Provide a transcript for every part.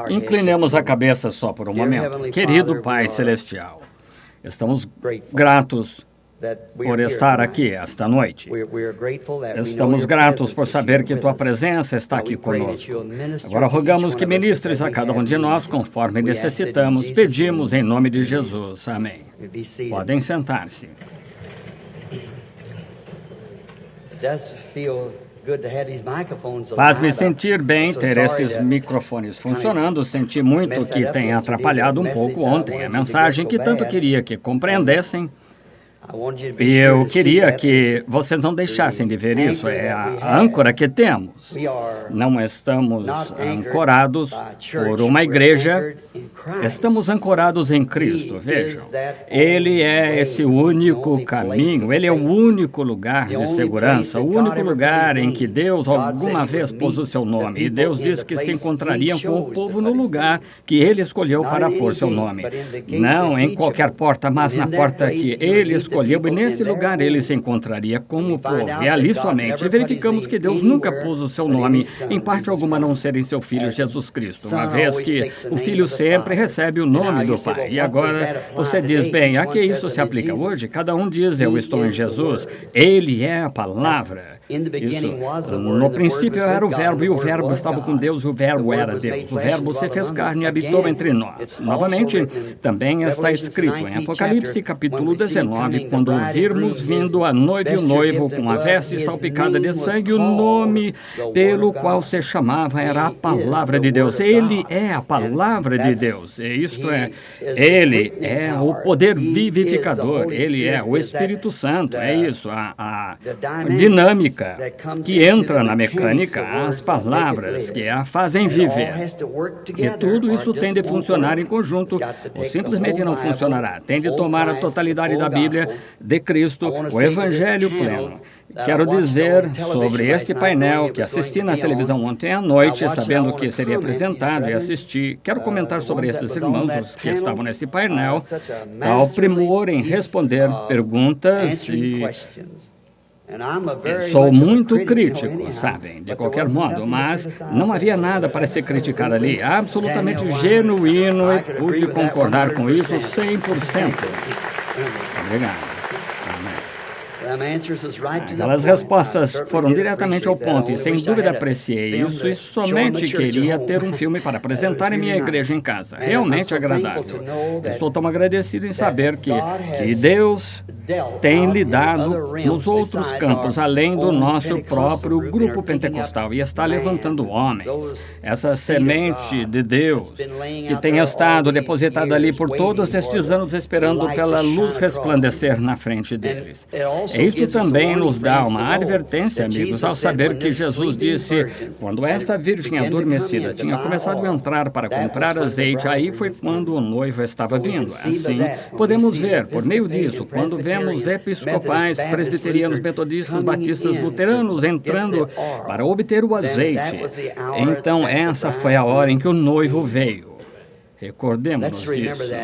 Inclinemos a cabeça só por um momento. Querido Pai Celestial, estamos gratos por estar aqui esta noite. Estamos gratos por saber que Tua presença está aqui conosco. Agora rogamos que ministres a cada um de nós conforme necessitamos. Pedimos em nome de Jesus. Amém. Podem sentar-se. Faz-me sentir bem ter esses microfones funcionando. Senti muito que tenha atrapalhado um pouco ontem a mensagem que tanto queria que compreendessem. E eu queria que vocês não deixassem de ver isso. É a âncora que temos. Não estamos ancorados por uma igreja, estamos ancorados em Cristo. Vejam, Ele é esse único caminho, Ele é o único lugar de segurança, o único lugar em que Deus alguma vez pôs o seu nome. E Deus disse que se encontrariam com o povo no lugar que Ele escolheu para pôr seu nome. Não em qualquer porta, mas na porta que Ele escolheu. E nesse lugar Ele se encontraria com o povo. E ali somente verificamos que Deus nunca pôs o seu nome, em parte alguma, a não ser em seu Filho Jesus Cristo, uma vez que o Filho sempre recebe o nome do Pai. E agora você diz, bem, a que isso se aplica hoje? Cada um diz, eu estou em Jesus. Ele é a palavra. Isso, no princípio era o Verbo, e o Verbo estava com Deus, e o Verbo era Deus. O Verbo se fez carne e habitou entre nós. Novamente, também está escrito em Apocalipse, capítulo 19, quando ouvirmos vindo a noiva e o noivo com a veste salpicada de sangue, o nome pelo qual se chamava era a Palavra de Deus. Ele é a Palavra de Deus. E isto é, Ele é o poder vivificador. Ele é o Espírito Santo. É isso, a dinâmica que entra na mecânica, as palavras que a fazem viver. E tudo isso tem de funcionar em conjunto, ou simplesmente não funcionará. Tem de tomar a totalidade da Bíblia, de Cristo, o Evangelho pleno. Quero dizer sobre este painel que assisti na televisão ontem à noite, sabendo que seria apresentado e assisti. Quero comentar sobre esses irmãos, os que estavam nesse painel, tal primor em responder perguntas e... Sou muito crítico, sabem, de qualquer modo, mas não havia nada para se criticar ali, absolutamente genuíno, e pude concordar com isso 100%. Obrigado. Aquelas respostas foram diretamente ao ponto e, sem dúvida, apreciei isso e somente queria ter um filme para apresentar em minha igreja em casa. Realmente agradável. Estou tão agradecido em saber que Deus tem lidado nos outros campos, além do nosso próprio grupo pentecostal, e está levantando homens. Essa semente de Deus que tem estado depositada ali por todos estes anos, esperando pela luz resplandecer na frente deles. Isto também nos dá uma advertência, amigos, ao saber que Jesus disse, quando essa virgem adormecida tinha começado a entrar para comprar azeite, aí foi quando o noivo estava vindo. Assim, podemos ver, por meio disso, quando vemos episcopais, presbiterianos, metodistas, batistas, luteranos entrando para obter o azeite, então essa foi a hora em que o noivo veio. Recordemos-nos disso.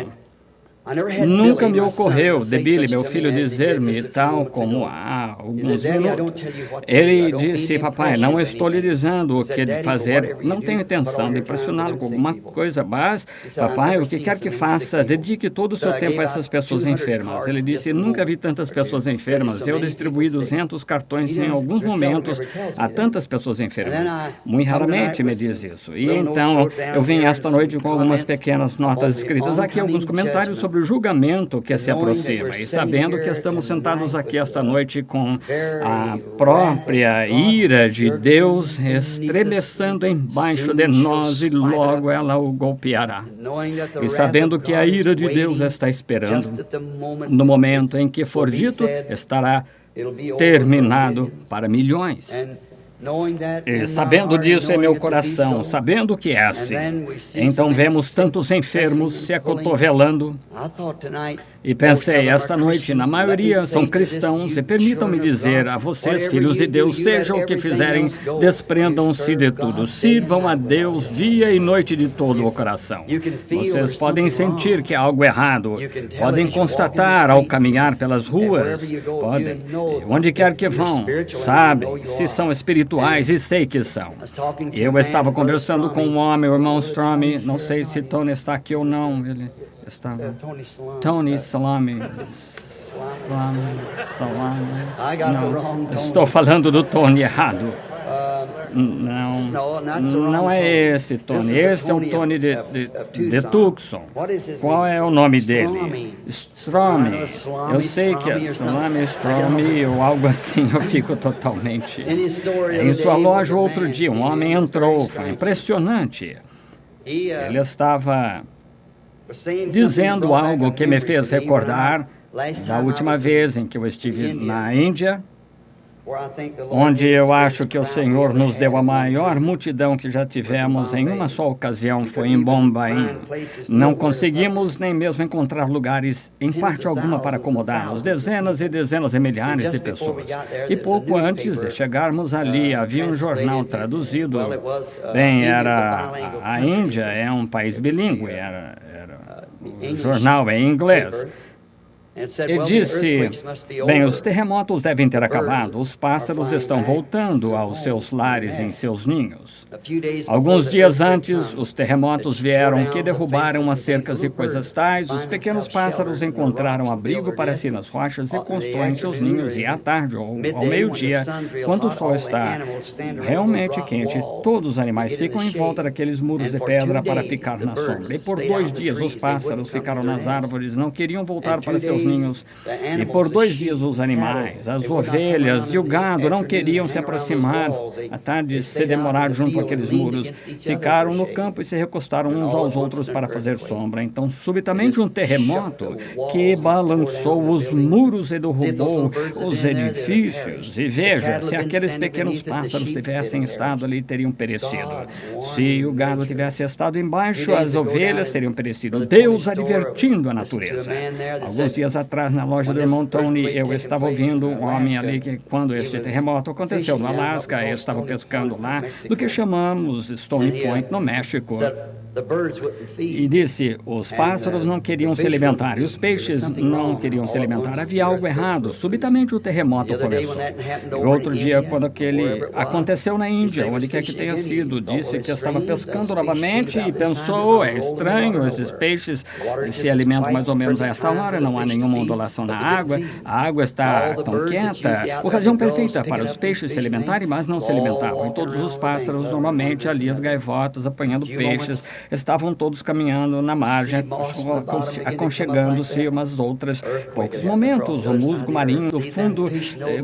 Nunca me ocorreu de Billy, meu filho, dizer-me tal como há alguns minutos. Ele disse, papai, não estou lhe dizendo o que fazer, não tenho intenção de impressioná-lo com alguma coisa, mas, papai, o que quer que faça, dedique todo o seu tempo a essas pessoas enfermas. Ele disse, nunca vi tantas pessoas enfermas, eu distribuí 200 cartões em alguns momentos a tantas pessoas enfermas. Muito raramente me diz isso. E então, eu vim esta noite com algumas pequenas notas escritas aqui, alguns comentários sobre o julgamento que se aproxima, e sabendo que estamos sentados aqui esta noite com a própria ira de Deus estremecendo embaixo de nós e logo ela o golpeará. E sabendo que a ira de Deus está esperando, no momento em que for dito, estará terminado para milhões. E sabendo disso em meu coração, sabendo que é assim, então vemos tantos enfermos se acotovelando. E pensei, esta noite, na maioria são cristãos, e permitam-me dizer a vocês, filhos de Deus, sejam o que fizerem, desprendam-se de tudo, sirvam a Deus dia e noite de todo o coração. Vocês podem sentir que há algo errado, podem constatar ao caminhar pelas ruas, podem, onde quer que vão, sabem se são espirituais espirituais e sei que são. Eu estava conversando com um homem, o irmão Strome, não sei se Tony está aqui ou não, ele estava... Tony Salame... Não, estou falando do Tony errado. Não é esse Tony. Esse é o Tony de Tucson. Qual é o nome dele? Strome. Eu sei que é Salame Strome ou algo assim. Eu fico totalmente... Em sua loja outro dia, um homem entrou. Foi impressionante. Ele estava dizendo algo que me fez recordar da última vez em que eu estive na Índia, onde eu acho que o Senhor nos deu a maior multidão que já tivemos em uma só ocasião, foi em Bombaim. Não conseguimos nem mesmo encontrar lugares em parte alguma para acomodá-los, dezenas e dezenas de milhares de pessoas. E pouco antes de chegarmos ali, havia um jornal traduzido. Bem, a Índia é um país bilíngue, o jornal é em inglês. E disse, bem, os terremotos devem ter acabado, os pássaros estão voltando aos seus lares em seus ninhos. Alguns dias antes, os terremotos vieram que derrubaram as cercas e coisas tais, os pequenos pássaros encontraram abrigo para si nas rochas e constroem seus ninhos, e à tarde ou ao meio-dia, quando o sol está realmente quente, todos os animais ficam em volta daqueles muros de pedra para ficar na sombra. E por 2 dias os pássaros ficaram nas árvores, não queriam voltar para seus ninhos. E por 2 dias os animais, as ovelhas e o gado não queriam se aproximar, à tarde se demorar junto àqueles muros. Ficaram no campo e se recostaram uns aos outros para fazer sombra. Então, subitamente, um terremoto que balançou os muros e derrubou os edifícios. E veja, se aqueles pequenos pássaros tivessem estado ali, teriam perecido. Se o gado tivesse estado embaixo, as ovelhas teriam perecido. Deus advertindo a natureza. Alguns dias atrás, na loja do irmão Tony, eu estava ouvindo um homem ali que, quando esse terremoto aconteceu no Alasca, eu estava pescando lá, do que chamamos Stony Point, no México. E disse, os pássaros não queriam se alimentar, e os peixes não queriam se alimentar. Havia algo errado. Subitamente o terremoto começou. E outro dia, quando aquele aconteceu na Índia, onde quer que tenha sido, disse que estava pescando novamente e pensou, é estranho, esses peixes se alimentam mais ou menos a essa hora, não há nenhuma ondulação na água, a água está tão quieta, ocasião perfeita para os peixes se alimentarem, mas não se alimentavam. E todos os pássaros, normalmente ali as gaivotas apanhando peixes, estavam todos caminhando na margem, aconchegando-se umas outras. Poucos momentos, o musgo marinho do fundo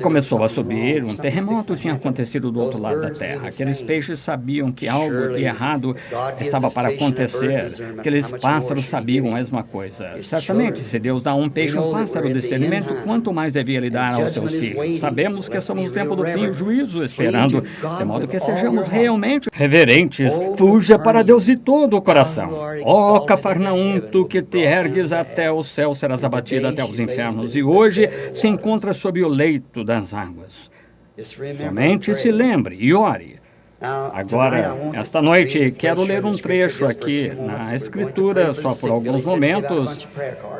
começou a subir. Um terremoto tinha acontecido do outro lado da terra. Aqueles peixes sabiam que algo de errado estava para acontecer. Aqueles pássaros sabiam a mesma coisa. Certamente, se Deus dá a um peixe, um pássaro discernimento, quanto mais devia lhe dar aos seus filhos. Sabemos que estamos no tempo do fim e o juízo esperando, de modo que sejamos realmente reverentes. Fuja para Deus de todo o coração. Ó Cafarnaum, tu que te ergues até o céu, serás abatido até os infernos, e hoje se encontra sob o leito das águas. Somente se lembre e ore. Agora, esta noite, quero ler um trecho aqui na Escritura, só por alguns momentos.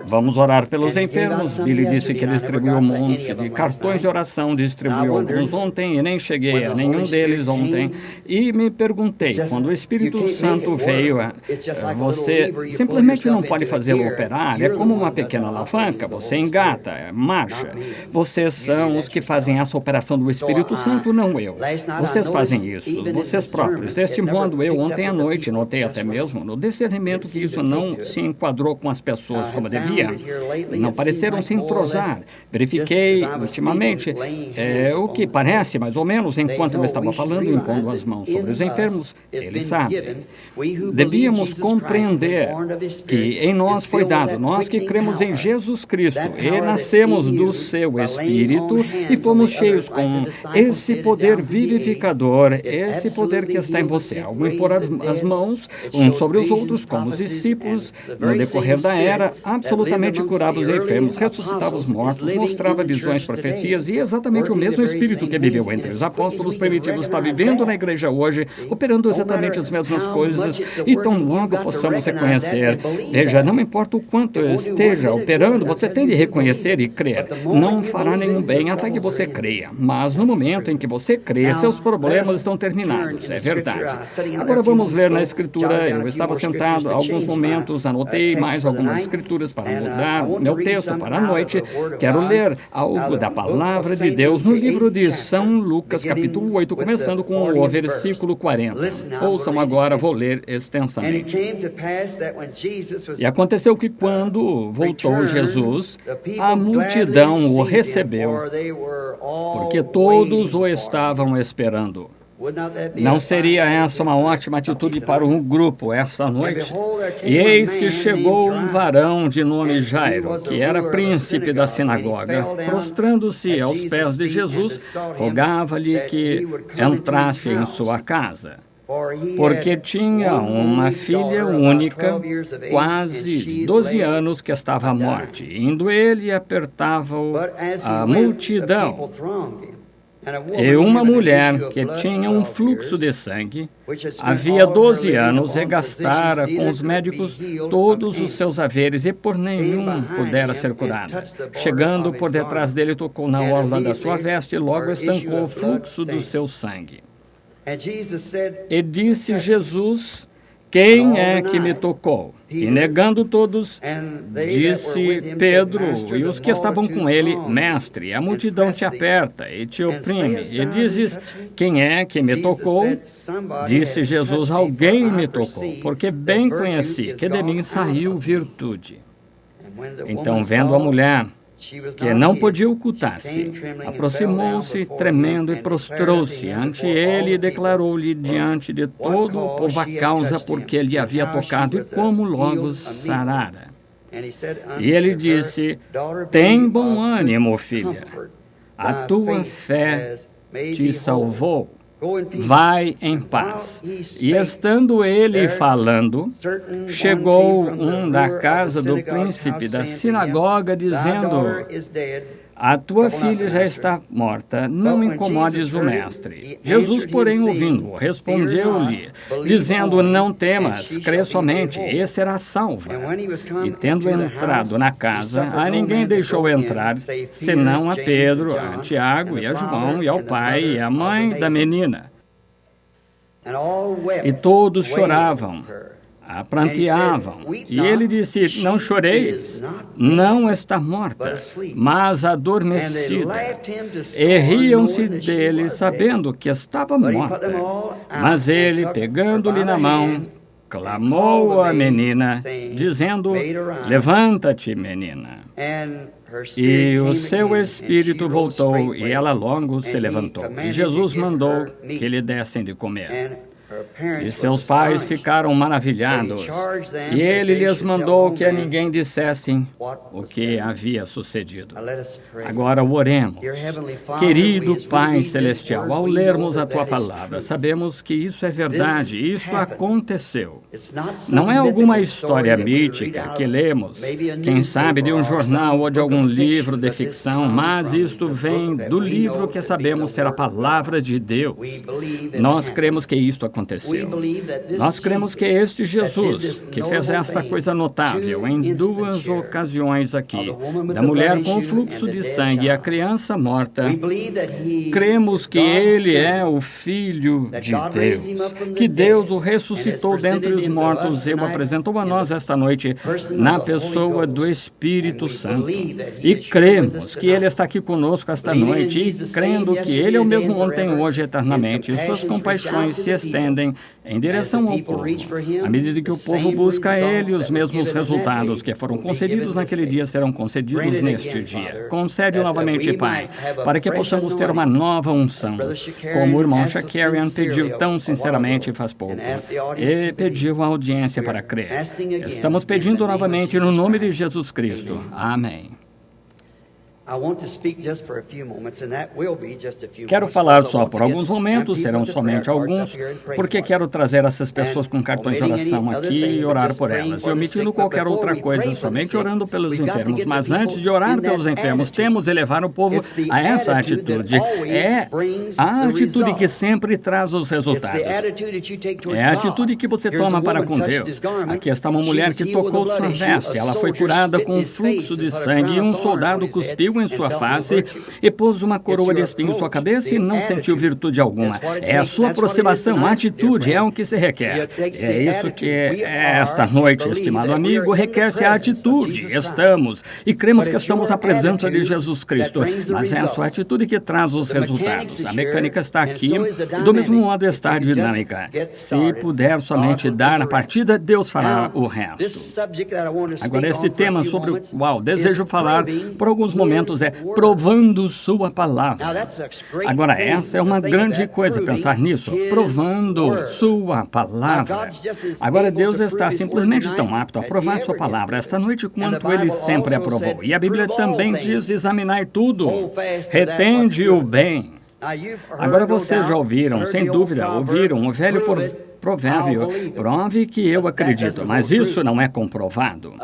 Vamos orar pelos enfermos. Billy disse que ele distribuiu um monte de cartões de oração, distribuiu alguns ontem e nem cheguei a nenhum deles ontem. E me perguntei, quando o Espírito Santo veio, você simplesmente não pode fazê-lo operar, é como uma pequena alavanca, você engata, marcha. Vocês são os que fazem essa operação do Espírito Santo, não eu. Vocês fazem isso. Vocês próprios. Este modo, eu ontem à noite notei até mesmo no discernimento que isso não se enquadrou com as pessoas como devia. Não pareceram se entrosar. Verifiquei ultimamente o que parece, mais ou menos, enquanto eu estava falando, impondo as mãos sobre os enfermos, eles sabem. Devíamos compreender que em nós foi dado, nós que cremos em Jesus Cristo e nascemos do seu Espírito e fomos cheios com esse poder vivificador, esse esse poder que está em você, ao impor as mãos uns sobre os outros, como os discípulos, no decorrer da era, absolutamente curava os enfermos, ressuscitava os mortos, mostrava visões, profecias, e exatamente o mesmo Espírito que viveu entre os apóstolos primitivos está vivendo na igreja hoje, operando exatamente as mesmas coisas, e tão logo possamos reconhecer. Veja, não importa o quanto esteja operando, você tem de reconhecer e crer. Não fará nenhum bem até que você creia, mas no momento em que você crê, seus problemas estão terminados, é verdade. Agora vamos ler na Escritura. Eu estava sentado, alguns momentos, anotei mais algumas Escrituras para mudar meu texto para a noite. Quero ler algo da Palavra de Deus no livro de São Lucas, capítulo 8, começando com o versículo 40. Ouçam agora, vou ler extensamente. E aconteceu que quando voltou Jesus, a multidão o recebeu, porque todos o estavam esperando. Não seria essa uma ótima atitude para um grupo esta noite? E eis que chegou um varão de nome Jairo, que era príncipe da sinagoga. Prostrando-se aos pés de Jesus, rogava-lhe que entrasse em sua casa, porque tinha uma filha única, quase de 12 anos, que estava à morte. Indo ele, apertava-o a multidão. E uma mulher que tinha um fluxo de sangue, havia 12 anos, e gastara com os médicos todos os seus haveres, e por nenhum pudera ser curada. Chegando por detrás dele, tocou na orla da sua veste, e logo estancou o fluxo do seu sangue. E disse Jesus: quem é que me tocou? E negando todos, disse Pedro e os que estavam com ele: Mestre, a multidão te aperta e te oprime. E dizes: quem é que me tocou? Disse Jesus: alguém me tocou, porque bem conheci que de mim saiu virtude. Então, vendo a mulher, que não podia ocultar-se, aproximou-se tremendo e prostrou-se ante ele e declarou-lhe diante de todo o povo a causa por que lhe havia tocado e como logo sarara. E ele disse: tem bom ânimo, filha, a tua fé te salvou. Vai em paz. E estando ele falando, chegou um da casa do príncipe da sinagoga, dizendo: a tua filha já está morta, não incomodes o mestre. Jesus, porém, ouvindo-o, respondeu-lhe, dizendo: não temas, crê somente, e será salva. E tendo entrado na casa, a ninguém deixou entrar, senão a Pedro, a Tiago e a João, e ao pai e à mãe da menina. E todos choravam, a pranteavam. E ele disse: não choreis, não está morta, mas adormecida. E riam-se dele, sabendo que estava morta. Mas ele, pegando-lhe na mão, clamou à menina, dizendo: levanta-te, menina. E o seu espírito voltou, e ela logo se levantou. E Jesus mandou que lhe dessem de comer. E seus pais ficaram maravilhados. E ele lhes mandou que a ninguém dissessem o que havia sucedido. Agora oremos. Querido Pai Celestial, ao lermos a Tua Palavra, sabemos que isso é verdade, isso aconteceu. Não é alguma história mítica que lemos, quem sabe de um jornal ou de algum livro de ficção, mas isto vem do livro que sabemos ser a Palavra de Deus. Nós cremos que isto aconteceu. Nós cremos que este Jesus, que fez esta coisa notável em duas ocasiões aqui, da mulher com o fluxo de sangue e a criança morta, cremos que ele é o Filho de Deus, que Deus o ressuscitou dentre os mortos e o apresentou a nós esta noite na pessoa do Espírito Santo. E cremos que ele está aqui conosco esta noite, e crendo que ele é o mesmo ontem, hoje e eternamente, e suas compaixões se estendem em direção ao povo. À medida que o povo busca a ele, os mesmos resultados que foram concedidos naquele dia serão concedidos neste dia. Concede novamente, Pai, para que possamos ter uma nova unção, como o irmão Shakarian pediu tão sinceramente faz pouco, e pediu a audiência para crer. Estamos pedindo novamente no nome de Jesus Cristo. Amém. Quero falar só por alguns momentos, serão somente alguns, porque quero trazer essas pessoas com cartões de oração aqui e orar por elas, e omitindo qualquer outra coisa, somente orando pelos enfermos. Mas antes de orar pelos enfermos, temos de levar o povo a essa atitude. É a atitude que sempre traz os resultados. É a atitude que você toma para com Deus. Aqui está uma mulher que tocou sua veste. Ela foi curada com um fluxo de sangue e um soldado cuspiu em sua face e pôs uma coroa de espinho em sua cabeça e não sentiu virtude alguma. É a sua aproximação, a atitude é o que se requer. É isso que esta noite, estimado amigo, requer-se a atitude. Estamos e cremos que estamos na presença de Jesus Cristo, mas é a sua atitude que traz os resultados. A mecânica está aqui e do mesmo modo está a dinâmica. Se puder somente dar a partida, Deus fará o resto. Agora, este tema sobre o qual desejo falar por alguns momentos é provando sua palavra. Agora, essa é uma grande coisa, pensar nisso, provando sua palavra. Agora, Deus está simplesmente tão apto a provar sua palavra esta noite quanto Ele sempre aprovou. E a Bíblia também diz: examinar tudo, retende o bem. Agora, vocês já ouviram, sem dúvida, ouviram o velho provérbio: prove que eu acredito, mas isso não é comprovado.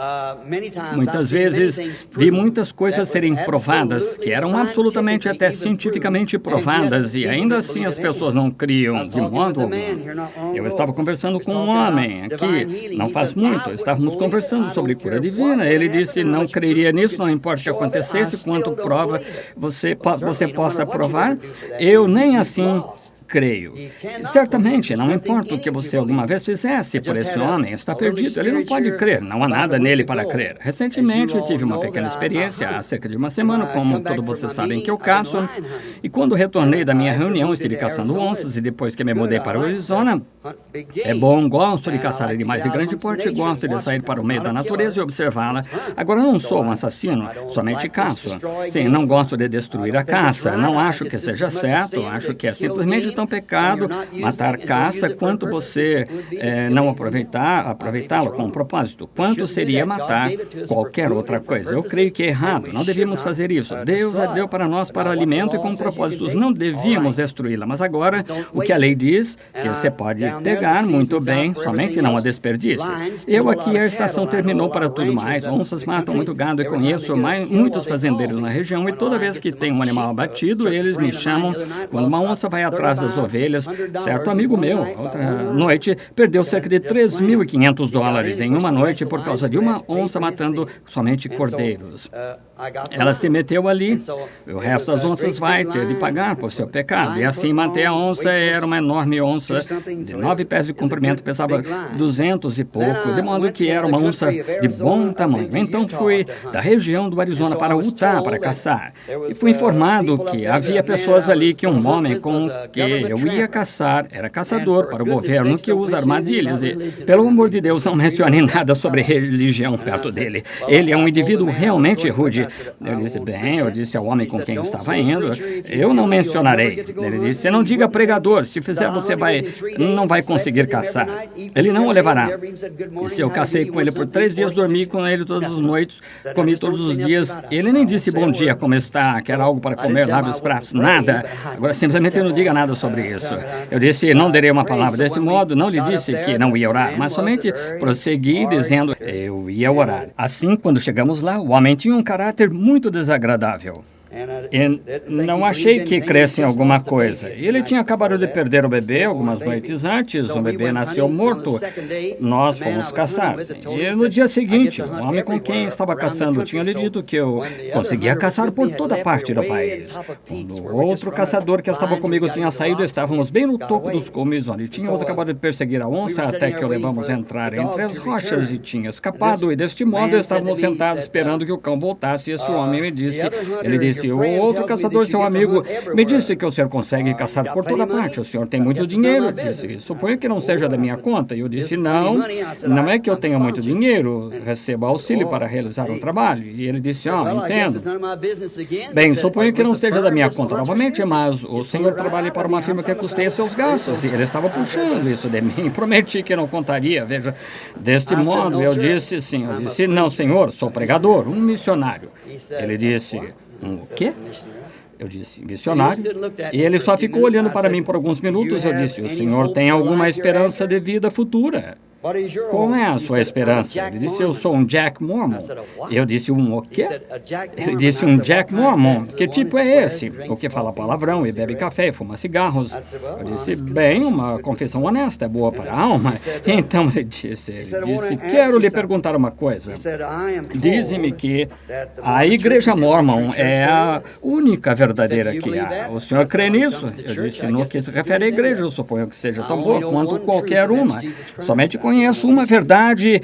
Muitas vezes vi muitas coisas serem provadas, que eram absolutamente até cientificamente provadas, e ainda assim as pessoas não criam de modo algum. Eu estava conversando com um homem aqui, não faz muito, estávamos conversando sobre cura divina. Ele disse: não creria nisso, não importa o que acontecesse, quanto prova você possa provar, eu nem assim creio. Certamente, não importa o que você alguma vez fizesse por esse homem, está perdido. Ele não pode crer, não há nada nele para crer. Recentemente, tive uma pequena experiência, há cerca de uma semana, como todos vocês sabem que eu caço, e quando retornei da minha reunião, estive caçando onças, e depois que me mudei para o Arizona, é bom, gosto de caçar animais de grande porte, gosto de sair para o meio da natureza e observá-la. Agora, não sou um assassino, somente caço. Sim, não gosto de destruir a caça, não acho que seja certo, acho que é simplesmente tão pecado matar caça quanto você não aproveitá-lo com um propósito. Quanto seria matar qualquer outra coisa? Eu creio que é errado, não devíamos fazer isso. Deus a deu para nós para alimento e com propósitos, não devíamos destruí-la. Mas agora, o que a lei diz, que você pode pegar muito bem, somente não a desperdice. Aqui a estação terminou para tudo mais, onças matam muito gado e conheço muitos fazendeiros na região e toda vez que tem um animal abatido, eles me chamam. Quando uma onça vai atrás das ovelhas, certo amigo meu, outra noite, perdeu cerca de $3.500 em uma noite por causa de uma onça matando somente cordeiros. Ela se meteu ali, o resto das onças vai ter de pagar por seu pecado. E assim matei a onça, era uma enorme onça, de 9 pés de comprimento, pesava 200 e pouco, de modo que era uma onça de bom tamanho. Então fui da região do Arizona para Utah para caçar. E fui informado que havia pessoas ali que um homem com que eu ia caçar era caçador para o governo que usa armadilhas. E, pelo amor de Deus, não mencione nada sobre religião perto dele. Ele é um indivíduo realmente rude. Eu disse, bem, eu disse ao homem com quem eu estava indo, eu não mencionarei. Ele disse, não diga pregador, se fizer você não vai conseguir caçar. Ele não o levará. E se eu cacei com ele por 3 dias, dormi com ele todas as noites, comi todos os dias. Ele nem disse bom dia, como está, quer algo para comer, lave os pratos, nada. Agora, simplesmente não diga nada sobre isso. Eu disse, não darei uma palavra desse modo, não lhe disse que não ia orar, mas somente prossegui dizendo, eu ia orar. Assim, quando chegamos lá, o homem tinha um caráter muito desagradável. E não achei que cresce em alguma coisa. Ele tinha acabado de perder o bebê algumas noites antes. O bebê nasceu morto. Nós fomos caçar. E no dia seguinte, o homem com quem estava caçando tinha lhe dito que eu conseguia caçar por toda parte do país. Quando o outro caçador que estava comigo tinha saído, estávamos bem no topo dos cumes, onde tínhamos acabado de perseguir a onça, até que o levamos a entrar entre as rochas e tinha escapado. E deste modo, estávamos sentados esperando que o cão voltasse. E esse homem me disse, ele disse, o outro caçador, seu amigo, me disse que o senhor consegue caçar por toda parte. O senhor tem muito dinheiro. Disse, suponho que não seja da minha conta. E eu disse, não é que eu tenha muito dinheiro. Recebo auxílio para realizar um trabalho. E ele disse, entendo. Bem, suponho que não seja da minha conta novamente, mas o senhor trabalha para uma firma que custeia seus gastos. E ele estava puxando isso de mim. Prometi que não contaria. Veja, deste modo, eu disse, sim. Eu disse, não, senhor, sou pregador, um missionário. Ele disse, O quê? Eu disse, missionário. E ele só ficou olhando para mim por alguns minutos. Eu disse, o senhor tem alguma esperança de vida futura? Qual é a sua esperança? Ele disse, eu sou um Jack Mormon. Eu disse, o quê? Ele disse, um Jack Mormon. Que tipo é esse? O que fala palavrão e bebe café e fuma cigarros. Eu disse, bem, uma confissão honesta é boa para a alma. Então ele disse, quero lhe perguntar uma coisa. Dizem-me que a Igreja Mormon é a única verdadeira que há. O senhor crê nisso? Eu disse, no que se refere à igreja, eu suponho que seja tão boa quanto qualquer uma. Somente conheço uma verdade,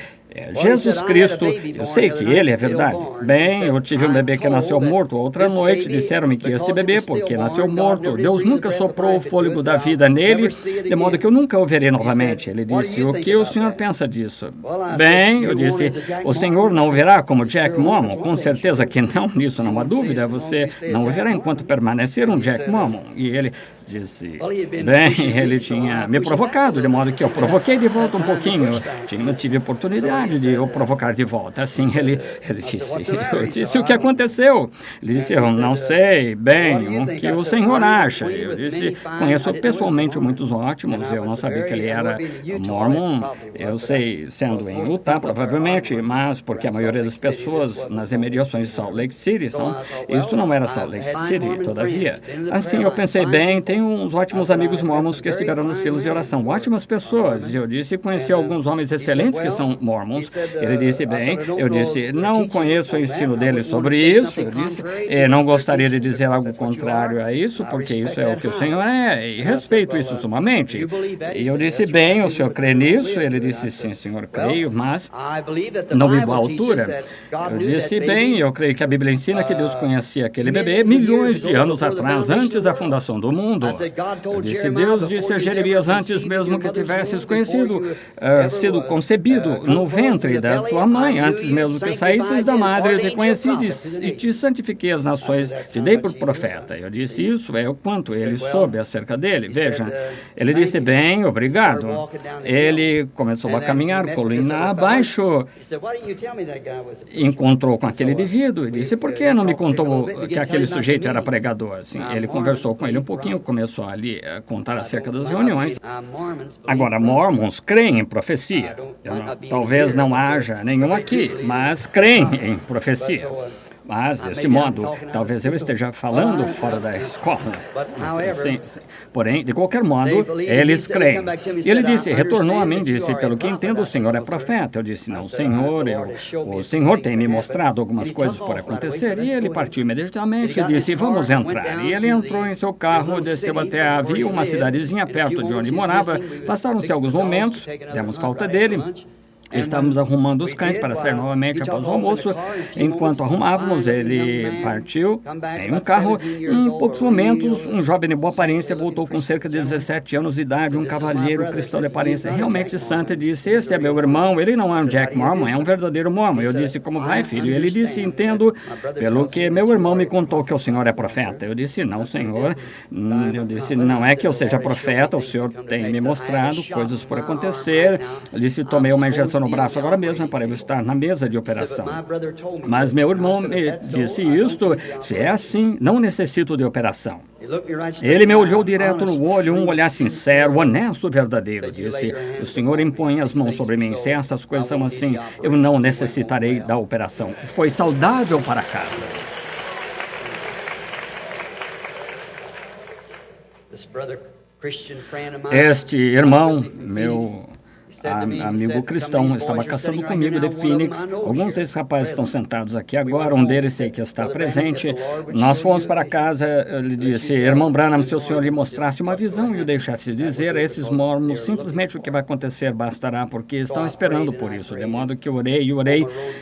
Jesus Cristo. Eu sei que Ele é verdade. Bem, eu tive um bebê que nasceu morto. Outra noite disseram-me que este bebê, porque nasceu morto, Deus nunca soprou o fôlego da vida nele, de modo que eu nunca o verei novamente. Ele disse, o que o senhor pensa disso? Bem, eu disse, o senhor não o verá como Jack Mormon? Com certeza que não, nisso não há dúvida. Você não o verá enquanto permanecer um Jack Mormon. E ele disse, bem, ele tinha me provocado, de modo que eu provoquei de volta um pouquinho. Tive oportunidade de eu provocar de volta. Assim, ele disse, eu disse, o que aconteceu? Ele disse, eu não sei, bem, o que o senhor acha? Eu disse, conheço pessoalmente muitos ótimos, eu não sabia que ele era mormon, eu sei, sendo em Utah, provavelmente, mas porque a maioria das pessoas nas imediações de Salt Lake City são, isso não era Salt Lake City, todavia. Assim, eu pensei, bem, tenho uns ótimos amigos mormons que estiveram nas filas de oração, ótimas pessoas. Eu disse, conheci alguns homens excelentes que são mormons. Ele disse, bem, eu disse, não conheço o ensino dele sobre isso. Eu disse, não gostaria de dizer algo contrário a isso, porque isso é o que o senhor é, e respeito isso sumamente. E eu disse, bem, o senhor crê nisso? Ele disse, sim, senhor, creio, mas não vivo à altura. Eu disse, bem, eu creio que a Bíblia ensina que Deus conhecia aquele bebê milhões de anos atrás, antes da fundação do mundo. Eu disse, Deus disse a Jeremias antes mesmo que tivesses sido concebido no ventre da tua mãe, antes mesmo que saísses da madre, eu te conheci e te santifiquei as nações, te dei por profeta. Eu disse, isso é o quanto ele soube acerca dele. Veja, ele disse, bem, obrigado. Ele começou a caminhar, colina abaixo, encontrou com aquele indivíduo e disse, por que não me contou que aquele sujeito era pregador? Assim, ele conversou com ele um pouquinho, começou ali a contar acerca das reuniões. Agora, mormons creem em profecia. Talvez não haja nenhum aqui, mas creem em profecia. Mas, deste modo, talvez eu esteja falando fora da escola. Sim. Porém, de qualquer modo, eles creem. E ele disse, retornou a mim, disse, pelo que entendo, o senhor é profeta. Eu disse, não, senhor, o senhor tem me mostrado algumas coisas por acontecer. E ele partiu imediatamente e disse, vamos entrar. E ele entrou em seu carro, desceu até a Via, uma cidadezinha perto de onde morava. Passaram-se alguns momentos, demos falta dele. Estávamos arrumando os cães para sair novamente após o almoço. Enquanto arrumávamos, ele partiu em um carro e, em poucos momentos, um jovem de boa aparência voltou com cerca de 17 anos de idade, um cavalheiro cristão de aparência realmente santa, e disse, este é meu irmão, ele não é um Jack Mormon, é um verdadeiro Mormon. Eu disse, como vai, filho? E ele disse, entendo, pelo que meu irmão me contou que o senhor é profeta. Eu disse, não, senhor. Eu disse, não é que eu seja profeta, o senhor tem me mostrado coisas por acontecer. Ele disse, tomei uma injeção no braço agora mesmo para eu estar na mesa de operação. Mas meu irmão me disse isto, se é assim, não necessito de operação. Ele me olhou direto no olho, um olhar sincero, honesto, verdadeiro. Disse, o senhor impõe as mãos sobre mim, se essas coisas são assim, eu não necessitarei da operação. Foi saudável para casa. Este irmão, meu amigo cristão, estava caçando comigo de Phoenix. Alguns desses rapazes estão sentados aqui agora, um deles sei que está presente. Nós fomos para casa, ele disse, irmão Branham, se o senhor lhe mostrasse uma visão e o deixasse dizer a esses mormons, simplesmente o que vai acontecer bastará, porque estão esperando por isso. De modo que orei,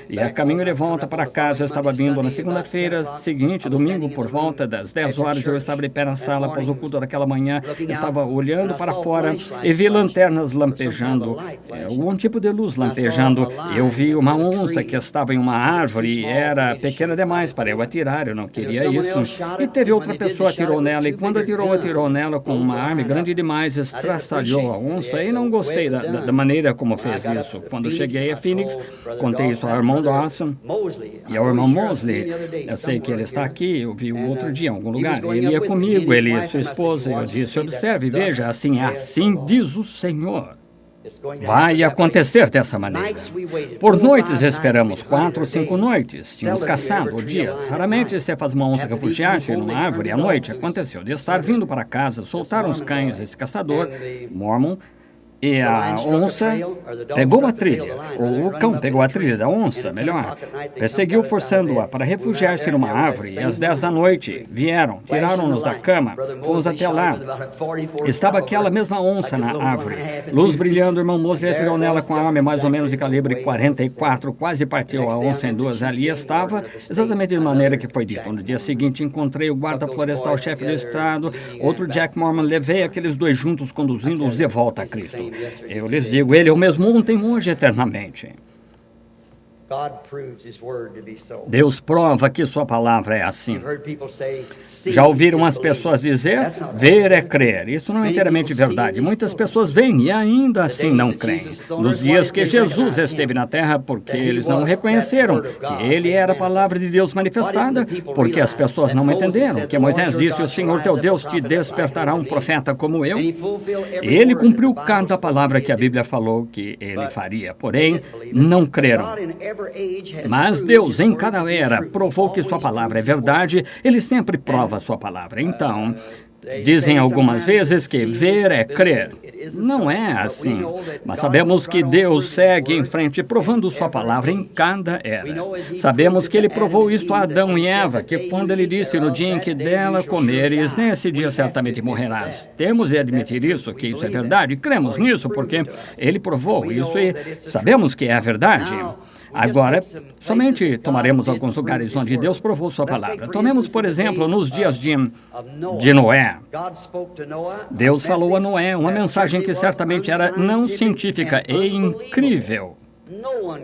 e a caminho de volta para casa, eu estava vindo na segunda-feira seguinte, domingo, por volta das 10 horas, eu estava de pé na sala após o culto daquela manhã, estava olhando para fora e vi lanternas lampejando algum tipo de luz lampejando. Eu vi uma onça que estava em uma árvore e era pequena demais para eu atirar, eu não queria isso. E teve outra pessoa que atirou nela, e quando atirou nela com uma arma grande demais, estraçalhou a onça, e não gostei da maneira como fez isso. Quando cheguei a Phoenix, contei isso ao irmão Dawson e ao irmão Mosley. Eu sei que ele está aqui, eu vi o outro dia em algum lugar. Ele ia comigo, ele e sua esposa. Eu disse, observe, veja, assim diz o Senhor. Vai acontecer dessa maneira. Por noites esperamos, 4 ou 5 noites. Tínhamos caçado dias. Raramente se faz uma onça refugiar-se numa árvore à noite. Aconteceu de estar vindo para casa, soltaram os cães desse caçador, Mormon, e a onça pegou a trilha, ou o cão pegou a trilha da onça, melhor. Perseguiu forçando-a para refugiar-se numa árvore, e às 10 da noite vieram, tiraram-nos da cama, fomos até lá. Estava aquela mesma onça na árvore, luz brilhando, o irmão Mosley atirou nela com a arma mais ou menos de calibre 44, quase partiu a onça em duas. Ali estava, exatamente de maneira que foi dito. No dia seguinte encontrei o guarda florestal, chefe do estado, outro Jack Mormon, levei aqueles dois juntos, conduzindo-os de volta a Cristo. Eu lhes digo, ele é o mesmo ontem, hoje, eternamente. Deus prova que sua palavra é assim. Já ouviram as pessoas dizer, ver é crer. Isso não é inteiramente verdade. Muitas pessoas veem e ainda assim não creem. Nos dias que Jesus esteve na terra, porque eles não o reconheceram, que ele era a palavra de Deus manifestada, porque as pessoas não entenderam, que Moisés disse, o Senhor teu Deus te despertará um profeta como eu. Ele cumpriu cada palavra que a Bíblia falou que ele faria, porém, não creram. Mas Deus, em cada era, provou que sua palavra é verdade, ele sempre prova a sua palavra. Então, dizem algumas vezes que ver é crer. Não é assim. Mas sabemos que Deus segue em frente, provando sua palavra em cada era. Sabemos que ele provou isto a Adão e Eva, que quando ele disse, no dia em que dela comeres, nesse dia certamente morrerás. Temos de admitir isso, que isso é verdade. Cremos nisso, porque ele provou isso e sabemos que é a verdade. Agora, somente tomaremos alguns lugares onde Deus provou sua palavra. Tomemos, por exemplo, nos dias de Noé. Deus falou a Noé uma mensagem que certamente era não científica e incrível.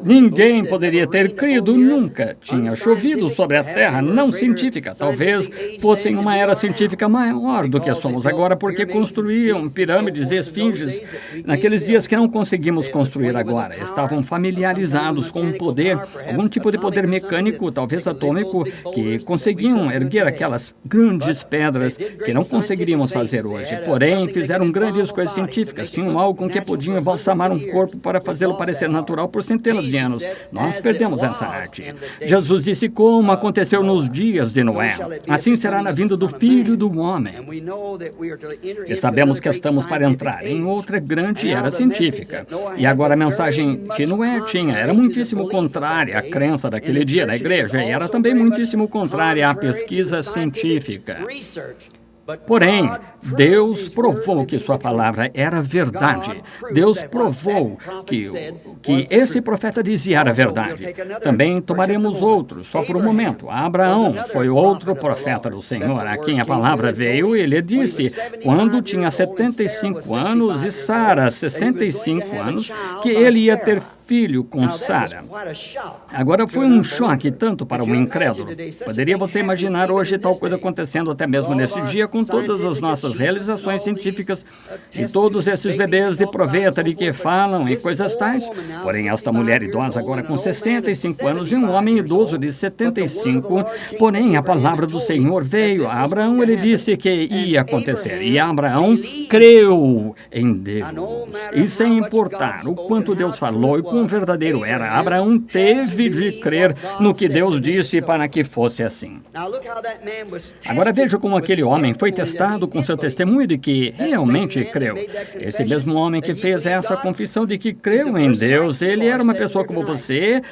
Ninguém poderia ter crido, nunca tinha chovido sobre a terra não científica. Talvez fosse em uma era científica maior do que somos agora, porque construíam pirâmides e esfinges naqueles dias que não conseguimos construir agora. Estavam familiarizados com um poder, algum tipo de poder mecânico, talvez atômico, que conseguiam erguer aquelas grandes pedras que não conseguiríamos fazer hoje. Porém, fizeram grandes coisas científicas, tinham algo com que podiam embalsamar um corpo para fazê-lo parecer natural por centenas de anos. Nós perdemos essa arte. Jesus disse como aconteceu nos dias de Noé. Assim será na vinda do Filho do Homem. E sabemos que estamos para entrar em outra grande era científica. E agora a mensagem que Noé tinha era muitíssimo contrária à crença daquele dia na igreja e era também muitíssimo contrária à pesquisa científica. Porém, Deus provou que sua palavra era verdade. Deus provou que esse profeta dizia era verdade. Também tomaremos outros, só por um momento. Abraão foi outro profeta do Senhor, a quem a palavra veio e ele disse, quando tinha 75 anos e Sara 65 anos, que ele ia ter filho com Sara. Agora foi um choque tanto para um incrédulo. Poderia você imaginar hoje tal coisa acontecendo até mesmo nesse dia com todas as nossas realizações científicas e todos esses bebês de proveta de que falam e coisas tais? Porém, esta mulher idosa agora com 65 anos e um homem idoso de 75, porém a palavra do Senhor veio a Abraão, ele disse que ia acontecer. E Abraão creu em Deus. E sem importar o quanto Deus falou e quão verdadeiro era, Abraão teve de crer no que Deus disse para que fosse assim. Agora veja como aquele homem foi testado com seu testemunho de que realmente creu. Esse mesmo homem que fez essa confissão de que creu em Deus, ele era uma pessoa como você,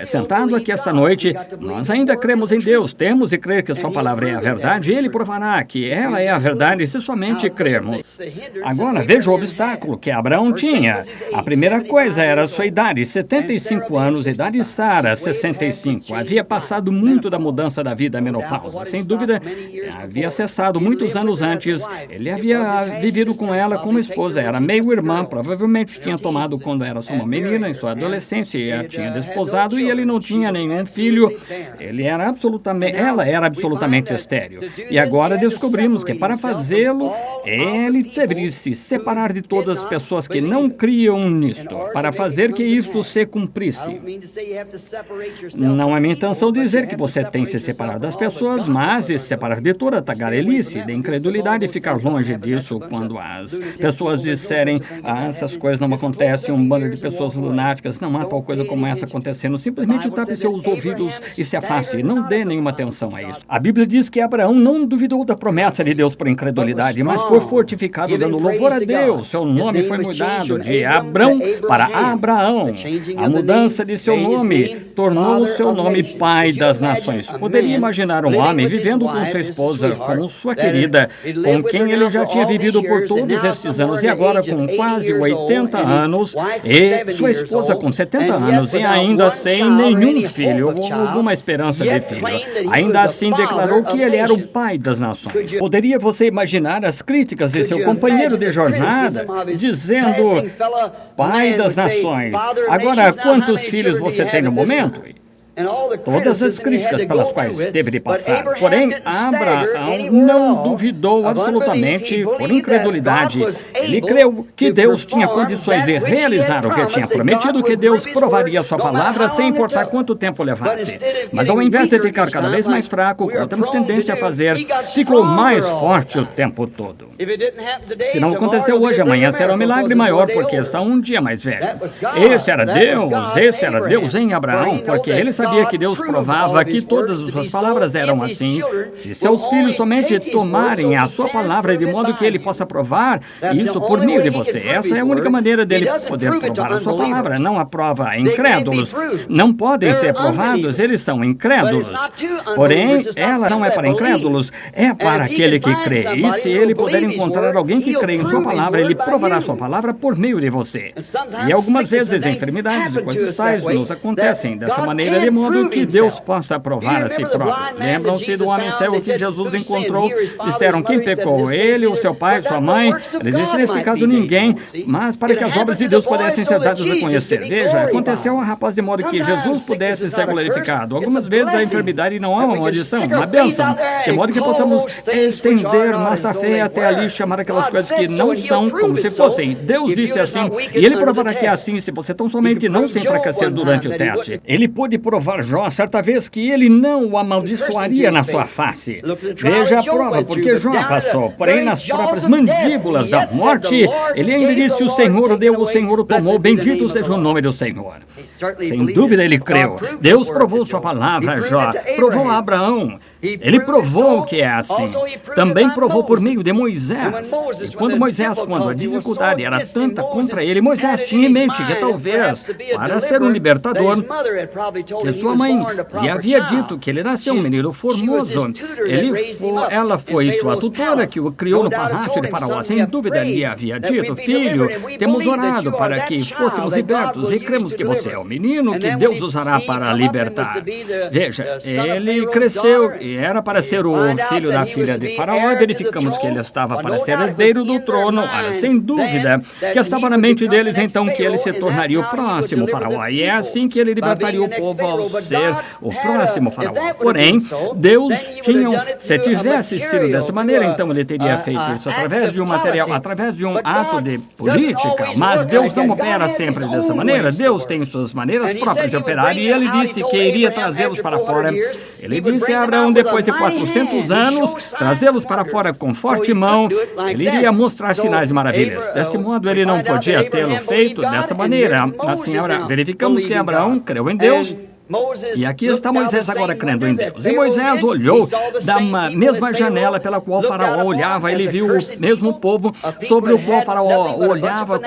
sentado aqui esta noite. Nós ainda cremos em Deus, temos de crer que sua palavra é a verdade, e ele provará que ela é a verdade se somente crermos. Agora veja o obstáculo que Abraão tinha. A primeira coisa era a sua idade, 75 anos, idade de Sara, 65. Havia passado muito da mudança da vida à menopausa. Sem dúvida, havia cessado muito muitos anos antes, ele havia vivido com ela como esposa, era meio-irmã, provavelmente tinha tomado quando era só uma menina, em sua adolescência, e a tinha desposado, e ele não tinha nenhum filho. Ela era absolutamente estéril. E agora descobrimos que para fazê-lo, ele deveria se separar de todas as pessoas que não criam nisto, para fazer que isto se cumprisse. Não é minha intenção dizer que você tem que se separar das pessoas, mas se separar de toda a tagarelice, de incredulidade, e ficar longe disso quando as pessoas disserem essas coisas não acontecem, um bando de pessoas lunáticas, não há tal coisa como essa acontecendo. Simplesmente tape seus ouvidos e se afaste, não dê nenhuma atenção a isso. A Bíblia diz que Abraão não duvidou da promessa de Deus por incredulidade, mas foi fortificado dando louvor a Deus. Seu nome foi mudado de Abrão para Abraão. A mudança de seu nome tornou o seu nome Pai das Nações. Poderia imaginar um homem vivendo com sua esposa, com sua querida, com quem ele já tinha vivido por todos estes anos, e agora com quase 80 anos, e sua esposa com 70 anos, e ainda sem nenhum filho, ou alguma esperança de filho. Ainda assim declarou que ele era o Pai das Nações. Poderia você imaginar as críticas de seu companheiro de jornada, dizendo, Pai das Nações, agora quantos filhos você tem no momento? Todas as críticas pelas quais teve de passar. Porém, Abraão não duvidou absolutamente por incredulidade. Ele creu que Deus tinha condições de realizar o que tinha prometido, que Deus provaria a sua palavra sem importar quanto tempo levasse. Mas ao invés de ficar cada vez mais fraco, como temos tendência a fazer, ficou mais forte o tempo todo. Se não aconteceu hoje, amanhã será um milagre maior, porque está um dia mais velho. Esse era Deus em Abraão, porque ele sabia que Deus provava que todas as suas palavras eram assim. Se seus filhos somente tomarem a sua palavra de modo que ele possa provar isso por meio de você. Essa é a única maneira dele poder provar a sua palavra. Não aprova incrédulos. Não podem ser provados, eles são incrédulos. Porém, ela não é para incrédulos, é para aquele que crê. E se ele puder encontrar alguém que crê em sua palavra, ele provará sua palavra por meio de você. E algumas vezes enfermidades e coisas tais nos acontecem dessa maneira, de modo que Deus possa provar a si próprio. Lembram-se do homem cego que Jesus encontrou? Disseram, quem pecou? Ele, o seu pai, sua mãe? Ele disse, nesse caso, ninguém, mas para que as obras de Deus pudessem ser dadas a conhecer. Veja, aconteceu a rapaz de modo que Jesus pudesse ser glorificado. Algumas vezes a enfermidade não é uma maldição, uma bênção, de modo que possamos estender nossa fé até ali, chamar aquelas coisas que não são como se fossem. Deus disse assim, e ele provará que é assim, se você tão somente não se enfraquecer durante o teste. Ele pôde provar Jó certa vez que ele não o amaldiçoaria na sua face. Veja a prova, porque Jó passou, porém nas próprias mandíbulas da morte, ele ainda disse, o Senhor deu, o Senhor o tomou, bendito seja o nome do Senhor. Sem dúvida ele creu. Deus provou sua palavra, Jó, provou a Abraão. Ele provou que é assim. Também provou por meio de Moisés. E quando a dificuldade era tanta contra ele, Moisés tinha em mente que talvez, para ser um libertador, que sua mãe lhe havia dito que ele nasceu um menino formoso. Ela foi sua tutora que o criou no palácio de Faraó. Sem dúvida lhe havia dito, filho, temos orado para que fôssemos libertos e cremos que você é o menino que Deus usará para libertar. Veja, ele cresceu e era para ser o filho da filha de Faraó e verificamos que ele estava para ser herdeiro do trono. Olha, sem dúvida que estava na mente deles então que ele se tornaria o próximo Faraó. E é assim que ele libertaria o povo ao ser o próximo Faraó. Porém, Deus se tivesse sido dessa maneira, então ele teria feito isso através de um material, através de um ato de política. Mas Deus não opera sempre dessa maneira. Deus tem suas maneiras próprias de operar e ele disse que iria trazê-los para fora. Ele disse a Abraão, depois de 400 anos, trazê-los para fora com forte mão. Ele iria mostrar sinais e maravilhas. Desse modo, ele não podia tê-lo feito dessa maneira. Assim, verificamos que Abraão creu em Deus. E aqui está Moisés agora crendo em Deus. E Moisés olhou da mesma janela pela qual Faraó olhava. Ele viu o mesmo povo sobre o qual Faraó olhava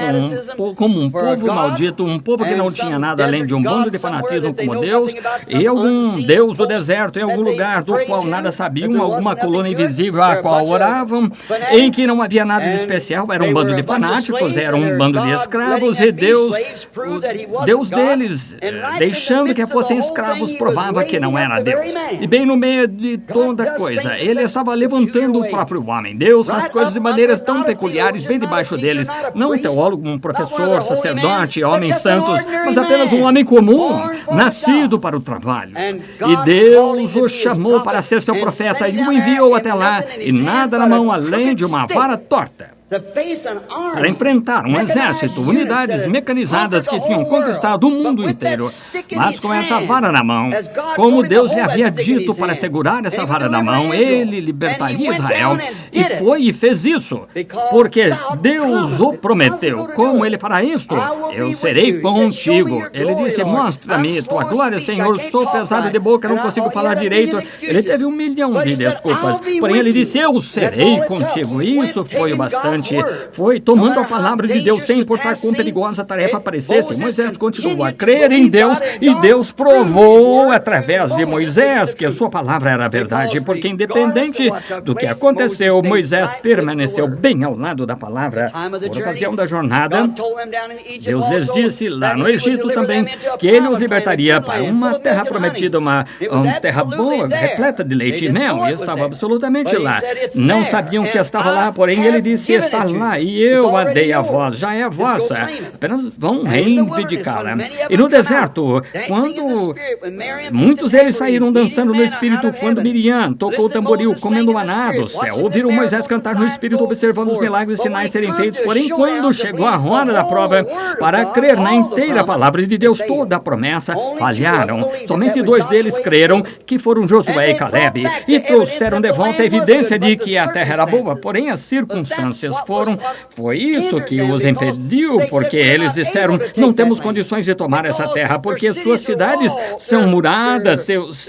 como um povo maldito, um povo que não tinha nada além de um bando de fanatismo como Deus, e algum Deus do deserto, em algum lugar do qual nada sabiam, alguma coluna invisível à qual oravam, em que não havia nada de especial, era um bando de fanáticos, era um bando de escravos, e Deus, o Deus deles, deixando que fosse fossem escravos provava que não era Deus. E bem no meio de toda coisa, ele estava levantando o próprio homem. Deus faz coisas de maneiras tão peculiares bem debaixo deles. Não um teólogo, um professor, sacerdote, homens santos, mas apenas um homem comum, nascido para o trabalho. E Deus o chamou para ser seu profeta e o enviou até lá, e nada na mão além de uma vara torta, para enfrentar um exército, unidades mecanizadas que tinham conquistado o mundo inteiro. Mas com essa vara na mão, como Deus lhe havia dito para segurar essa vara na mão, ele libertaria Israel. E foi e fez isso, porque Deus o prometeu. Como ele fará isto? Eu serei contigo. Ele disse, mostra-me tua glória, Senhor. Sou pesado de boca, não consigo falar direito. Ele teve 1 milhão de desculpas. Porém, ele disse, eu serei contigo. Isso foi o bastante. Foi tomando a palavra de Deus, sem importar quão perigosa a tarefa parecesse. Moisés continuou a crer em Deus, e Deus provou através de Moisés que a sua palavra era verdade, porque independente do que aconteceu, Moisés permaneceu bem ao lado da palavra. Por ocasião da jornada, Deus lhes disse lá no Egito também que ele os libertaria para uma terra prometida, uma terra boa, repleta de leite e mel, e estava absolutamente lá. Não sabiam que estava lá, porém ele disse, está lá, e eu a dei a vós, já é vossa, apenas vão reivindicá-la. E no deserto, quando muitos deles saíram dançando no Espírito, quando Miriam tocou o tamboril, comendo maná do céu, ouviram Moisés cantar no Espírito, observando os milagres e sinais serem feitos, porém quando chegou a hora da prova, para crer na inteira palavra de Deus, toda a promessa, falharam. Somente 2 deles creram, que foram Josué e Caleb, e trouxeram de volta a evidência de que a terra era boa, porém as circunstâncias foi isso que os impediu, porque eles disseram, não temos condições de tomar essa terra, porque suas cidades são muradas, seus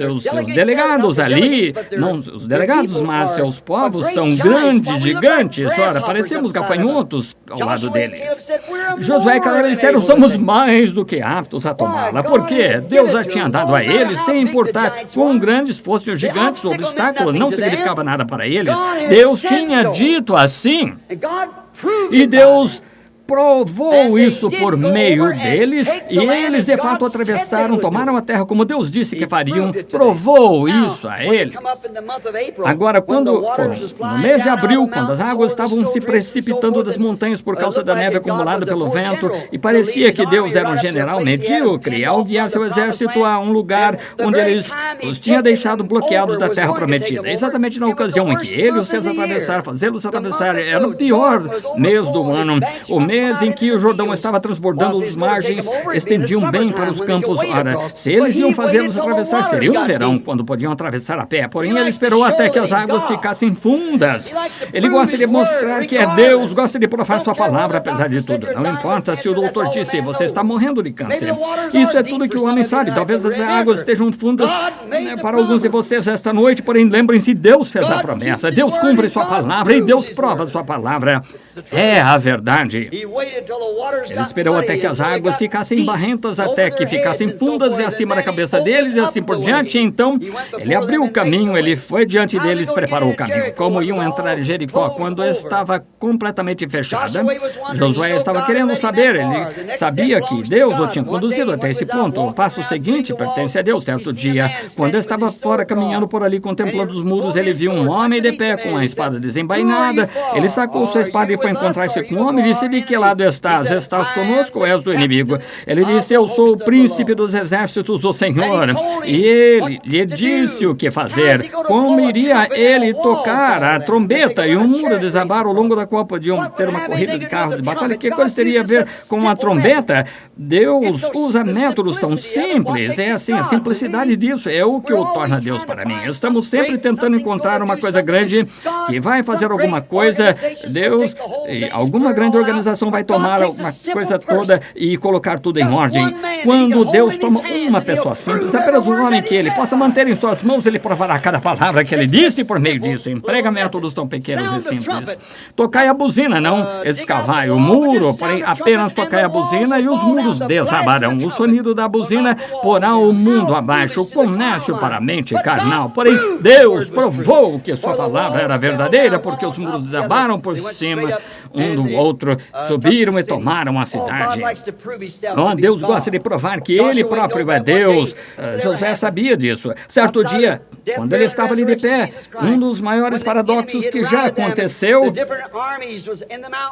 delegados ali, não os delegados, mas seus povos são grandes, gigantes, ora, parecemos gafanhotos ao lado deles. Josué e Caleb disseram, somos mais do que aptos a tomá-la, porque Deus a tinha dado a eles, sem importar quão grandes fossem os gigantes, o obstáculo não significava nada para eles. Deus tinha dito assim. E Deus provou isso por meio deles, e eles de fato atravessaram, tomaram a terra como Deus disse que fariam, provou isso a eles. Agora, quando foram no mês de abril, quando as águas estavam se precipitando das montanhas por causa da neve acumulada pelo vento, e parecia que Deus era um general medíocre ao guiar seu exército a um lugar onde ele os tinha deixado bloqueados da terra prometida. Exatamente na ocasião em que ele os fez atravessar, fazê-los atravessar, era o pior mês do ano, o mês em que o Jordão estava transbordando, os margens estendiam bem para os campos. Ora, se eles iam fazê-los atravessar, seria no verão, quando podiam atravessar a pé. Porém, ele esperou até que as águas ficassem fundas. Ele gosta de mostrar que é Deus, gosta de provar sua palavra, apesar de tudo. Não importa se o doutor disse, você está morrendo de câncer. Isso é tudo que o homem sabe. Talvez as águas estejam fundas para alguns de vocês esta noite, porém, lembrem-se, Deus fez a promessa. Deus cumpre sua palavra e Deus prova sua palavra. É a verdade. Ele esperou até que as águas ficassem barrentas, até que ficassem fundas e acima da cabeça deles e assim por diante. Então, ele abriu o caminho, ele foi diante deles, preparou o caminho. Como iam entrar em Jericó quando estava completamente fechada? Josué estava querendo saber, ele sabia que Deus o tinha conduzido até esse ponto. O passo seguinte pertence a Deus. Certo dia, quando estava fora caminhando por ali, contemplando os muros, ele viu um homem de pé com a espada desembainada. Ele sacou sua espada e foi encontrar-se com o homem e disse, de que lado estás? Estás conosco ou és do inimigo? Ele disse, eu sou o príncipe dos exércitos do Senhor. E ele lhe disse o que fazer. Como iria ele tocar a trombeta e um muro desabar ao longo da qual podiam ter uma corrida de carros de batalha? Que coisa teria a ver com a trombeta? Deus usa métodos tão simples. É assim, a simplicidade disso é o que o torna Deus para mim. Estamos sempre tentando encontrar uma coisa grande que vai fazer alguma coisa. Deus, alguma grande organização vai tomar uma coisa toda e colocar tudo em ordem. Quando Deus toma uma pessoa simples, apenas um homem que ele possa manter em suas mãos, ele provará cada palavra que ele disse por meio disso. Emprega métodos tão pequenos e simples. Tocai a buzina, não escavai o muro, porém apenas tocai a buzina e os muros desabarão. O sonido da buzina porá o mundo abaixo, comércio para a mente carnal. Porém, Deus provou que sua palavra era verdadeira, porque os muros desabaram por cima um do outro, subiram e tomaram a cidade. Oh, Deus gosta de provar que Ele próprio é Deus. Josué sabia disso. Certo dia, quando ele estava ali de pé, um dos maiores paradoxos que já aconteceu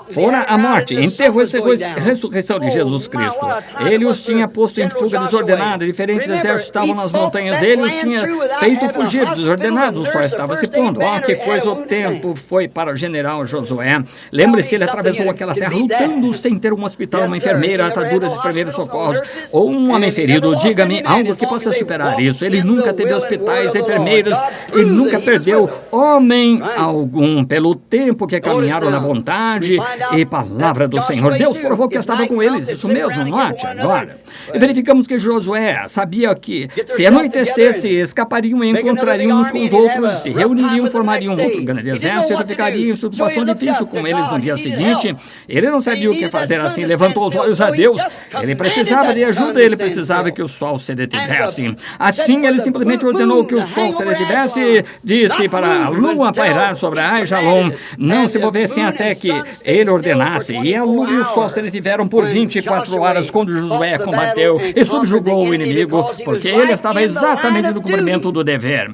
fora a morte, enterro e ressurreição de Jesus Cristo. Ele os tinha posto em fuga desordenada, diferentes exércitos estavam nas montanhas, ele os tinha feito fugir desordenados, o sol estava se pondo. Oh, que coisa o tempo foi para o general Josué. Lembre-se, ele atravessou aquela terra lutando sem ter um hospital, uma enfermeira, atadura de primeiros socorros ou um homem ferido. Diga-me algo que possa superar isso. Ele nunca teve hospitais, enfermeiras e nunca perdeu homem algum pelo tempo que caminharam na vontade e palavra do Senhor. Deus provou que estava com eles, isso mesmo, note agora. E verificamos que Josué sabia que se anoitecesse, escapariam e encontrariam uns com os outros, se reuniriam, formariam um outro grande exército e ficaria em situação difícil com eles no dia seguinte. Ele não sabia o que fazer assim, levantou os olhos a Deus. Ele precisava de ajuda, ele precisava que o sol se detivesse. Assim, ele simplesmente ordenou que o sol se detivesse, disse para a lua pairar sobre Aijalon, não se movessem até que ele ordenasse. E a lua e o sol se detiveram por 24 horas quando Josué combateu e subjugou o inimigo, porque ele estava exatamente no cumprimento do dever.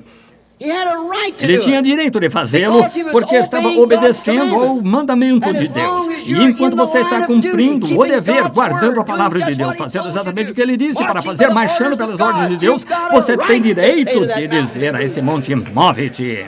Ele tinha direito de fazê-lo porque estava obedecendo ao mandamento de Deus. E enquanto você está cumprindo o dever, guardando a palavra de Deus, fazendo exatamente o que ele disse para fazer, marchando pelas ordens de Deus, você tem direito de dizer a esse monte, move-te.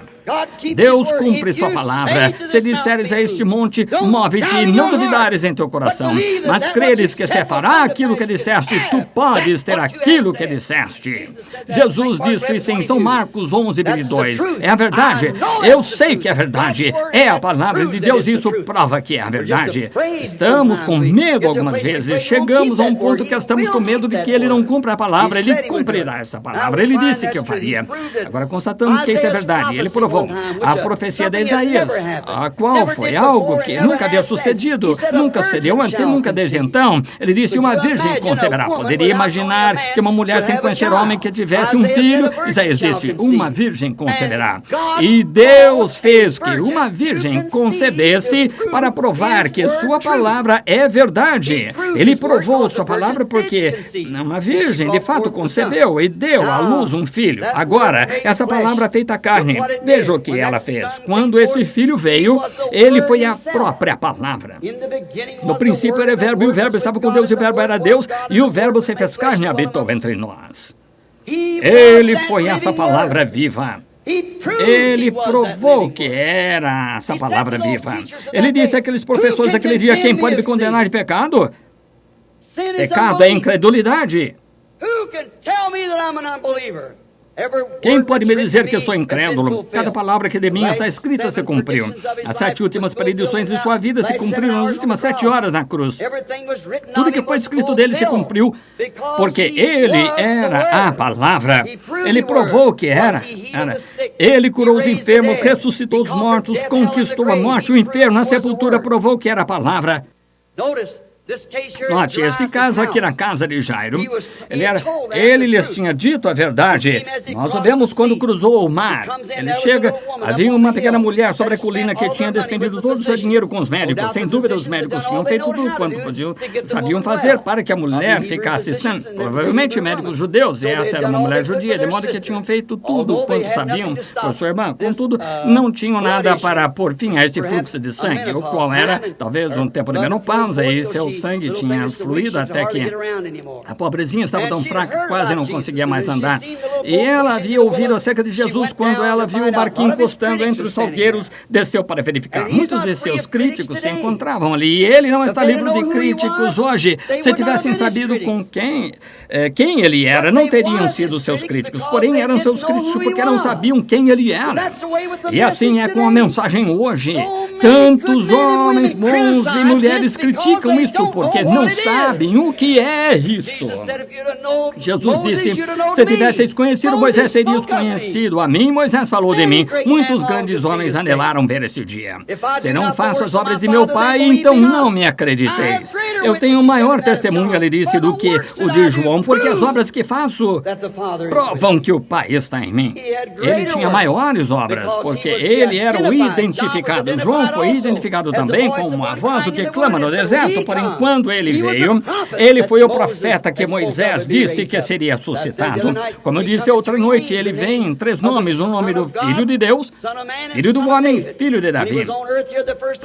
Deus cumpre sua palavra. Se disseres a este monte, move-te, e não duvidares em teu coração, mas creres que se fará aquilo que disseste, tu podes ter aquilo que disseste. Jesus disse isso em São Marcos 11:2. É a verdade. Eu sei que é verdade. É a palavra de Deus e isso prova que é a verdade. Estamos com medo algumas vezes. Chegamos a um ponto que estamos com medo de que ele não cumpra a palavra. Ele cumprirá essa palavra. Ele disse que eu faria. Agora constatamos que isso é verdade. Ele provou. A profecia de Isaías, a qual foi algo que nunca havia sucedido, nunca sucedeu antes e nunca desde então. Ele disse, uma virgem conceberá. Poderia imaginar que uma mulher sem conhecer homem que tivesse um filho. Isaías disse, uma virgem conceberá. E Deus fez que uma virgem concebesse para provar que sua palavra é verdade. Ele provou sua palavra porque uma virgem de fato concebeu e deu à luz um filho. Agora, essa palavra feita carne, veja o que ela fez. Quando esse filho veio, ele foi a própria palavra. No princípio era o verbo, e o verbo estava com Deus, e o verbo era Deus, e o verbo se fez carne e habitou entre nós. Ele foi essa palavra viva. Ele provou que era essa palavra viva. Ele disse àqueles professores daquele dia, quem pode me condenar de pecado? Pecado é incredulidade. Quem pode me dizer que eu sou incrédulo? Cada palavra que de mim está escrita se cumpriu. As 7 últimas predições de sua vida se cumpriram nas últimas 7 horas na cruz. Tudo que foi escrito dele se cumpriu, porque ele era a palavra. Ele provou que era. Ele curou os enfermos, ressuscitou os mortos, conquistou a morte, o inferno, a sepultura, provou que era a palavra. Note, este caso aqui na casa de Jairo, ele lhes tinha dito a verdade. Nós o vemos quando cruzou o mar. Ele chega, havia uma pequena mulher sobre a colina que tinha despendido todo o seu dinheiro com os médicos. Sem dúvida, os médicos tinham feito tudo quanto sabiam fazer para que a mulher ficasse sã. Provavelmente médicos judeus, e essa era uma mulher judia, de modo que tinham feito tudo quanto sabiam por sua irmã. Contudo, não tinham nada para pôr fim a este fluxo de sangue, o qual era, talvez, um tempo de menopausa, e seu sangue tinha fluído até que a pobrezinha estava tão fraca, quase não conseguia mais andar. E ela havia ouvido acerca de Jesus quando ela viu o barquinho encostando entre os salgueiros, desceu para verificar. Muitos de seus críticos se encontravam ali, e ele não está livre de críticos hoje. Se tivessem sabido com quem ele era, não teriam sido seus críticos, porém eram seus críticos porque não sabiam quem ele era. E assim é com a mensagem hoje. Tantos homens bons e mulheres criticam isto porque não sabem o que é isto. Jesus disse, se tivesseis conhecido conhecido, Moisés teria os conhecido. A mim, Moisés falou de mim. Muitos grandes homens anelaram ver esse dia. Se não faço as obras de meu pai, então não me acrediteis. Eu tenho maior testemunho, ele disse, do que o de João, porque as obras que faço provam que o Pai está em mim. Ele tinha maiores obras, porque ele era o identificado. João foi identificado também como uma voz que clama no deserto, porém quando ele veio, ele foi o profeta que Moisés disse que seria suscitado. Como eu disse outra noite, ele vem em 3 nomes: o nome do Filho de Deus, Filho do Homem, Filho de Davi.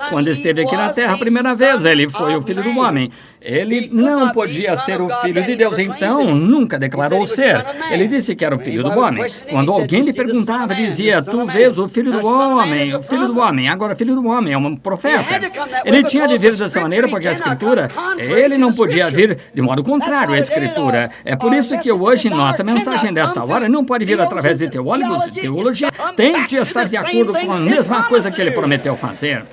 Quando esteve aqui na terra a primeira vez, ele foi o Filho do Homem. Ele não podia ser o Filho de Deus, então nunca declarou ser. Ele disse que era o Filho do Homem. Quando alguém lhe perguntava, dizia: tu vês o Filho do Homem, o Filho do Homem. Agora, Filho do Homem é um profeta. Ele tinha de vir dessa maneira porque a Escritura, ele não podia vir de modo contrário à Escritura. É por isso que hoje nossa mensagem desta hora não pode vir através de teólogos de teologia. Tem de estar de acordo com a mesma coisa que ele prometeu fazer.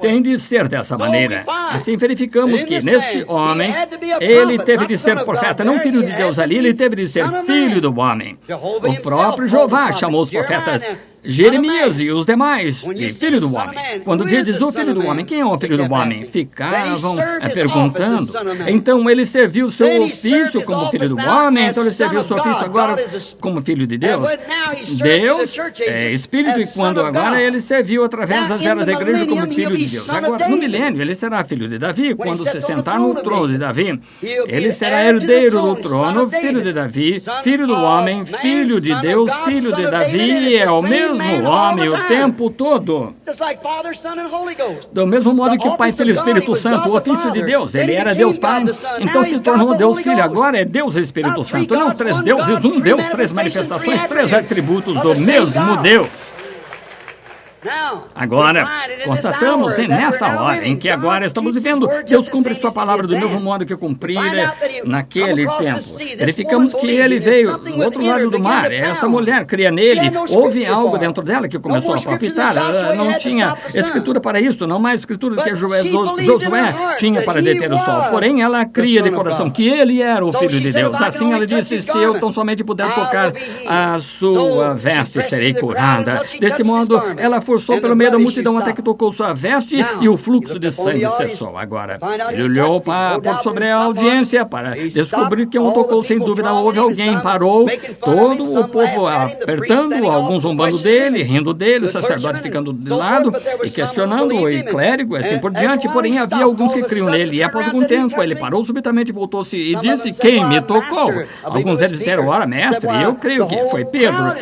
Tem de ser dessa maneira. Assim verificamos que neste homem, ele teve de ser profeta, não filho de Deus ali, ele teve de ser filho do homem. O próprio Jeová chamou os profetas Jeremias e os demais de filho do homem. Quando diz o filho do homem, quem é o filho do homem? Ficavam perguntando. Então ele serviu o seu ofício como filho do homem, então ele serviu o seu ofício agora como filho de Deus. Deus é Espírito e quando agora ele serviu através das eras da igreja como filho de Deus. Agora, no milênio, ele será filho de Davi. Quando se sentar no trono de Davi, ele será herdeiro do trono, filho de Davi, filho do homem, filho de Deus, filho de Davi, é o mesmo homem o tempo todo. Do mesmo modo que Pai, Filho e Espírito Santo, o ofício de Deus, ele era Deus Pai, então se tornou Deus Filho, agora é Deus Espírito Santo, não 3 deuses, um Deus, 3 manifestações, 3 atributos do mesmo Deus. Agora, constatamos nesta hora em que agora estamos vivendo, Deus cumpre sua palavra do mesmo modo que cumprira naquele tempo. Verificamos que ele veio do outro lado do mar, esta mulher cria nele, houve algo dentro dela que começou a palpitar, ela não tinha escritura para isso, não mais escritura que Josué tinha para deter o sol, porém ela cria de coração que ele era o Filho de Deus. Assim ela disse: se eu tão somente puder tocar a sua veste, serei curada. Desse modo, ela forçou pelo meio da multidão até que tocou sua veste e o fluxo de sangue cessou. Agora, ele olhou por sobre a audiência para descobrir quem o tocou. Sem dúvida, houve alguém, parou, todo o povo apertando, alguns zombando dele, rindo dele, o sacerdote ficando de lado e questionando, e clérigo, assim por diante. Porém, havia alguns que criam nele, e após algum tempo, ele parou subitamente, voltou-se e disse: quem me tocou? Alguns deles disseram: ora, mestre, eu creio que foi Pedro.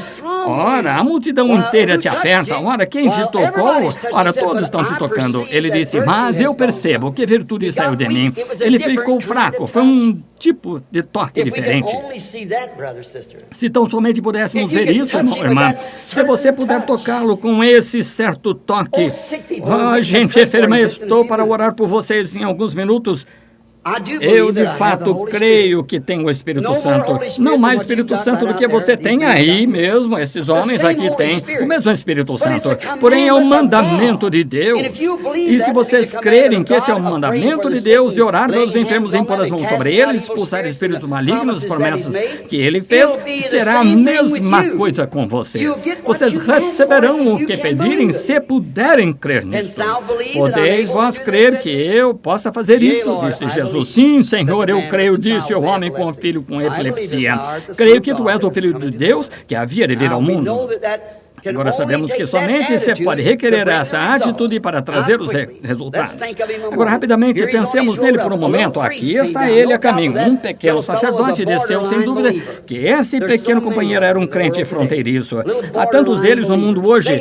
Ora, a multidão inteira te aperta. Ora, quem te tocou? Ora, todos estão te tocando. Ele disse: mas eu percebo que virtude saiu de mim. Ele ficou fraco. Foi um tipo de toque diferente. Se tão somente pudéssemos ver isso, irmã. Se você puder tocá-lo com esse certo toque. Gente enferma, estou para orar por vocês em alguns minutos. Eu, de fato, creio que tem o Espírito Santo. Não mais Espírito Santo do que você tem aí mesmo. Esses homens aqui têm o mesmo Espírito Santo. Porém, é um mandamento de Deus. E se vocês crerem que esse é um mandamento de Deus, de orar pelos enfermos, impor as mãos sobre eles, expulsar espíritos malignos, as promessas que ele fez, será a mesma coisa com vocês. Vocês receberão o que pedirem se puderem crer nisso. Podeis vós crer que eu possa fazer isto, disse Jesus. Sim, Senhor, eu creio, disse o homem com o filho com epilepsia. Creio que tu és o Filho de Deus que havia de vir ao mundo. Agora sabemos que somente você pode requerer essa atitude para trazer os resultados. Agora, rapidamente, pensemos nele por um momento. Aqui está ele a caminho. Um pequeno sacerdote desceu, sem dúvida, que esse pequeno companheiro era um crente fronteiriço. Há tantos deles no mundo hoje,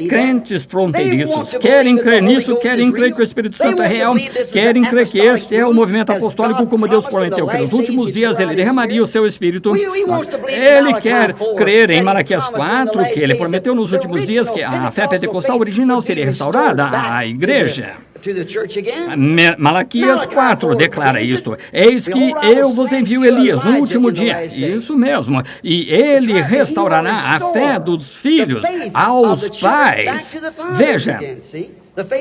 crentes fronteiriços. Querem crer nisso, querem crer que o Espírito Santo é real, querem crer que este é o movimento apostólico, como Deus prometeu, que nos últimos dias ele derramaria o seu Espírito. Ele quer crer em Malaquias 4, que ele prometeu nos últimos dias que a fé pentecostal original seria restaurada à igreja. Malaquias 4 declara isto: eis que eu vos envio Elias no último dia. Isso mesmo. E ele restaurará a fé dos filhos aos pais. Veja.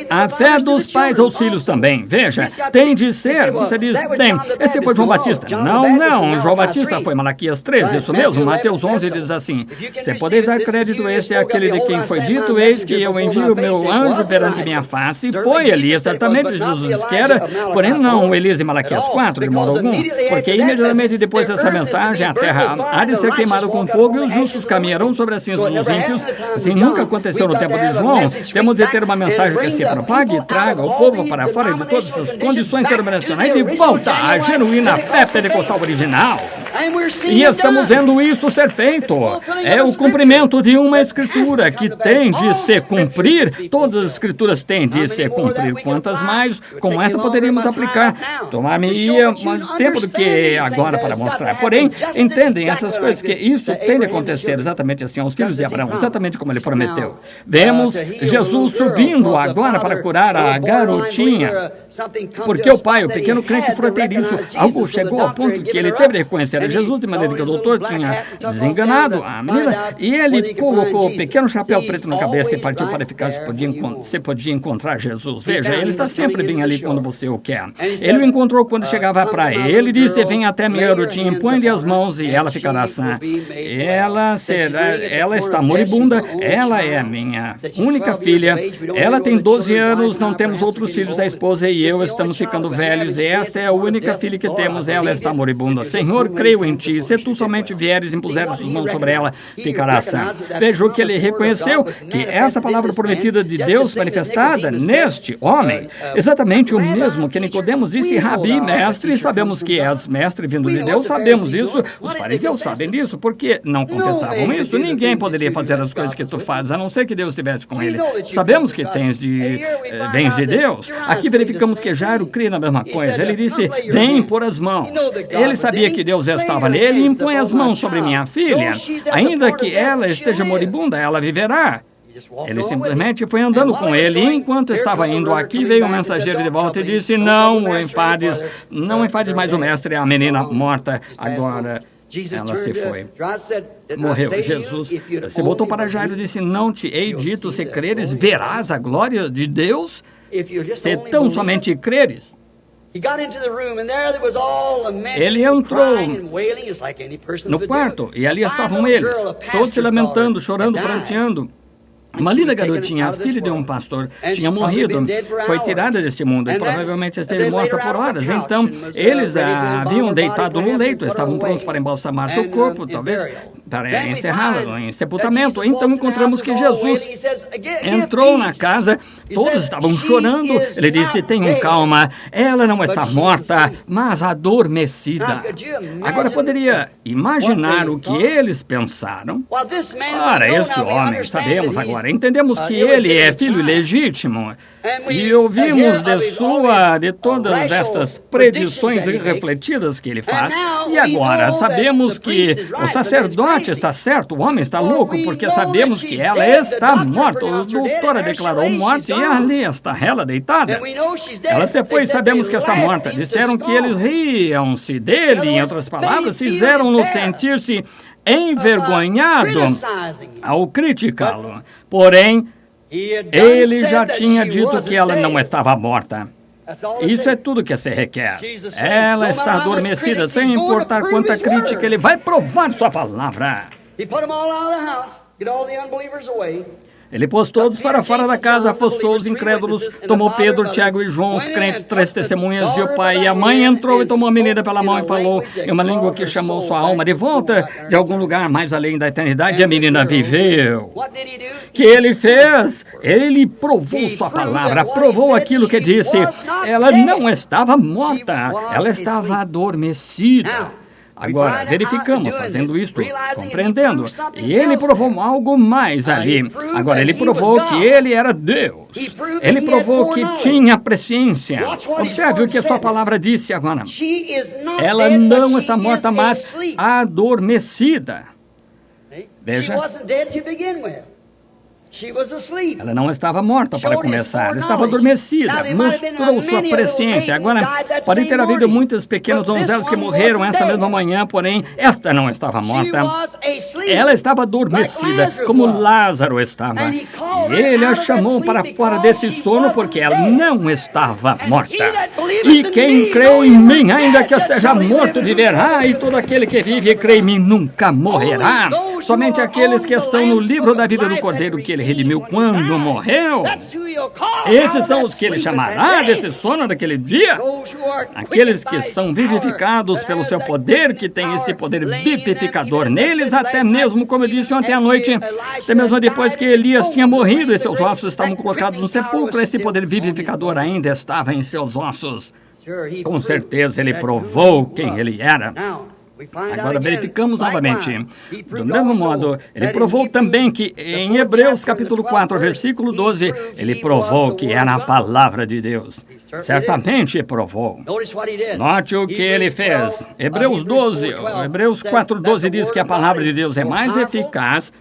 A fé dos pais aos filhos também. Veja, tem de ser. Você diz, bem, esse foi João Batista. Não. João Batista foi Malaquias 3, isso mesmo. Mateus 11 diz assim, se podeis dar crédito, este é aquele de quem foi dito, eis que eu envio o meu anjo perante minha face. Foi Elias, certamente Jesus que era, porém não Elias em Malaquias 4, de modo algum, porque imediatamente depois dessa mensagem, a terra há de ser queimada com fogo e os justos caminharão sobre as cinzas dos ímpios. Assim nunca aconteceu no tempo de João. Temos de ter uma mensagem que se propague e traga o povo para fora de todas essas condições denominacionais de volta à genuína fé pentecostal original. E estamos vendo isso ser feito. É o cumprimento de uma escritura que tem de se cumprir. Todas as escrituras têm de se cumprir. Quantas mais, como essa, poderíamos aplicar? Tomar-me-ia mais tempo do que agora para mostrar. Porém, entendem essas coisas, que isso tem de acontecer exatamente assim aos filhos de Abraão, exatamente como ele prometeu. Vemos Jesus subindo agora para curar a garotinha. Porque o pai, o pequeno crente fronteiriço, algo chegou ao ponto que ele teve de reconhecer a Jesus, de maneira que o doutor tinha desenganado a menina, e ele colocou o pequeno chapéu preto na cabeça e partiu para ficar se podia encontrar Jesus. Veja, ele está sempre bem ali quando você o quer. Ele o encontrou quando chegava para ele e disse, vem até minha garotinha, impõe-lhe as mãos e ela ficará sã. Ela está moribunda, ela é a minha única filha, ela tem 12 anos, não temos outros filhos, a esposa e eu estamos ficando velhos, e esta é a única filha que temos, ela está moribunda. Senhor, creio em ti, se tu somente vieres e impuseres as mãos sobre ela, ficará sã. Veja o que ele reconheceu, que essa palavra prometida de Deus manifestada neste homem, exatamente o mesmo que Nicodemos disse, Rabi, mestre, sabemos que és mestre vindo de Deus, sabemos isso, os fariseus sabem disso, porque não confessavam isso, ninguém poderia fazer as coisas que tu fazes, a não ser que Deus estivesse com ele. Sabemos que vens de Deus. Aqui verificamos que Jairo cria na mesma coisa. Ele disse, vem por as mãos. Ele sabia que Deus estava nele e impõe as mãos sobre minha filha. Ainda que ela esteja moribunda, ela viverá. Ele simplesmente foi andando com ele, e enquanto estava indo aqui, veio um mensageiro de volta e disse, não enfades mais o mestre, a menina morta, agora ela se foi. Morreu. Jesus se voltou para Jairo e disse, não te hei dito, se creres, verás a glória de Deus? Se tão somente creres. Ele entrou no quarto e ali estavam eles, todos se lamentando, chorando, pranteando. Uma linda garotinha, a filha de um pastor, tinha morrido, foi tirada desse mundo e provavelmente esteve morta por horas. Então, eles a haviam deitado no leito, estavam prontos para embalsamar seu corpo, talvez para encerrá-la em sepultamento. Então, encontramos que Jesus entrou na casa, todos estavam chorando. Ele disse, tenham calma, ela não está morta, mas adormecida. Agora, poderia imaginar o que eles pensaram? Ora, esse homem, sabemos agora, entendemos que ele é filho ilegítimo e ouvimos de todas estas predições irrefletidas que ele faz, e agora sabemos que o sacerdote está certo, o homem está louco, porque sabemos que ela está morta. O doutor a declarou morte e ali está ela deitada. Ela se foi e sabemos que está morta. Disseram que eles riam-se dele, em outras palavras, fizeram-no sentir-se envergonhado ao criticá-lo. Porém, ele já tinha dito que ela não estava morta. Isso é tudo que se requer. Ela está adormecida, sem importar quanta crítica, ele vai provar sua palavra. Ele pôs todos para fora da casa, afastou os incrédulos, tomou Pedro, Tiago e João, os crentes, 3 testemunhas, e o pai e a mãe entrou e tomou a menina pela mão e falou em uma língua que chamou sua alma de volta de algum lugar mais além da eternidade, e a menina viveu. Que ele fez? Ele provou sua palavra, provou aquilo que disse. Ela não estava morta, ela estava adormecida. Agora, verificamos, fazendo isto, compreendendo, e ele provou algo mais ali. Agora, ele provou que ele era Deus. Ele provou que tinha presciência. Observe o que a sua palavra disse agora. Ela não está morta, mas adormecida. Veja. Ela não estava morta para começar, estava adormecida, mostrou sua presciência. Agora, pode ter havido muitas pequenas donzelas que morreram essa mesma manhã, porém, esta não estava morta. Ela estava adormecida, como Lázaro estava. E ele a chamou para fora desse sono porque ela não estava morta. E quem crê em mim, ainda que esteja morto, viverá, e todo aquele que vive e crê em mim nunca morrerá. Somente aqueles que estão no livro da vida do Cordeiro que ele redimiu quando morreu, esses são os que ele chamará desse sono daquele dia. Aqueles que são vivificados pelo seu poder, que tem esse poder vivificador neles, até mesmo, como eu disse ontem à noite, até mesmo depois que Elias tinha morrido e seus ossos estavam colocados no sepulcro, esse poder vivificador ainda estava em seus ossos. Com certeza ele provou quem ele era. Agora verificamos novamente. Do mesmo modo, ele provou também que em Hebreus capítulo 4, versículo 12, ele provou que era a palavra de Deus. Certamente provou. Note o que ele fez. Hebreus 4:12 diz que a palavra de Deus é mais eficaz,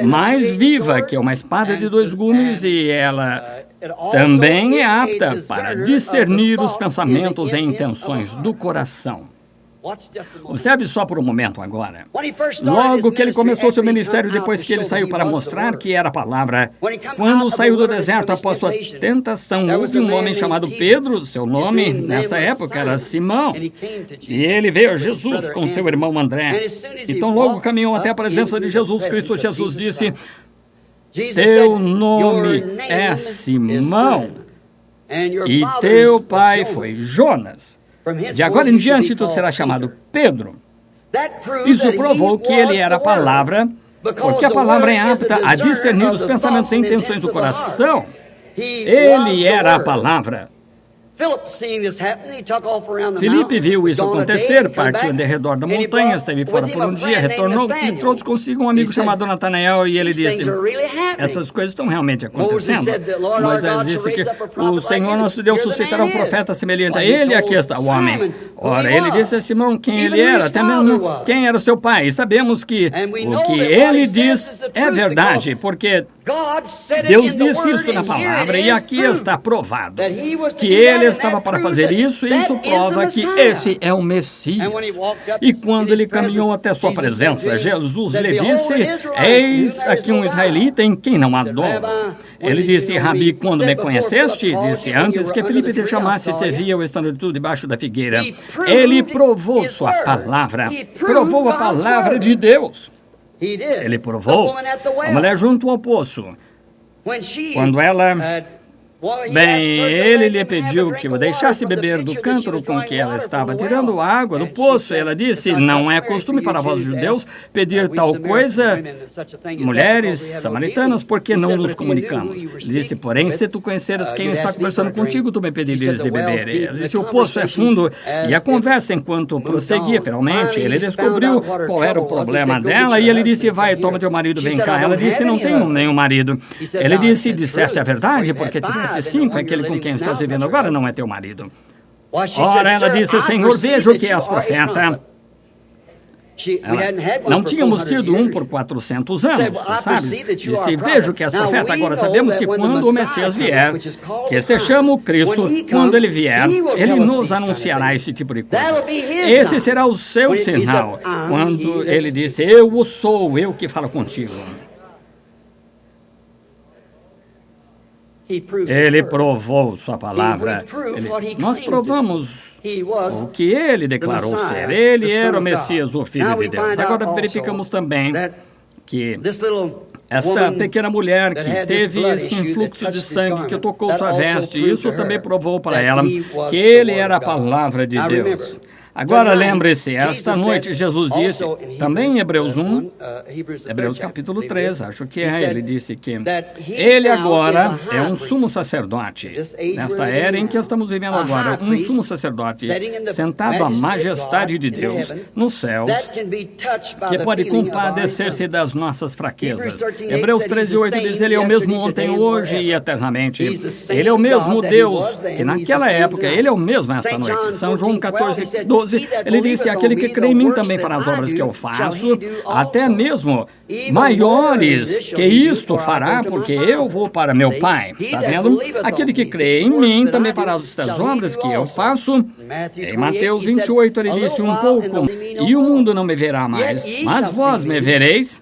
mais viva que uma espada de dois gumes, e ela também é apta para discernir os pensamentos e intenções do coração. Observe só por um momento agora. Logo que ele começou seu ministério, depois que ele saiu para mostrar que era a palavra, quando saiu do deserto após sua tentação, houve um homem chamado Pedro, seu nome nessa época era Simão, e ele veio a Jesus com seu irmão André. Então logo caminhou até a presença de Jesus Cristo. Jesus disse: teu nome é Simão, e teu pai foi Jonas. De agora em diante, tu serás chamado Pedro. Isso provou que ele era a palavra, porque a palavra é apta a discernir os pensamentos e intenções do coração. Ele era a palavra. Filipe viu isso acontecer, partiu de redor da montanha, esteve fora por um dia, retornou e trouxe consigo um amigo chamado Natanael, e ele disse: essas coisas estão realmente acontecendo. Moisés disse que o Senhor nosso Deus suscitará um profeta semelhante a ele, e aqui está o homem. Ora, ele disse a Simão quem ele era, até mesmo quem era o seu pai. E sabemos que o que ele diz é verdade, porque Deus disse isso na palavra, e aqui está provado que ele estava para fazer isso, e isso prova que esse é o Messias. E quando ele caminhou até sua presença, Jesus lhe disse: eis aqui um israelita em quem não adoro. Ele disse: Rabi, quando me conheceste? Disse: antes que Filipe te chamasse, te vi eu estando tu debaixo da figueira. Ele provou sua palavra, provou a palavra de Deus. Ele provou. A mulher junto ao poço, quando ela... Bem, ele lhe pediu que o deixasse beber do cântaro com que ela estava tirando água do poço. Ela disse: não é costume para vós judeus pedir tal coisa, mulheres samaritanas, porque não nos comunicamos. Ele disse: porém, se tu conheceras quem está conversando contigo, tu me pedirias de beber. Ele disse: o poço é fundo. E a conversa, enquanto prosseguia, finalmente, ele descobriu qual era o problema dela, e ele disse: vai, toma teu marido, vem cá. Ela disse: não tenho nenhum marido. Ele disse: disseste a verdade, porque tivesse 5, aquele com quem estás vivendo agora não é teu marido. Ora, ela disse: Senhor, vejo que és profeta. Não tínhamos tido um por 400 anos, tu sabes? Disse: vejo que és profeta. Agora sabemos que quando o Messias vier, que se chama o Cristo, quando ele vier, ele nos anunciará esse tipo de coisas. Esse será o seu sinal. Quando ele disse: eu o sou, eu que falo contigo. Ele provou sua palavra. Nós provamos o que ele declarou ser. Ele era o Messias, o Filho de Deus. Agora verificamos também que esta pequena mulher que teve esse influxo de sangue, que tocou sua veste, isso também provou para ela que ele era a palavra de Deus. Agora lembre-se, esta noite Jesus disse, também em Hebreus 1, Hebreus capítulo 3, acho que é, ele disse que ele agora é um sumo sacerdote, nesta era em que estamos vivendo agora, um sumo sacerdote sentado à majestade de Deus nos céus, que pode compadecer-se das nossas fraquezas. Hebreus 13:8 diz, ele é o mesmo ontem, hoje e eternamente. Ele é o mesmo Deus que naquela época, ele é o mesmo esta noite. São João 14:12 12, ele disse, aquele que crê em mim também fará as obras que eu faço, até mesmo maiores que isto fará, porque eu vou para meu Pai. Está vendo? Aquele que crê em mim também fará estas obras que eu faço. Em Mateus 28, ele disse um pouco, e o mundo não me verá mais, mas vós me vereis,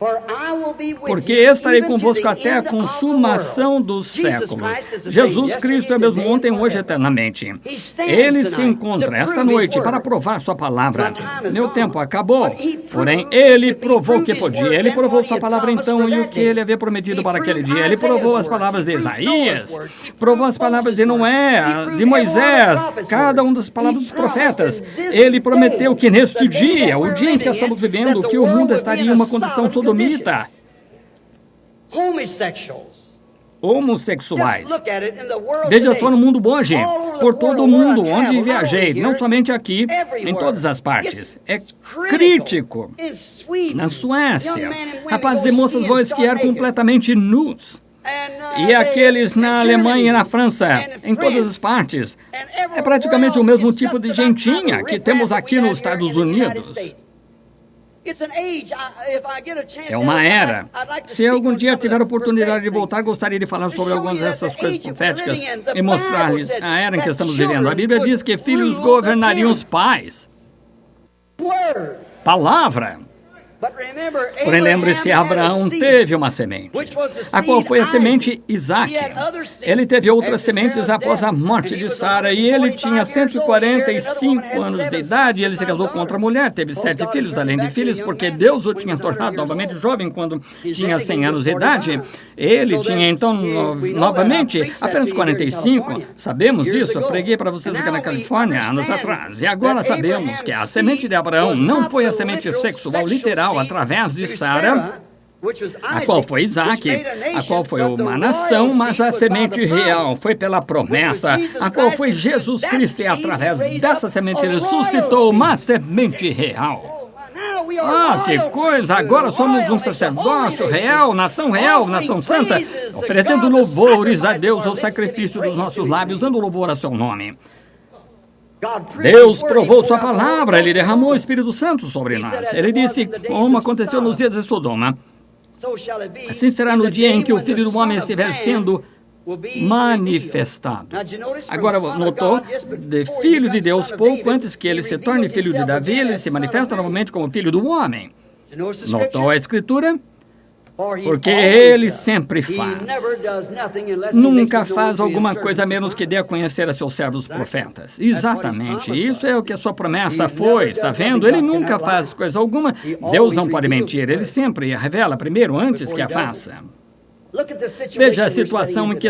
porque estarei convosco até a consumação dos séculos. Jesus Cristo é mesmo ontem, hoje, eternamente. Ele se encontra esta noite para provar sua palavra. Meu tempo acabou, porém ele provou que podia. Ele provou sua palavra então e o que ele havia prometido para aquele dia. Ele provou as palavras de Isaías, provou as palavras de Noé, de Moisés, cada uma das palavras dos profetas. Ele prometeu que neste dia, o dia em que estamos vivendo, que o mundo estaria em uma condição sodomita. Homossexuais. Veja só no mundo hoje, por todo o mundo onde viajei, não somente aqui, em todas as partes. É crítico. Na Suécia, rapazes e moças vão esquiar completamente nus. E aqueles na Alemanha e na França, em todas as partes. É praticamente o mesmo tipo de gentinha que temos aqui nos Estados Unidos. É uma era. Se algum dia tiver a oportunidade de voltar, gostaria de falar sobre algumas dessas coisas proféticas e mostrar-lhes a era em que estamos vivendo. A Bíblia diz que filhos governariam os pais. Palavra. Porém, lembre-se, Abraão teve uma semente, a qual foi a semente Isaque. Ele teve outras sementes após a morte de Sara, e ele tinha 145 anos de idade, e ele se casou com outra mulher, teve 7 filhos, além de filhos, porque Deus o tinha tornado novamente jovem quando tinha 100 anos de idade. Ele tinha, então, novamente, apenas 45. Sabemos disso, eu preguei para vocês aqui na Califórnia, anos atrás. E agora sabemos que a semente de Abraão não foi a semente sexual literal, através de Sara, a qual foi Isaque, a qual foi uma nação, mas a semente real foi pela promessa, a qual foi Jesus Cristo, e através dessa semente ele suscitou uma semente real. Ah, que coisa! Agora somos um sacerdócio real, nação santa, oferecendo louvores a Deus, ao sacrifício dos nossos lábios, dando louvor a seu nome. Deus provou sua palavra, ele derramou o Espírito Santo sobre nós. Ele disse, como aconteceu nos dias de Sodoma, assim será no dia em que o Filho do Homem estiver sendo manifestado. Agora, notou, de Filho de Deus, pouco antes que ele se torne Filho de Davi, ele se manifesta novamente como Filho do Homem. Notou a Escritura? Porque ele sempre faz. Nunca faz alguma coisa menos que dê a conhecer a seus servos profetas. Exatamente. Isso é o que a sua promessa foi. Está vendo? Ele nunca faz coisa alguma. Deus não pode mentir. Ele sempre a revela primeiro, antes que a faça. Veja a situação em que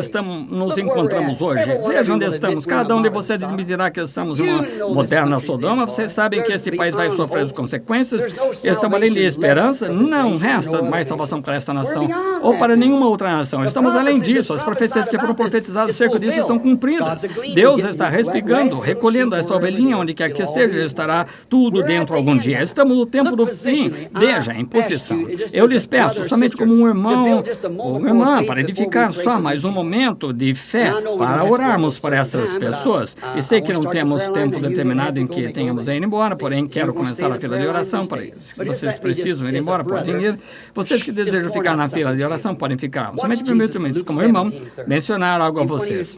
nos encontramos hoje. Veja onde estamos. Cada um de vocês admitirá que estamos em uma moderna Sodoma. Vocês sabem que esse país vai sofrer as consequências. Estamos além de esperança. Não resta mais salvação para essa nação ou para nenhuma outra nação. Estamos além disso. As profecias que foram profetizadas acerca disso estão cumpridas. Deus está respigando, recolhendo essa ovelhinha onde quer que esteja. Estará tudo dentro algum dia. Estamos no tempo do fim. Veja, em posição. Eu lhes peço, somente como um irmão ou irmã, para edificar só mais um momento de fé, para orarmos por essas pessoas. E sei que não temos tempo determinado em que tenhamos a ir embora, porém quero começar a fila de oração. Se vocês precisam ir embora, podem ir. Vocês que desejam ficar na fila de oração, podem ficar. Somente permitam-me, como irmão, mencionar algo a vocês.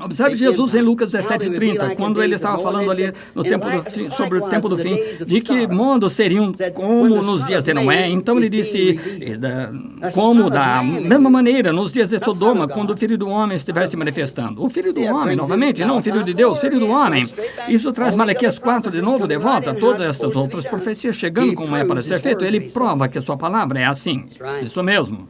Observe Jesus em Lucas 17:30, quando ele estava falando ali no tempo do fim, sobre o tempo do fim, de que mundos seriam como nos dias de Noé. Então ele disse, como da mesma maneira, nos dias de Sodoma, quando o Filho do Homem estiver se manifestando. O Filho do Homem, novamente, não o Filho de Deus, Filho do Homem. Isso traz Malaquias 4 de novo de volta, todas estas outras profecias chegando como é para ser feito. Ele prova que a sua palavra é assim. Isso mesmo.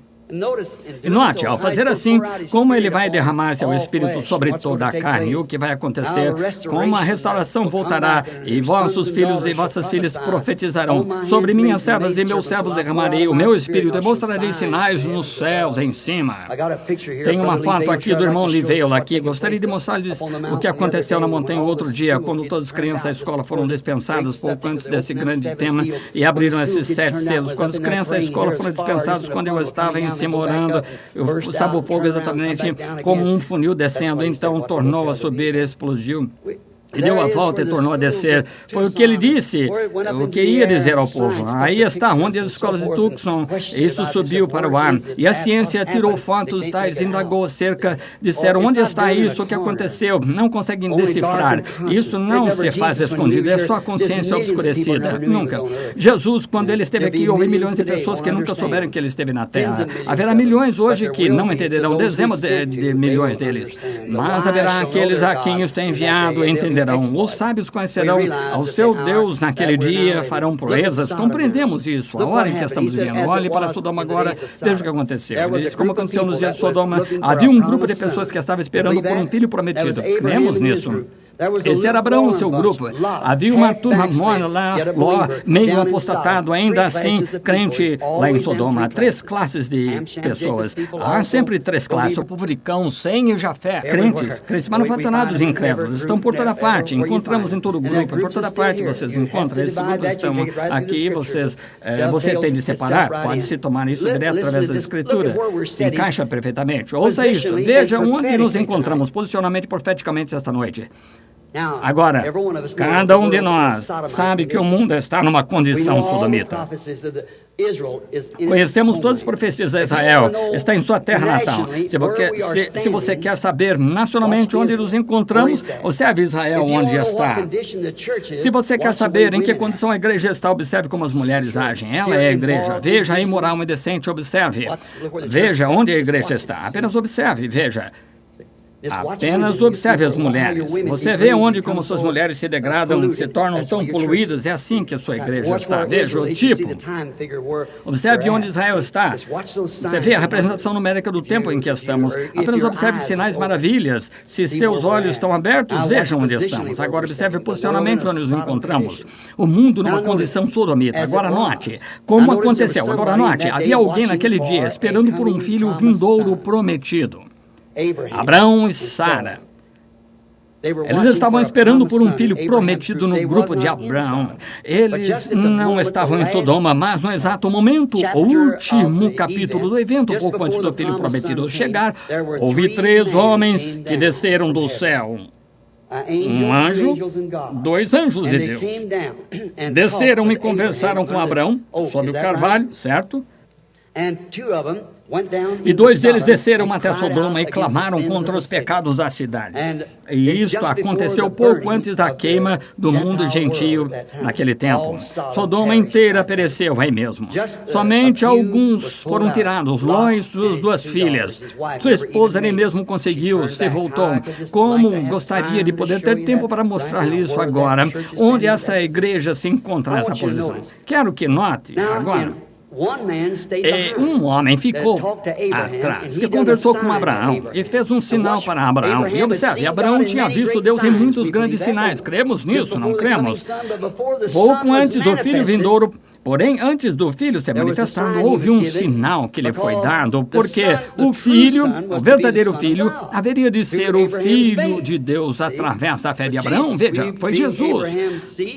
E note, ao fazer assim, como ele vai derramar seu Espírito sobre toda a carne, e o que vai acontecer, como a restauração voltará, e vossos filhos e vossas filhas profetizarão. Sobre minhas servas e meus servos derramarei o meu Espírito, e mostrarei sinais nos céus em cima. Tem uma foto aqui do irmão Liveila aqui. Gostaria de mostrar-lhes o que aconteceu na montanha outro dia, quando todas as crianças da escola foram dispensadas, pouco antes desse grande tema, e abriram esses 7 selos. Quando as crianças da escola foram dispensadas, quando eu estava em cima orando, estava o fogo exatamente como um funil descendo, então tornou a subir e explodiu. E deu a volta e tornou a descer. Foi o que ele disse, o que ia dizer ao povo. Aí está, onde as escolas de Tucson. Isso subiu para o ar. E a ciência tirou fotos tais, indagou acerca, disseram, onde está isso, o que aconteceu? Não conseguem decifrar. Isso não se faz escondido, é só consciência obscurecida. Nunca. Jesus, quando ele esteve aqui, houve milhões de pessoas que nunca souberam que ele esteve na Terra. Haverá milhões hoje que não entenderão, dezenas de milhões deles. Mas haverá aqueles a quem isto é enviado e entenderão. Os sábios conhecerão ao seu Deus naquele dia, farão proezas. Compreendemos isso, a hora em que estamos vivendo. Olhe para Sodoma agora, veja o que aconteceu. Ele disse, como aconteceu nos dias de Sodoma, havia um grupo de pessoas que estava esperando por um filho prometido. Cremos nisso. Esse era Abraão, seu grupo. Havia uma turma morna lá, meio apostatado, ainda assim, crente lá em Sodoma. Há 3 classes de pessoas. Há sempre 3 classes. O povo de Cão, Sem e Jafé. Crentes, mas não faltam nada os incrédulos. Estão por toda parte. Encontramos em todo o grupo. Por toda parte vocês encontram. Esses grupos estão aqui. Você tem de separar. Pode-se tomar isso direto através da Escritura. Se encaixa perfeitamente. Ouça isso. Veja onde nos encontramos posicionamento profeticamente esta noite. Agora, cada um de nós sabe que o mundo está numa condição sodomita. Conhecemos todas as profecias de Israel, está em sua terra natal. Se você quer saber nacionalmente onde nos encontramos, observe Israel onde está. Se você quer saber em que condição a igreja está, observe como as mulheres agem. Ela é a igreja. Veja a imoral e indecente, observe. Veja onde a igreja está. Apenas observe, veja. Apenas observe as mulheres. Você vê onde como suas mulheres se degradam, se tornam tão poluídas. É assim que a sua igreja está. Veja o tipo. Observe onde Israel está. Você vê a representação numérica do tempo em que estamos. Apenas observe sinais maravilhas. Se seus olhos estão abertos, vejam onde estamos. Agora observe o posicionamento onde nos encontramos. O mundo numa condição sodomita. Agora note como aconteceu. Agora note, havia alguém naquele dia esperando por um filho vindouro prometido. Abraão e Sara. Eles estavam esperando por um filho prometido no grupo de Abraão. Eles não estavam em Sodoma, mas no exato momento, o último capítulo do evento, pouco antes do filho prometido chegar, houve 3 homens que desceram do céu. Um anjo, 2 anjos de Deus. Desceram e conversaram com Abraão sobre o carvalho, certo? E 2 deles desceram até Sodoma e clamaram contra os pecados da cidade. E isto aconteceu pouco antes da queima do mundo gentio naquele tempo. Sodoma inteira pereceu aí mesmo. Somente alguns foram tirados, Ló e suas 2 filhas. Sua esposa nem mesmo conseguiu, se voltou. Como gostaria de poder ter tempo para mostrar-lhe isso agora, onde essa igreja se encontra nessa posição. Quero que note agora. Um homem ficou atrás, que conversou com Abraão e fez um sinal para Abraão. E observe, Abraão tinha visto Deus em muitos grandes sinais. Cremos nisso, não cremos? Pouco antes do filho vindouro, porém, antes do filho ser manifestado, houve um sinal que lhe foi dado, porque o filho, o verdadeiro filho, haveria de ser o filho de Deus através da fé de Abraão. Veja, foi Jesus.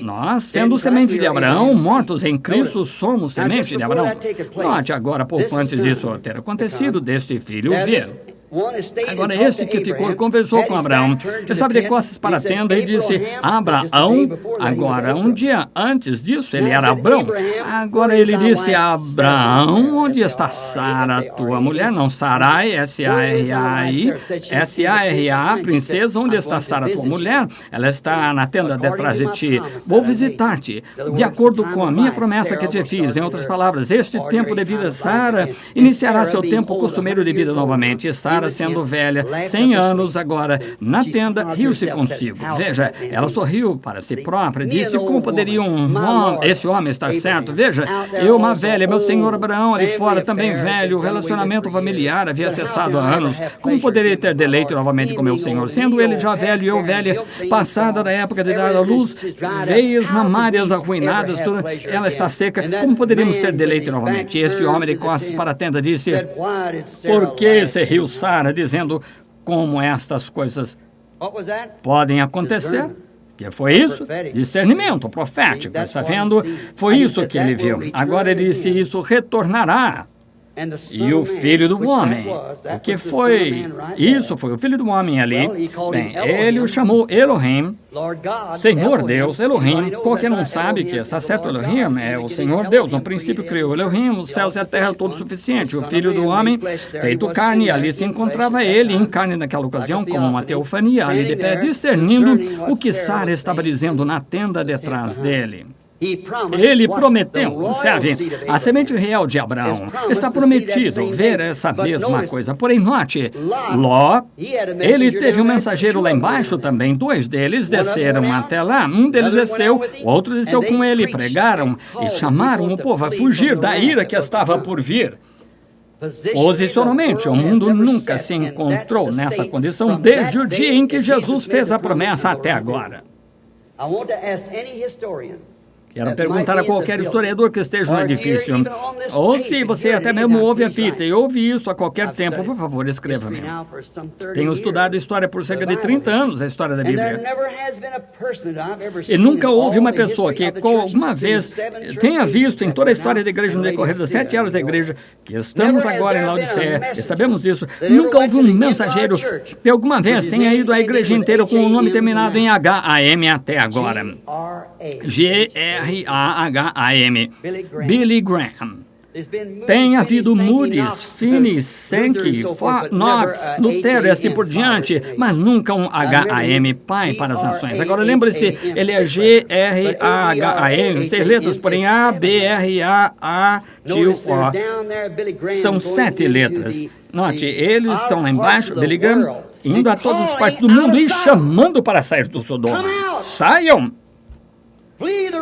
Nós, sendo semente de Abraão, mortos em Cristo, somos semente de Abraão. Note agora, pouco antes disso ter acontecido, deste filho vir. Agora, este que ficou conversou com Abraão, estava de costas para a tenda e disse, Abraão, agora, um dia antes disso, ele era Abrão. Agora ele disse, Abraão, onde está Sara, tua mulher? Não, Sarai, S-A-R-A-I, S-A-R-A, princesa, onde está Sara, tua mulher? Ela está na tenda detrás de ti. Vou visitar-te, de acordo com a minha promessa que te fiz. Em outras palavras, este tempo de vida, Sara iniciará seu tempo costumeiro de vida novamente. E Sara, sendo velha, 100 anos agora, na tenda, riu-se consigo. Veja, ela sorriu para si própria, disse, como poderia esse homem estar certo? Veja, eu, uma velha, meu senhor Abraão ali fora, também velho, o relacionamento familiar havia cessado há anos. Como poderia ter deleite novamente com meu senhor? Sendo ele já velho e eu velha, passada da época de dar à luz, veias mamárias arruinadas, ela está seca, como poderíamos ter deleite novamente? E esse homem de costas para a tenda disse, por que se riu Sara, dizendo como estas coisas podem acontecer? Que foi isso? Discernimento profético, está vendo? Foi isso que ele viu. Agora ele disse, isso retornará. E o Filho do Homem, o que foi? Isso foi o Filho do Homem ali. Bem, ele o chamou Elohim, Senhor Deus, Elohim. Qualquer um sabe que está certo, Elohim é o Senhor Deus. No princípio criou Elohim, os céus e a terra, todo suficiente. O Filho do Homem, feito carne, ali se encontrava ele, em carne naquela ocasião, como uma teofania, ali de pé, discernindo o que Sara estava dizendo na tenda detrás dele. Ele prometeu, observe, a semente real de Abraão. Está prometido ver essa mesma coisa. Porém, note, Ló, ele teve um mensageiro lá embaixo também. 2 deles desceram até lá. Um deles desceu, o outro desceu com ele. Pregaram e chamaram o povo a fugir da ira que estava por vir. Posicionalmente, o mundo nunca se encontrou nessa condição desde o dia em que Jesus fez a promessa até agora. Quero perguntar a qualquer historiador que esteja no edifício, ou se você até mesmo ouve a fita e ouve isso a qualquer tempo, por favor, escreva-me. Tenho estudado história por cerca de 30 anos, a história da Bíblia. E nunca houve uma pessoa que alguma vez tenha visto em toda a história da igreja, no decorrer das 7 horas da igreja, que estamos agora em Laodiceia, e sabemos disso, nunca houve um mensageiro que alguma vez tenha ido à igreja inteira com o nome terminado em H-A-M até agora. G-R-A-H-A-M. Billy Graham. Tem havido Moody's, Finney, Sankey, Knox, Lutero e assim por diante, mas nunca um H-A-M, Pai para as Nações. Agora lembre-se, ele é G-R-A-H-A-M, 6 letras, porém A-B-R-A-A-T-O. São 7 letras. Note, eles estão lá embaixo, Billy Graham, indo a todas as partes do mundo e chamando para sair do Sodoma. Saiam!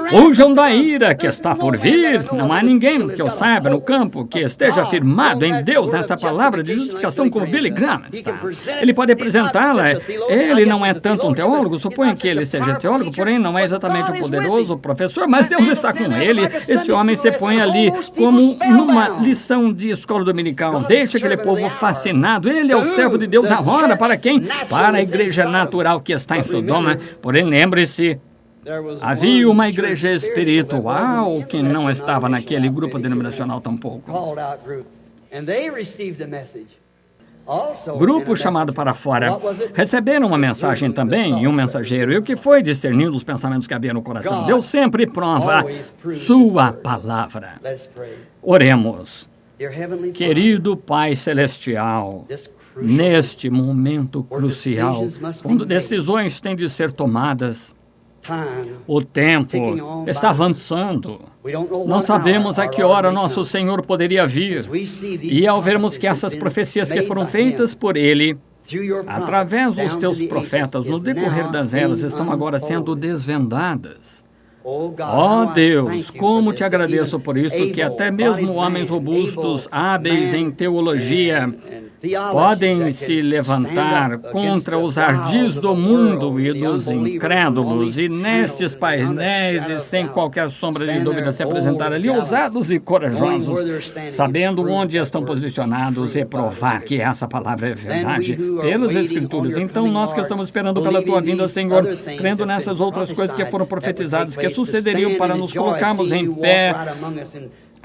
Fujam da ira que está por vir. Não há ninguém que eu saiba no campo que esteja firmado em Deus nessa palavra de justificação como Billy Graham está. Ele pode apresentá-la. Ele não é tanto um teólogo, suponho que ele seja teólogo, porém não é exatamente um poderoso professor, mas Deus está com ele. Esse homem se põe ali como numa lição de escola dominical. Deixa aquele povo fascinado. Ele é o servo de Deus agora. Para quem? Para a igreja natural que está em Sodoma. Porém, lembre-se, havia uma igreja espiritual que não estava naquele grupo denominacional tampouco. Grupo chamado para fora. Receberam uma mensagem também e um mensageiro. E o que foi discernindo os pensamentos que havia no coração? Deus sempre prova sua palavra. Oremos. Querido Pai Celestial, neste momento crucial, quando decisões têm de ser tomadas, o tempo está avançando. Não sabemos a que hora nosso Senhor poderia vir. E ao vermos que essas profecias que foram feitas por Ele, através dos teus profetas, no decorrer das eras, estão agora sendo desvendadas. Ó Deus, como te agradeço por isto, que até mesmo homens robustos, hábeis em teologia, podem se levantar contra os ardis do mundo e dos incrédulos, e nestes painéis, e sem qualquer sombra de dúvida, se apresentar ali ousados e corajosos, sabendo onde estão posicionados e provar que essa palavra é verdade pelas Escrituras. Então, nós que estamos esperando pela Tua vinda, Senhor, crendo nessas outras coisas que foram profetizadas, que sucederiam para nos colocarmos em pé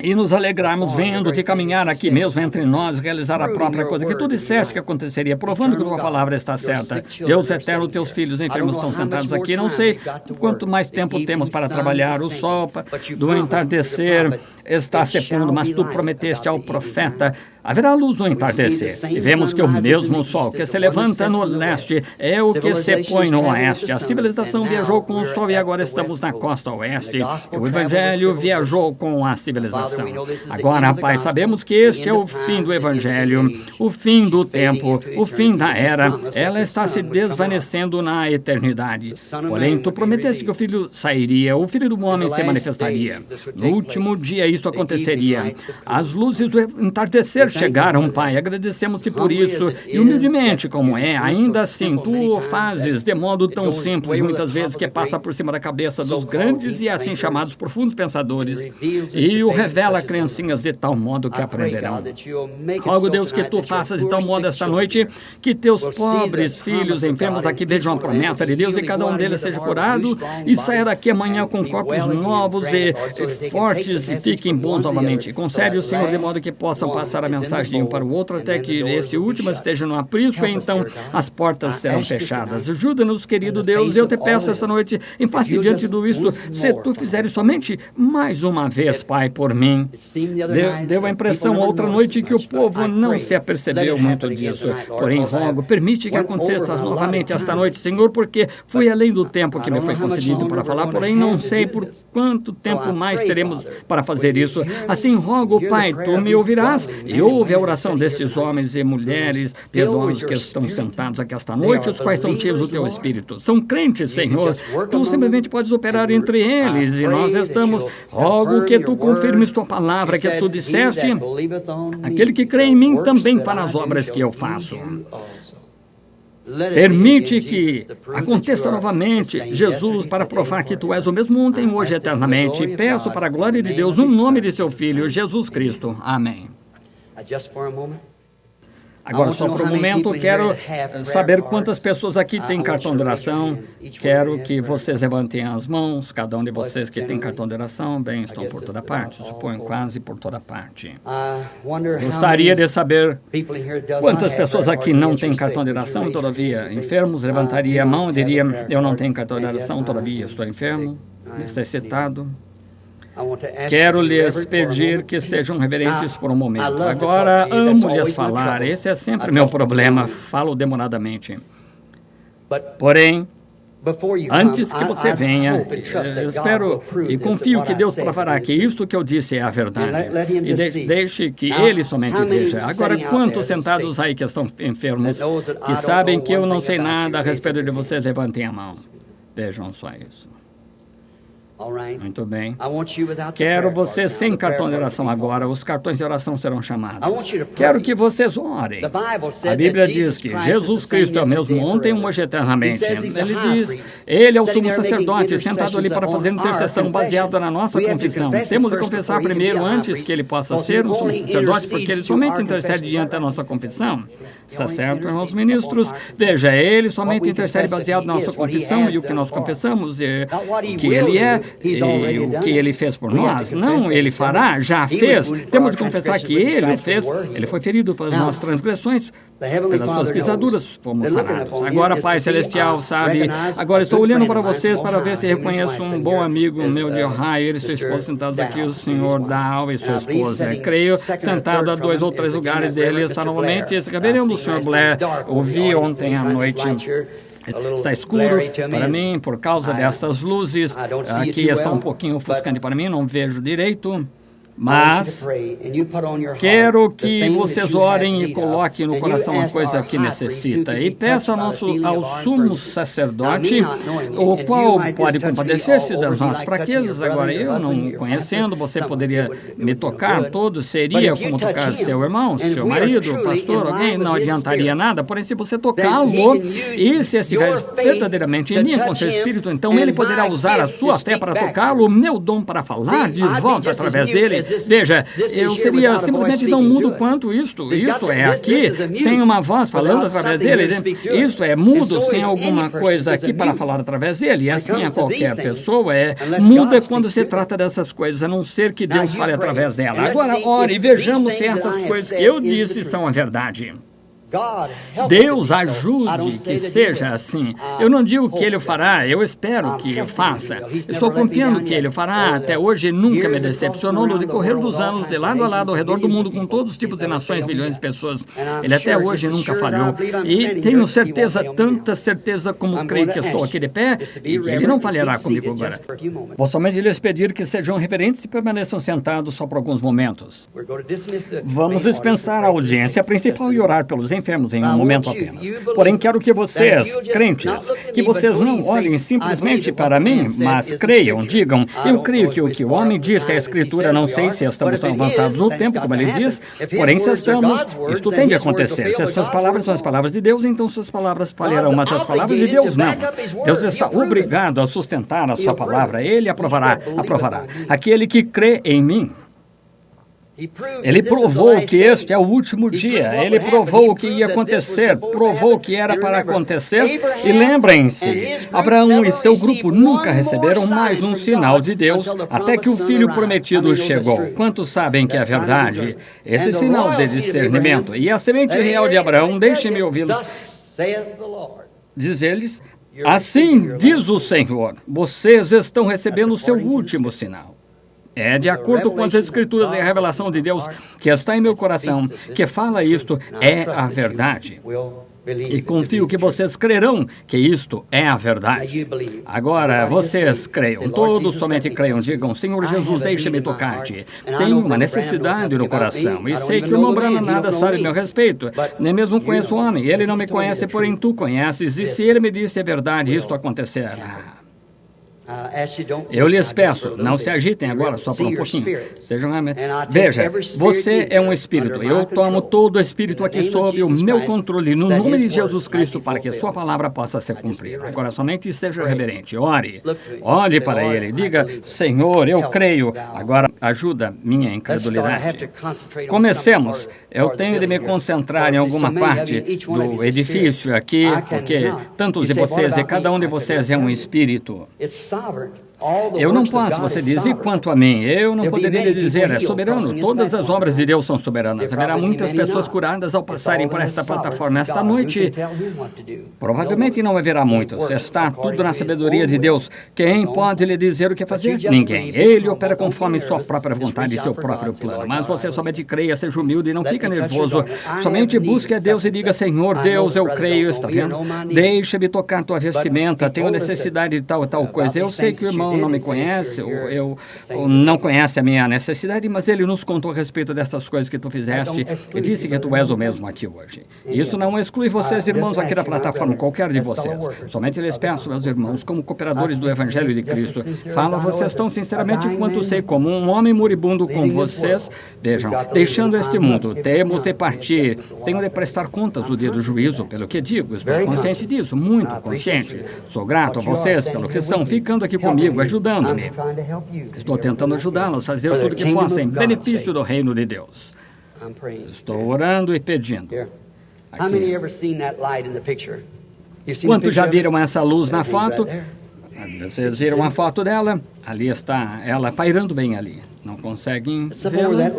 e nos alegrarmos vendo-te caminhar aqui mesmo entre nós, realizar a própria coisa que tu disseste que aconteceria, provando que tua palavra está certa. Deus eterno, teus filhos enfermos estão sentados aqui. Não sei quanto mais tempo temos para trabalhar. O sol do entardecer está se pondo, mas tu prometeste ao profeta: haverá luz no entardecer. E vemos que o mesmo sol que se levanta no leste é o que se põe no oeste. A civilização viajou com o sol e agora estamos na costa oeste. E o evangelho viajou com a civilização. Agora, Pai, sabemos que este é o fim do evangelho, o fim do tempo, o fim da era. Ela está se desvanecendo na eternidade. Porém, tu prometeste que o Filho sairia, o Filho do Homem se manifestaria. No último dia, isso aconteceria. As luzes do entardecer chegaram, Pai. Agradecemos-te por isso. E humildemente, como é, ainda assim, tu fazes de modo tão simples, muitas vezes, que passa por cima da cabeça dos grandes e assim chamados profundos pensadores, e o revela a criancinhas de tal modo que aprenderão. Rogo, Deus, que tu faças de tal modo esta noite que teus pobres filhos enfermos aqui vejam a promessa de Deus e cada um deles seja curado e saia daqui amanhã com corpos novos e fortes e fiquem bons novamente. Concede o Senhor de modo que possam passar a mensagem de um para o outro até que esse último esteja no aprisco e então as portas serão fechadas. Ajuda-nos, querido Deus, eu te peço esta noite, em face diante do isto, se tu fizeres somente mais uma vez, Pai, por mim. Deu a impressão outra noite que o povo não se apercebeu muito disso. Porém, rogo, permite que aconteça novamente esta noite, Senhor, porque fui além do tempo que me foi concedido para falar, porém não sei por quanto tempo mais teremos para fazer isso. Assim, rogo, Pai, tu me ouvirás e ouve a oração destes homens e mulheres piedosos que estão sentados aqui esta noite, os quais são cheios do teu Espírito. São crentes, Senhor. Tu simplesmente podes operar entre eles e nós estamos. Rogo que tu confirmes tua palavra que tu disseste. Aquele que crê em mim também fará as obras que eu faço. Permite que aconteça novamente, Jesus, para provar que tu és o mesmo ontem, hoje e eternamente. Peço para a glória de Deus, no nome de seu Filho, Jesus Cristo. Amém. Agora, só por um momento, quero saber quantas pessoas aqui têm cartão de oração. Quero que vocês levantem as mãos, cada um de vocês que tem cartão de oração. Bem, estão por toda parte, suponho, quase por toda parte. Gostaria de saber quantas pessoas aqui não têm cartão de oração, todavia enfermos. Levantaria a mão e diria, eu não tenho cartão de oração, todavia estou enfermo, necessitado. Quero lhes pedir que sejam reverentes por um momento. Agora, amo lhes falar. Esse é sempre meu problema. Falo demoradamente. Porém, antes que você venha, espero e confio que Deus provará que isto que eu disse é a verdade. E deixe que Ele somente veja. Agora, quantos sentados aí que estão enfermos, que sabem que eu não sei nada a respeito de vocês, levantem a mão. Vejam só isso. Muito bem. Quero vocês sem cartão de oração agora. Os cartões de oração serão chamados. Quero que vocês orem. A Bíblia diz que Jesus Cristo é o mesmo ontem, hoje e eternamente. Ele diz, Ele é o sumo sacerdote, sentado ali para fazer intercessão baseada na nossa confissão. Temos de confessar primeiro, antes que Ele possa ser um sumo sacerdote, porque Ele somente intercede diante da nossa confissão. Está certo, irmãos ministros? Veja, Ele somente intercede baseado na nossa confissão e o que nós confessamos, e o que Ele é, e o que Ele fez por nós. Não, Ele fará, já fez. Temos de confessar que Ele fez. Ele foi ferido pelas nossas transgressões, pelas suas pisaduras, fomos sarados. Agora, Pai Celestial, sabe, agora estou olhando para vocês para ver se reconheço um bom amigo meu de Ohio, ele e sua esposa sentados aqui, o Sr. Dow e sua esposa. Creio, sentado a 2 ou 3 lugares dele, está novamente esse reverendo Sr. Blair. Ouvi ontem à noite. Está escuro para mim por causa dessas luzes. Aqui está um pouquinho ofuscante para mim, não vejo direito. Mas quero que vocês orem e coloquem no coração a coisa que necessita. E peço ao sumo sacerdote, o qual pode compadecer-se das nossas fraquezas. Agora, eu não conhecendo, você poderia me tocar todo, seria como tocar seu irmão, seu marido, pastor, alguém, não adiantaria nada. Porém, se você tocá-lo, e se estiver verdadeiramente em linha com seu espírito, então ele poderá usar a sua fé para tocá-lo, o meu dom para falar de volta através dele. Veja, eu seria simplesmente tão mudo quanto isto. Isto é aqui, sem uma voz falando através dele. Isto é mudo, sem alguma coisa aqui para falar através dele. E assim a qualquer pessoa é muda quando se trata dessas coisas, a não ser que Deus fale através dela. Agora, ore e vejamos se essas coisas que eu disse são a verdade. Deus ajude que seja assim. Eu não digo que Ele o fará, eu espero que o faça. Estou confiando que Ele o fará. Até hoje nunca me decepcionou no decorrer dos anos, de lado a lado, ao redor do mundo, com todos os tipos de nações, milhões de pessoas. Ele até hoje nunca falhou. E tenho certeza, tanta certeza como creio que estou aqui de pé, e que Ele não falhará comigo agora. Vou somente lhes pedir que sejam reverentes e permaneçam sentados só por alguns momentos. Vamos dispensar a audiência principal e orar pelos enfermos em um momento apenas. Porém, quero que vocês, crentes, que vocês não olhem simplesmente para mim, mas creiam, digam, eu creio que o que o homem disse é a Escritura, não sei se estamos tão avançados no tempo, como ele diz, porém, se estamos, isto tem de acontecer. Se as suas palavras são as palavras de Deus, então suas palavras falharão, mas as palavras de Deus não. Deus está obrigado a sustentar a sua palavra, ele aprovará. Aquele que crê em mim, ele provou que este é o último dia, ele provou o que ia acontecer, provou que era para acontecer, e lembrem-se, Abraão e seu grupo nunca receberam mais um sinal de Deus até que o filho prometido chegou. Quantos sabem que é verdade? Esse sinal de discernimento e a semente real de Abraão, deixem-me ouvi-los dizer-lhes, assim diz o Senhor, vocês estão recebendo o seu último sinal. É de acordo com as Escrituras e a revelação de Deus que está em meu coração, que fala isto, é a verdade. E confio que vocês crerão que isto é a verdade. Agora, vocês creiam, todos somente creiam, digam, Senhor Jesus, deixa-me tocar-te. Tenho uma necessidade no coração, e sei que o irmão Branham nada sabe a meu respeito, nem mesmo conheço o homem, ele não me conhece, porém tu conheces, e se ele me disse a verdade, isto acontecerá. Eu lhes peço, não se agitem agora só por um pouquinho. Veja, você é um espírito. Eu tomo todo o espírito aqui sob o meu controle, no nome de Jesus Cristo, para que sua palavra possa ser cumprida. Agora, somente seja reverente. Ore para ele. Diga, Senhor, eu creio. Agora, ajuda minha incredulidade. Comecemos. Eu tenho de me concentrar em alguma parte do edifício aqui, porque tantos de vocês e cada um de vocês é um espírito. Eu não posso, você diz, e quanto a mim? Eu não poderia lhe dizer, é soberano. Todas as obras de Deus são soberanas. Haverá muitas pessoas curadas ao passarem por esta plataforma esta noite. Provavelmente não haverá muitos. Está tudo na sabedoria de Deus. Quem pode lhe dizer o que fazer? Ninguém. Ele opera conforme sua própria vontade e seu próprio plano. Mas você somente creia, seja humilde e não fica nervoso. Somente busque a Deus e diga, Senhor Deus, eu creio, está vendo? Deixa-me tocar tua vestimenta, tenho necessidade de tal e tal coisa. Eu sei que o irmão não me conhece, ou não conhece a minha necessidade, mas ele nos contou a respeito dessas coisas que tu fizeste e disse que tu és o mesmo aqui hoje. Isso não exclui vocês, irmãos, aqui da plataforma, qualquer de vocês. Somente lhes peço, meus irmãos, como cooperadores do Evangelho de Cristo, falo a vocês tão sinceramente quanto sei, como um homem moribundo com vocês, vejam, deixando este mundo, temos de partir, tenho de prestar contas no dia do juízo, pelo que digo, estou consciente disso, muito consciente. Sou grato a vocês pelo que estão ficando aqui comigo, ajudando-me. Estou tentando ajudá-los a fazer tudo o que possa em benefício do reino de Deus. Estou orando e pedindo. Aqui. Quantos já viram essa luz na foto? Vocês viram a foto dela? Ali está ela pairando bem ali. Não conseguem vê-la?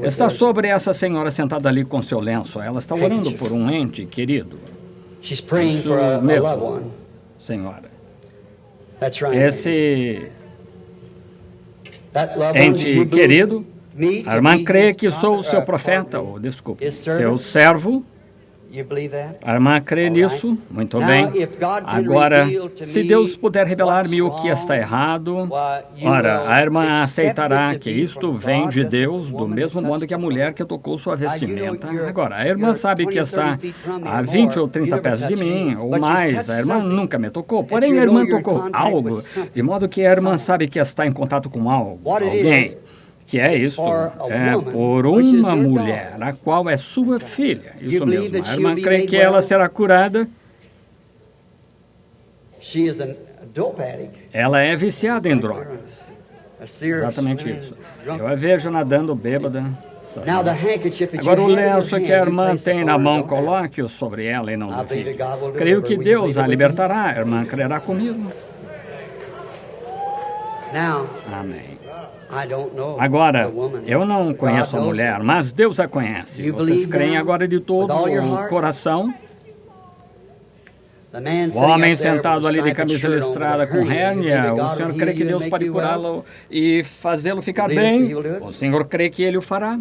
Está sobre essa senhora sentada ali com seu lenço. Ela está orando por um ente querido. Isso mesmo, senhora. Esse ente querido, a irmã crê que sou o seu profeta, ou desculpe, seu servo. A irmã crê nisso? Muito bem. Agora, se Deus puder revelar-me o que está errado, ora, a irmã aceitará que isto vem de Deus, do mesmo modo que a mulher que tocou sua vestimenta. Agora, a irmã sabe que está a 20 ou 30 pés de mim, ou mais. A irmã nunca me tocou, porém a irmã tocou algo, de modo que a irmã sabe que está em contato com algo, alguém. Que é isto, é por uma mulher, a qual é sua filha. Isso mesmo, a irmã crê que ela será curada. Ela é viciada em drogas. Exatamente isso. Eu a vejo nadando bêbada. Agora o lenço que a irmã tem na mão, coloque-o sobre ela e não duvide. Creio que Deus a libertará, a irmã crerá comigo. Amém. Agora, eu não conheço a mulher, mas Deus a conhece. Vocês creem agora de todo o coração? O homem sentado ali de camisa listrada com hérnia, o senhor crê que Deus pode curá-lo e fazê-lo ficar bem? O senhor crê que ele o fará?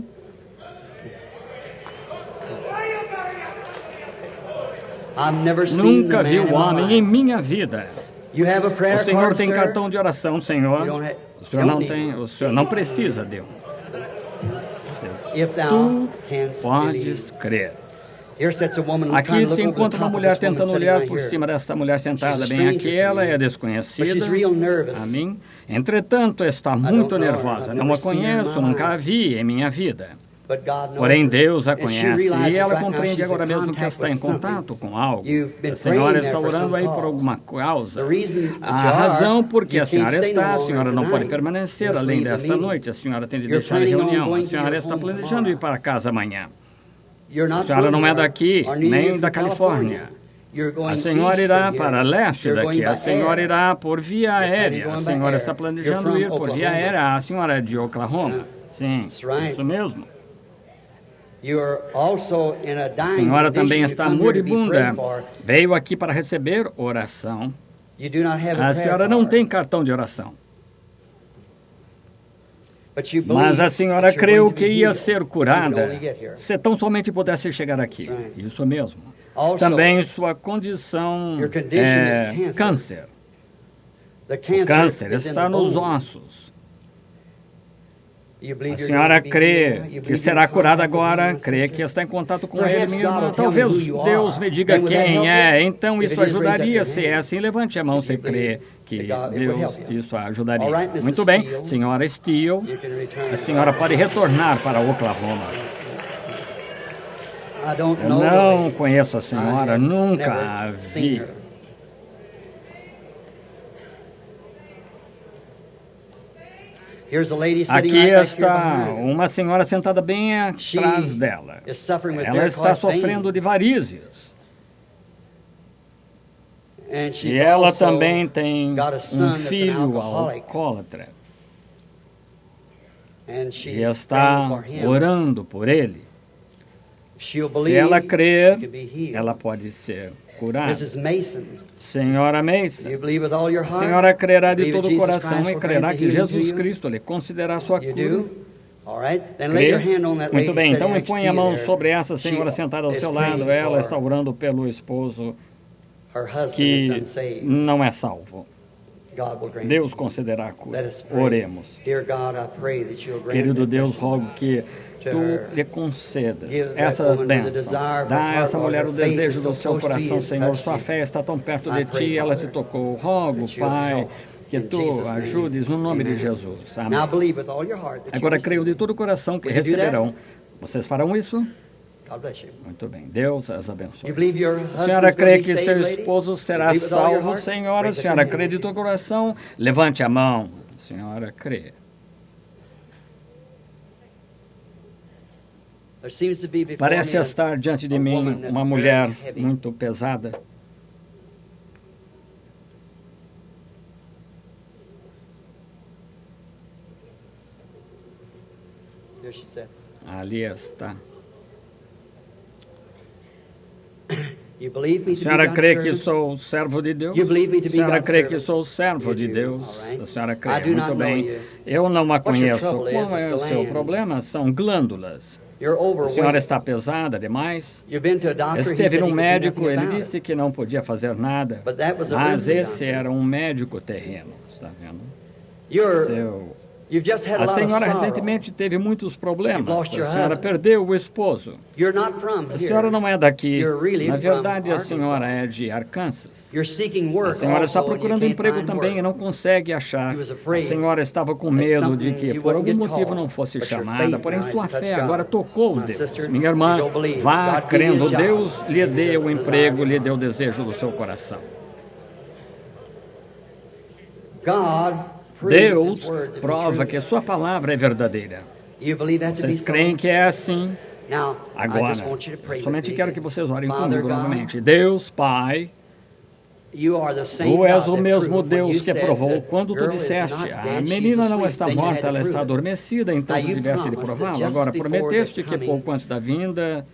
Nunca vi o homem em minha vida. O senhor tem cartão de oração, senhor? O senhor não tem, o senhor não precisa de um. Tu podes crer. Aqui se encontra uma mulher tentando olhar por cima desta mulher sentada bem aqui. Ela é desconhecida a mim. Entretanto, está muito nervosa. Não a conheço, nunca a vi em minha vida. Porém, Deus a conhece e ela compreende agora mesmo que está em contato com algo. A senhora está orando aí por alguma causa. A razão por que a senhora não pode permanecer além desta noite. A senhora tem de deixar a reunião. A senhora está planejando ir para casa amanhã. A senhora não é daqui, nem da Califórnia. A senhora irá para leste daqui. A senhora irá por via aérea. A senhora está planejando ir por via aérea. A senhora é de Oklahoma. Sim, isso mesmo. A senhora também está moribunda. Veio aqui para receber oração. A senhora não tem cartão de oração. Mas a senhora creu que ia ser curada se tão somente pudesse chegar aqui. Isso mesmo. Também sua condição é câncer. O câncer está nos ossos. A senhora crê que será curada agora, crê que está em contato com ele, minha irmã. Talvez Deus me diga quem é, então isso ajudaria. Se é assim, levante a mão se crê que Deus isso ajudaria. Muito bem, senhora Steele, a senhora pode retornar para Oklahoma. Eu não conheço a senhora, nunca a vi. Aqui está uma senhora sentada bem atrás dela. Ela está sofrendo de varizes. E ela também tem um filho alcoólatra. E está orando por ele. Se ela crer, ela pode ser curada. Senhora Mason, a senhora crerá de todo o coração e crerá que Jesus Cristo lhe concederá sua cura? Crê? Muito bem, então impõe a mão sobre essa senhora sentada ao seu lado. Ela está orando pelo esposo que não é salvo. Deus concederá a cura. Oremos. Querido Deus, rogo que Tu lhe concedas essa bênção. Dá a essa mulher o desejo do seu coração, Senhor. Sua fé está tão perto de Ti, ela te tocou. Rogo, Pai, que Tu ajudes no nome de Jesus. Amém. Agora creio de todo o coração que receberão. Vocês farão isso? Muito bem, Deus as abençoe. A senhora crê que seu esposo será salvo, senhora? A senhora crê de todo o coração? Levante a mão. A senhora crê. Parece estar diante de mim uma mulher muito pesada. Ali está. A senhora crê que sou servo de Deus? A senhora crê que sou servo de Deus? A senhora crê? Muito bem. Eu não a conheço. Qual é o seu problema? São glândulas. A senhora está pesada demais? Esteve num médico, ele disse que não podia fazer nada. Mas esse era um médico terreno, está vendo? A senhora recentemente teve muitos problemas. A senhora perdeu o esposo. A senhora não é daqui. Na verdade, a senhora é de Arkansas. A senhora está procurando emprego também e não consegue achar. A senhora estava com medo de que, por algum motivo, não fosse chamada. Porém, sua fé agora tocou Deus. Minha irmã, vá crendo. Deus lhe dê o emprego, lhe dê o desejo do seu coração. Deus prova que sua palavra é verdadeira. Vocês creem que é assim? Agora, eu somente quero que vocês orem comigo novamente. Deus, Pai, Tu és o mesmo Deus que provou quando Tu disseste, a menina não está morta, ela está adormecida, então Tu tivesse de prová-la. Agora, prometeste que pouco antes da vinda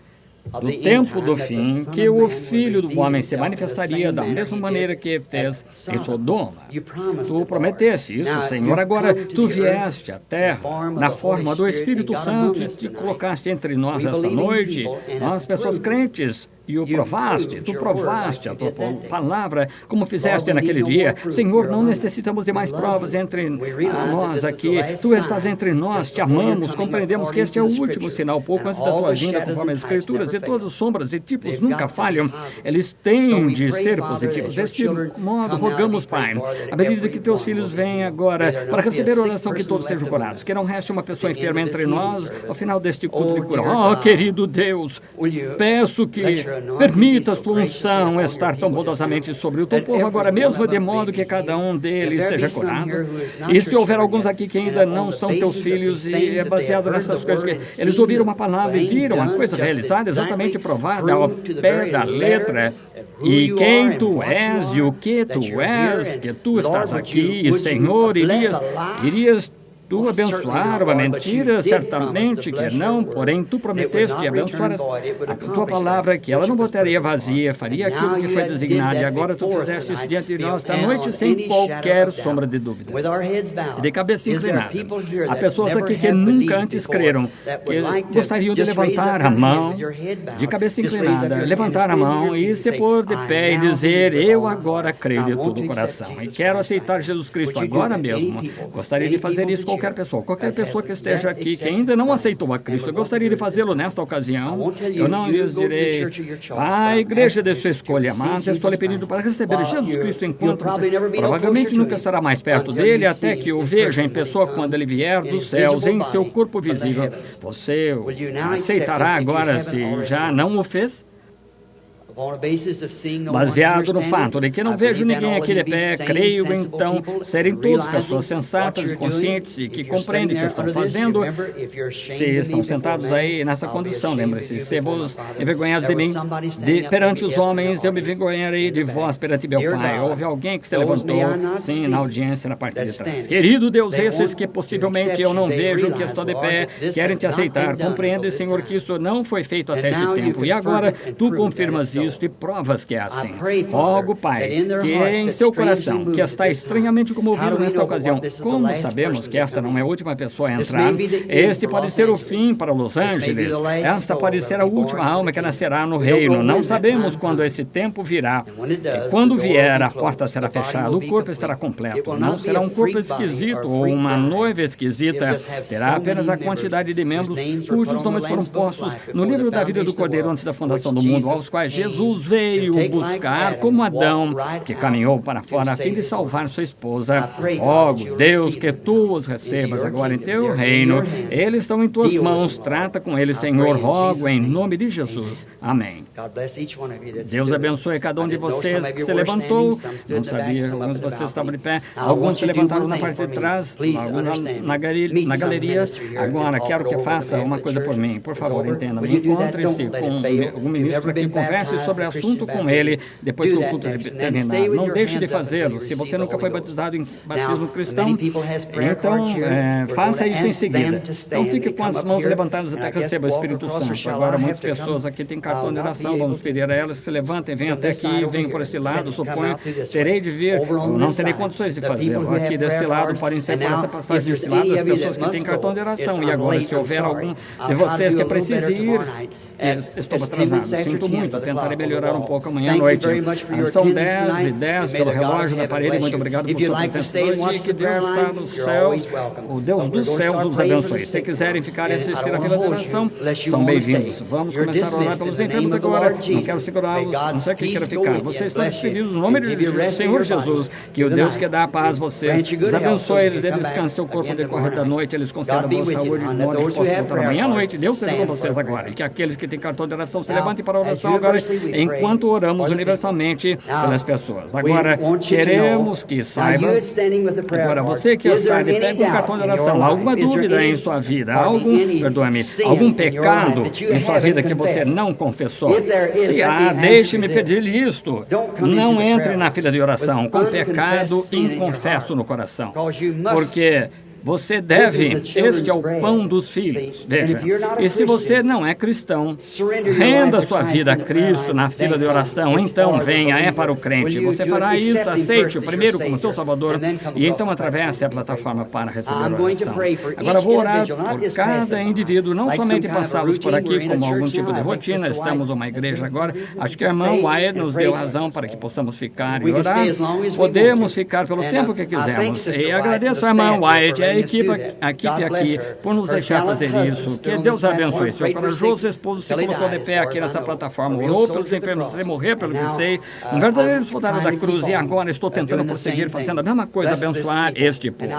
do tempo do fim, que o Filho do Homem se manifestaria da mesma maneira que fez em Sodoma. Tu prometeste isso, Senhor. Agora, Tu vieste à terra na forma do Espírito Santo e te colocaste entre nós esta noite. Nós, pessoas crentes, e o provaste, tu provaste a tua palavra, como fizeste naquele dia. Senhor, não necessitamos de mais provas entre nós aqui. Tu estás entre nós, te amamos, compreendemos que este é o último sinal, pouco antes da tua vinda, conforme as Escrituras, e todas as sombras e tipos nunca falham. Eles têm de ser positivos. Deste modo, rogamos, Pai, à medida que teus filhos vêm agora, para receber a oração, que todos sejam curados, que não reste uma pessoa enferma entre nós ao final deste culto de cura. Oh, querido Deus, peço que permita a tua unção estar tão bondosamente sobre o teu povo agora mesmo, de modo que cada um deles seja curado. E se houver alguns aqui que ainda não são teus filhos, e é baseado nessas coisas que eles ouviram uma palavra e viram a coisa realizada, exatamente provada ao pé da letra, e quem tu és e o que tu és, que tu estás aqui, Senhor, irias tu abençoar uma mentira? Certamente que não, porém tu prometeste abençoar a tua palavra, que ela não botaria vazia, faria aquilo que foi designado, e agora tu fizeste isso diante de nós esta noite sem qualquer sombra de dúvida. De cabeça inclinada. Há pessoas aqui que nunca antes creram, que gostariam de levantar a mão, de cabeça inclinada, levantar a mão e se pôr de pé e dizer: eu agora creio de todo o coração e quero aceitar Jesus Cristo agora mesmo. Gostaria de fazer isso com qualquer pessoa que esteja aqui que ainda não aceitou a Cristo. Eu gostaria de fazê-lo nesta ocasião. Eu não lhes direi: a igreja de sua escolha, mas estou lhe pedindo para receber Jesus Cristo enquanto você provavelmente nunca estará mais perto dele, até que o veja em pessoa quando ele vier dos céus em seu corpo visível. Você aceitará agora, se já não o fez? Baseado no fato de que não vejo ninguém aqui de pé, creio então serem todos pessoas sensatas e conscientes e que compreendem o que estão fazendo. Se estão sentados aí nessa condição, lembre-se: se vos envergonhares de mim perante os homens, eu me envergonharei de vós perante meu Pai. Houve alguém que se levantou, sim, na audiência, na parte de trás. Querido Deus, esses que possivelmente eu não vejo, que estão de pé, querem te aceitar. Compreende, Senhor, que isso não foi feito até esse tempo, e agora tu confirmas isso e provas que é assim. Rogo, Pai, que em seu coração, que está estranhamente comovido nesta ocasião, como sabemos que esta não é a última pessoa a entrar, este pode ser o fim para Los Angeles, esta pode ser a última alma que nascerá no reino. Não sabemos quando esse tempo virá. E quando vier, a porta será fechada, o corpo estará completo. Não será um corpo esquisito ou uma noiva esquisita. Terá apenas a quantidade de membros cujos nomes foram postos no livro da vida do Cordeiro antes da fundação do mundo, aos quais Jesus veio buscar, como Adão, que caminhou para fora a fim de salvar sua esposa. Rogo, Deus, que tu os recebas agora em teu reino. Eles estão em tuas mãos. Trata com eles, Senhor. Rogo em nome de Jesus. Amém. Deus abençoe cada um de vocês que se levantou. Não sabia, alguns de vocês estavam de pé. Alguns se levantaram na parte de trás, alguns na galeria. Agora, quero que faça uma coisa por mim. Por favor, entenda-me. Encontre-se com algum ministro aqui, converse sobre o assunto com ele depois que o culto terminar. Não deixe de fazê-lo. Se você nunca foi batizado em batismo cristão, então faça isso em seguida. Então fique com as mãos levantadas até que receba o Espírito Santo. Agora, muitas pessoas aqui têm cartão de oração. Vamos pedir a elas que se levantem, venham até aqui, venham por este lado. Suponho, terei de vir, não terei condições de fazê-lo. Aqui deste lado, podem ser por essa passagem deste lado, as pessoas que têm cartão de oração. E agora, se houver algum de vocês que precise ir, estou atrasado, sinto muito, tentarei melhorar um pouco amanhã à noite. São 10h10 pelo relógio da parede. Muito obrigado por sua presença hoje, e que Deus está nos céus, o Deus dos céus os abençoe. Se quiserem ficar e assistir a fila de oração, são bem-vindos. Vamos começar a orar pelos enfermos agora. Não quero segurá-los, não sei o que queira ficar. Vocês estão despedidos no nome do Senhor Jesus. Que o Deus que dá a paz a vocês os abençoe, eles descansem seu corpo no decorrer da noite, eles concedam boa saúde, de modo que possam voltar amanhã à noite. Deus seja com vocês agora. E que aqueles que têm cartão de oração se levantem para a oração agora, enquanto oramos universalmente pelas pessoas. Agora, queremos que saiba, agora, você que está de pé com cartão de oração, alguma dúvida em sua vida, algum pecado em sua vida que você não confessou? Se há, deixe-me pedir-lhe isto. Não entre na fila de oração com pecado inconfesso no coração, porque Você deve, este é o pão dos filhos. Veja, e se você não é cristão, renda sua vida a Cristo na fila de oração, então venha, para o crente. Você fará isso, aceite o primeiro como seu Salvador, e então atravesse a plataforma para receber a oração. Agora vou orar por cada indivíduo, não somente passá-los por aqui como algum tipo de rotina, estamos uma igreja agora. Acho que a irmã Wyatt nos deu razão para que possamos ficar e orar. Podemos ficar pelo tempo que quisermos. E agradeço a irmã Wyatt e a equipe aqui por nos deixar fazer isso. Que Deus abençoe. Seu corajoso esposo se colocou de pé aqui nessa plataforma, orou pelos enfermos sem morrer, pelo que sei, um verdadeiro soldado da cruz, e agora estou tentando prosseguir fazendo a mesma coisa, abençoar este povo.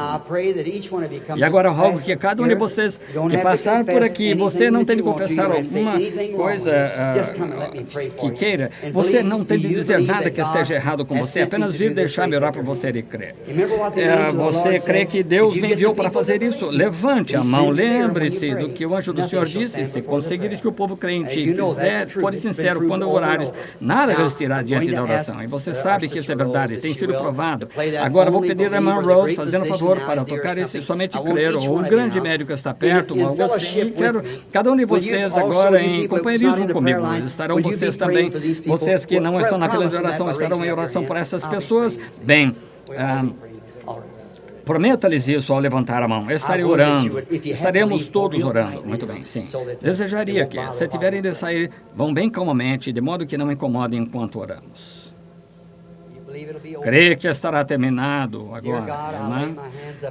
E agora rogo que cada um de vocês que passar por aqui, você não tem de confessar alguma coisa que queira, você não tem de dizer nada que esteja errado com você, apenas vir deixar-me orar por você e crer. Você crê que Deus me enviou para fazer isso? Levante a mão, lembre-se do que o anjo do Senhor disse: se conseguires que o povo crê em ti, fores sincero quando orares, nada resistirá diante da oração. E você sabe que isso é verdade, tem sido provado. Agora vou pedir a irmã Rose, fazendo um favor, para tocar esse somente crer, ou o grande médico está perto, ou algo assim. E quero cada um de vocês agora em companheirismo comigo. Estarão vocês também, vocês que não estão na fila de oração, estarão em oração por essas pessoas. Bem, prometa-lhes isso ao levantar a mão. Estarei orando. Estaremos todos orando. Muito bem, sim. Desejaria que, se tiverem de sair, vão bem calmamente, de modo que não incomodem enquanto oramos. Creio que estará terminado agora, irmã.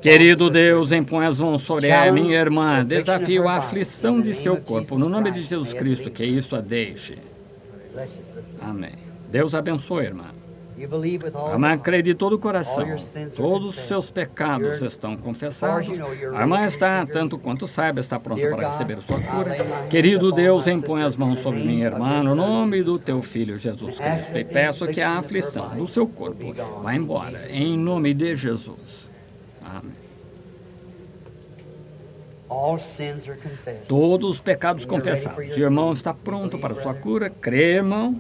Querido Deus, impõe as mãos sobre a minha irmã. Desafio a aflição de seu corpo. No nome de Jesus Cristo, que isso a deixe. Amém. Deus abençoe, irmã. A irmã crê de todo o coração. Todos os seus pecados estão confessados. A irmã está, tanto quanto saiba, está pronta para receber sua cura. Querido Deus, impõe as mãos sobre minha irmã, no nome do teu Filho Jesus Cristo. E peço que a aflição do seu corpo vá embora, em nome de Jesus. Amém. Todos os pecados confessados. O irmão está pronto para sua cura. Crê, irmão.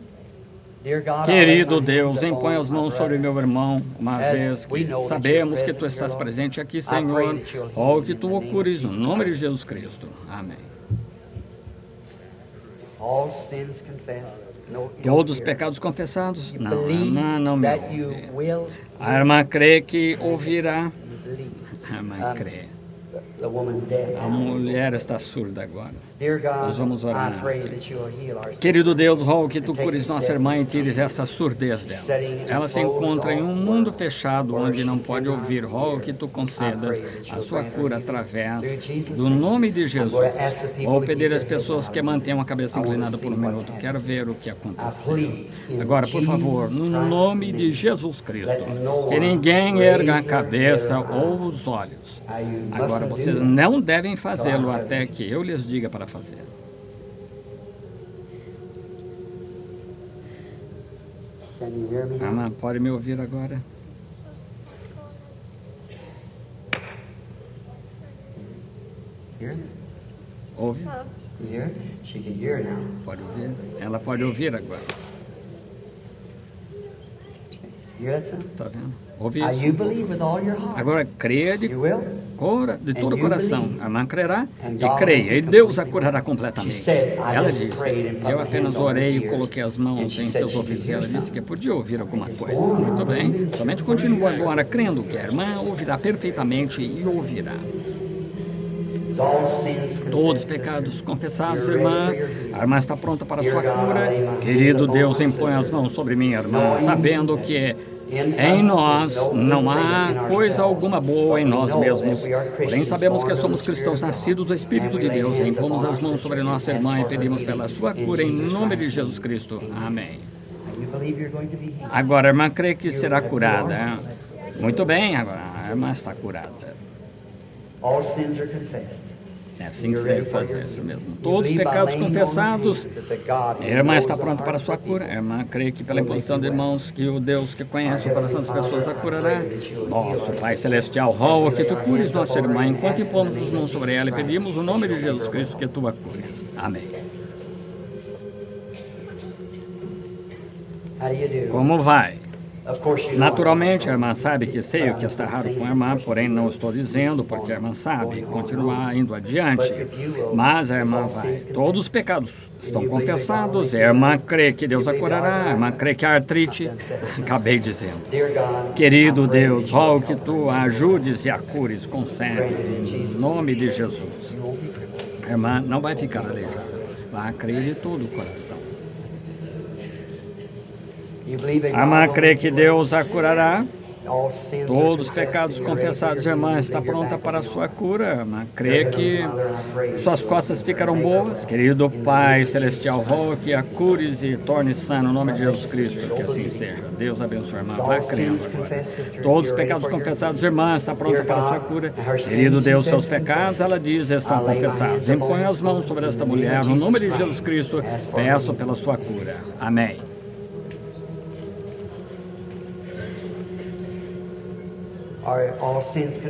Querido Deus, impõe as mãos sobre meu irmão, uma vez que sabemos que Tu estás presente aqui, Senhor. Rogo que Tu o cures, no nome de Jesus Cristo. Amém. Todos os pecados confessados? Não, a irmã não me ouve. A irmã crê que ouvirá. A irmã crê. A mulher está surda agora. Nós vamos orar aqui. Querido Deus, rogo que Tu cures nossa irmã e tires essa surdez dela. Ela se encontra em um mundo fechado onde não pode ouvir. Rogo que Tu concedas a sua cura através do nome de Jesus. Vou pedir às pessoas que mantenham a cabeça inclinada por um minuto. Quero ver o que aconteceu. Agora, por favor, no nome de Jesus Cristo, que ninguém erga a cabeça ou os olhos. Agora, vocês não devem fazê-lo até que eu lhes diga para fazer. Ama, pode me ouvir agora? Ouve? Pode ouvir? Ela pode ouvir agora. Está vendo? Ouve isso. Agora, creia de todo o coração. A irmã crerá e creia. E Deus a curará completamente. Ela disse, eu apenas orei e coloquei as mãos em seus ouvidos. Ela disse que podia ouvir alguma coisa. Muito bem. Somente continua agora crendo que a irmã ouvirá perfeitamente e ouvirá. Todos os pecados confessados, irmã. A irmã está pronta para a sua cura. Querido Deus, impõe as mãos sobre minha irmã, sabendo que em nós não há coisa alguma boa em nós mesmos. Porém, sabemos que somos cristãos nascidos do Espírito de Deus. E impomos as mãos sobre nossa irmã e pedimos pela sua cura em nome de Jesus Cristo. Amém. Agora, a irmã crê que será curada. Muito bem, agora a irmã está curada. É assim que se deve fazer, isso mesmo. Todos os pecados confessados. A irmã está pronta para a sua cura. A irmã crê que pela imposição de mãos que o Deus que conhece o coração das pessoas a curará. Nosso Pai Celestial, roga que Tu cures nossa irmã enquanto impomos as mãos sobre ela e pedimos o nome de Jesus Cristo que Tu a cures. Amém. Como vai? Naturalmente, a irmã sabe que sei o que está errado com a irmã, porém não estou dizendo porque a irmã sabe, continuar indo adiante. Mas a irmã vai. Todos os pecados estão confessados, a irmã crê que Deus a curará, a irmã crê que a artrite, acabei dizendo. Querido Deus, rogo que tu a ajudes e a cures, concede, em nome de Jesus. A irmã não vai ficar aleijada, vai crer de todo o coração. A irmã crê que Deus a curará. Todos os pecados confessados, a irmã está pronta para a sua cura. A irmã crê que suas costas ficarão boas. Querido Pai Celestial, rogo que a cures e torne sã no nome de Jesus Cristo. Que assim seja. Deus abençoe a irmã. Vá crendo agora. Todos os pecados confessados, a irmã está pronta para a sua cura. Querido Deus, seus pecados, ela diz, estão confessados. Impõe as mãos sobre esta mulher. No nome de Jesus Cristo, peço pela sua cura. Amém.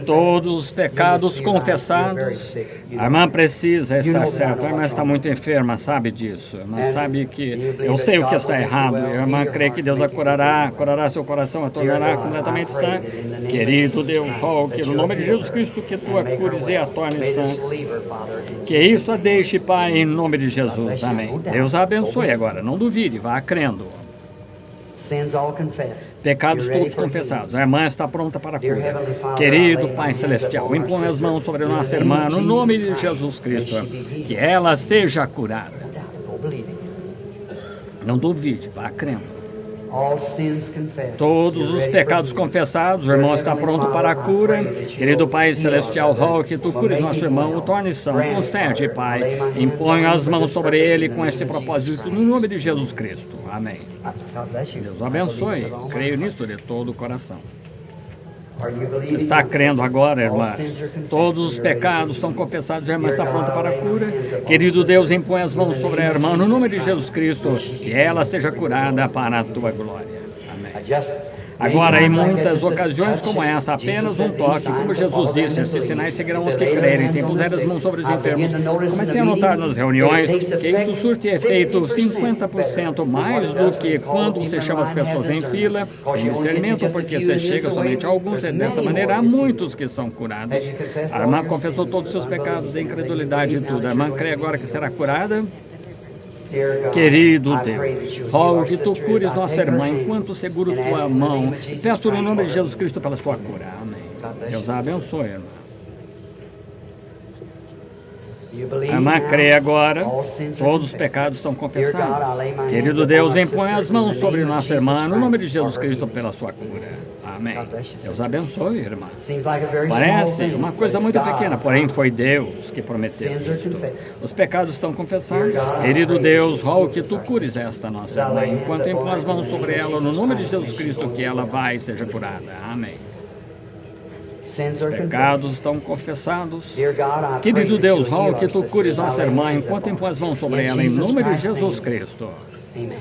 Todos os pecados confessados. A irmã precisa estar certa. A irmã está muito enferma, sabe disso. A irmã sabe que eu sei o que está errado. A irmã crê que Deus a curará seu coração, a tornará completamente sã. Querido Deus, rogo que no nome de Jesus Cristo que tu a cures e a torne sã. Que isso a deixe, Pai, em nome de Jesus. Amém. Deus a abençoe agora. Não duvide, vá crendo. Pecados todos confessados. A irmã está pronta para a cura. Querido Pai Celestial, impõe as mãos sobre a nossa irmã, no nome de Jesus Cristo, que ela seja curada. Não duvide, vá crendo. Todos os pecados confessados, o irmão está pronto para a cura. Querido Pai Celestial, rogo que tu cures nosso irmão, o torne são. Concede, Pai, impõe as mãos sobre ele com este propósito, no nome de Jesus Cristo. Amém. Deus o abençoe. Creio nisso de todo o coração. Está crendo agora, irmã? Todos os pecados estão confessados, a irmã está pronta para a cura. Querido Deus, impõe as mãos sobre a irmã, no nome de Jesus Cristo, que ela seja curada para a tua glória. Amém. Agora, em muitas ocasiões como essa, apenas um toque, como Jesus disse, estes sinais seguirão os que crerem. Se impuser as mãos sobre os enfermos, comecei a notar nas reuniões que isso surte efeito 50% mais do que quando se chama as pessoas em fila. Tem discernimento, porque se chega somente a alguns, e dessa maneira há muitos que são curados. A irmã confessou todos os seus pecados, a incredulidade e tudo. A irmã crê agora que será curada. Querido Deus, rogo que tu cures nossa irmã enquanto seguro sua mão. Peço no nome de Jesus Cristo pela sua cura. Amém. Deus a abençoe, irmã. A irmã crê agora, todos os pecados estão confessados. Querido Deus, impõe as mãos sobre nossa irmã, no nome de Jesus Cristo, pela sua cura. Amém. Deus abençoe, irmã. Parece uma coisa muito pequena, porém foi Deus que prometeu isto. Os pecados estão confessados. Querido Deus, rogo que tu cures esta nossa irmã, enquanto impõe as mãos sobre ela, no nome de Jesus Cristo, que ela vai e seja curada. Amém. Os pecados estão confessados. Querido Deus, rogo que tu cures nossa irmã enquanto impõe as mãos sobre ela, em nome de Jesus Cristo.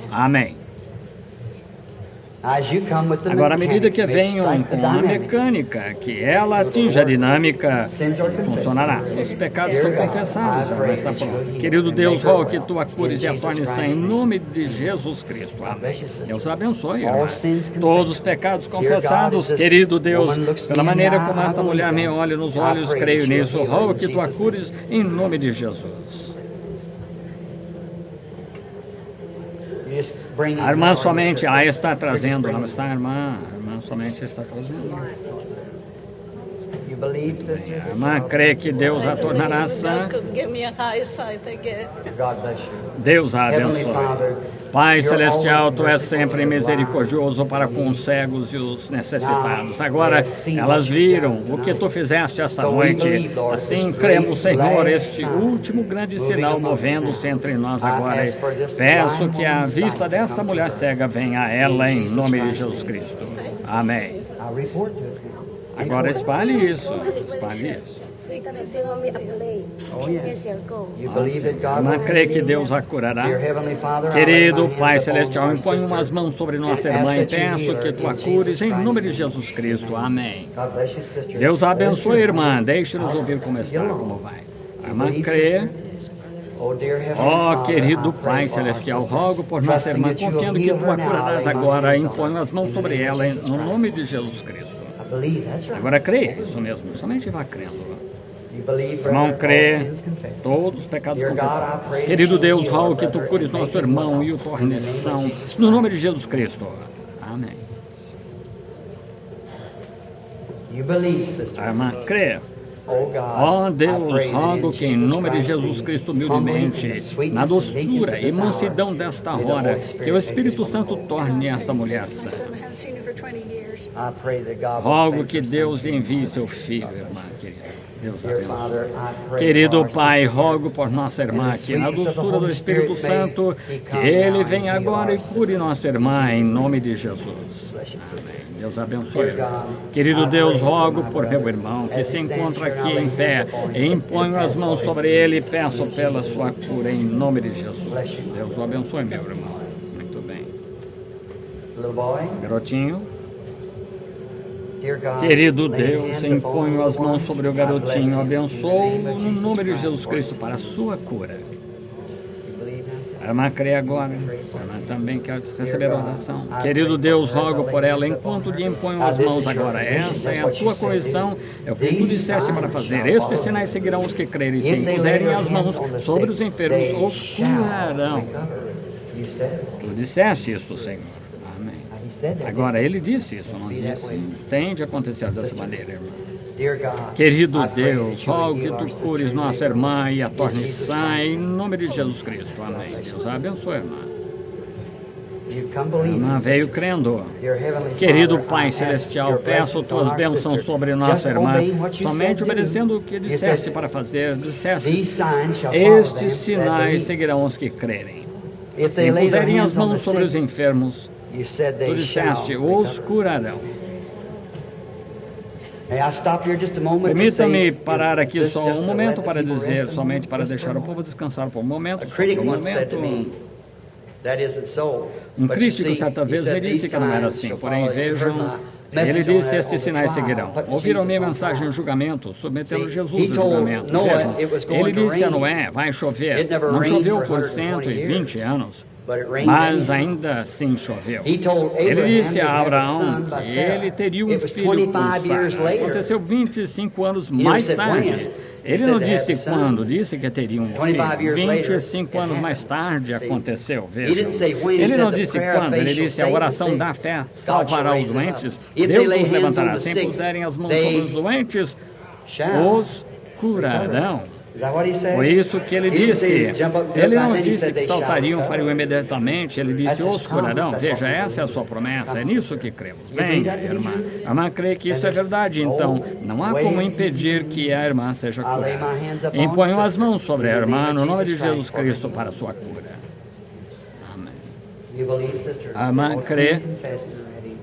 Amém. Agora, à medida que venham com a mecânica, que ela atinja a dinâmica, funcionará. Os pecados estão confessados, ela está pronta. Querido Deus, rogo que tu a cures e a torne sã em nome de Jesus Cristo. Amém. Deus abençoe, irmã. Todos os pecados confessados, querido Deus, pela maneira como esta mulher me olha nos olhos, creio nisso. Rogo que tu a cures em nome de Jesus. A irmã somente está trazendo, não está, irmã? A irmã somente está trazendo. A irmã crê que Deus a tornará sã. Deus a abençoe. Pai Celestial, tu és sempre misericordioso para com os cegos e os necessitados. Agora, elas viram o que tu fizeste esta noite. Assim, cremos, Senhor, este último grande sinal movendo-se entre nós agora. Peço que a vista desta mulher cega venha a ela em nome de Jesus Cristo. Amém. Agora espalhe isso. Espalhe isso. A irmã crê que Deus a curará. Querido Pai Celestial, impõe umas mãos sobre nossa irmã e peço que tu a cures em nome de Jesus Cristo. Amém. Deus a abençoe, irmã. Deixe-nos ouvir como está, como vai. A irmã crê. Ó, querido Pai Celestial, rogo por nossa irmã, confiando que tu a curarás agora, imponho as mãos sobre ela, no nome de Jesus Cristo. Agora creia, isso mesmo, somente vá crendo. Irmão, crê, todos os pecados confessados. Querido Deus, rogo que tu cures nosso irmão e o tornes são, no nome de Jesus Cristo. Amém. A irmã, crê. Ó Deus, rogo que em nome de Jesus Cristo, humildemente, na doçura e mansidão desta hora, que o Espírito Santo torne esta mulher sã. Rogo que Deus lhe envie seu filho, irmã querida. Deus abençoe. Querido Pai, rogo por nossa irmã que na doçura do Espírito Santo, que Ele venha agora e cure nossa irmã, em nome de Jesus. Amém. Deus abençoe. Querido Deus, rogo por meu irmão que se encontra aqui em pé, e imponho as mãos sobre ele e peço pela sua cura, em nome de Jesus. Deus o abençoe, meu irmão. Muito bem. Garotinho. Querido Deus, imponho as mãos sobre o garotinho, abençoo no nome de Jesus Cristo para a sua cura. A irmã crê agora, a irmã também quer receber oração. Querido Deus, rogo por ela, enquanto lhe imponho as mãos agora. Esta é a tua correção, é o que tu disseste para fazer. Estes sinais seguirão os que crerem, se impuserem as mãos sobre os enfermos, os curarão. Tu disseste isso, Senhor. Agora, ele disse isso, não disse? Tem de acontecer dessa maneira, irmão. Querido Deus, rogo que tu cures nossa irmã e a tornes sã, em nome de Jesus Cristo. Amém. Deus abençoe, irmã. A irmã veio crendo. Querido Pai Celestial, peço tuas bênçãos sobre nossa irmã, somente obedecendo o que disseste para fazer. Disseste, estes sinais seguirão os que crerem. Se impuserem as mãos sobre os enfermos, tu disseste, os curarão. Permita-me parar aqui só um momento para dizer, somente para deixar o povo descansar por um momento, só por um momento. Um crítico certa vez me disse que não era assim, porém vejam, ele disse, estes sinais seguirão. Ouviram minha mensagem em julgamento, submetendo Jesus ao julgamento. Vejam, ele disse a Noé, vai chover. Não choveu por 120 anos. Mas ainda assim choveu. Ele disse a Abraão que ele teria um filho com Sara. Aconteceu 25 anos mais tarde. Ele não disse quando, disse que teria um filho. 25 anos mais tarde aconteceu, vejam. Ele não disse quando, ele disse a oração da fé salvará os doentes. Deus os levantará. Se impuserem as mãos sobre os doentes, os curarão. Foi isso que ele disse. Ele não disse que saltariam, fariam imediatamente. Ele disse, os curarão. Veja, essa é a sua promessa. É nisso que cremos. Venha, irmã. A irmã crê que isso é verdade. Então, não há como impedir que a irmã seja curada. Imponham as mãos sobre a irmã no nome de Jesus Cristo para a sua cura. Amém. A irmã crê.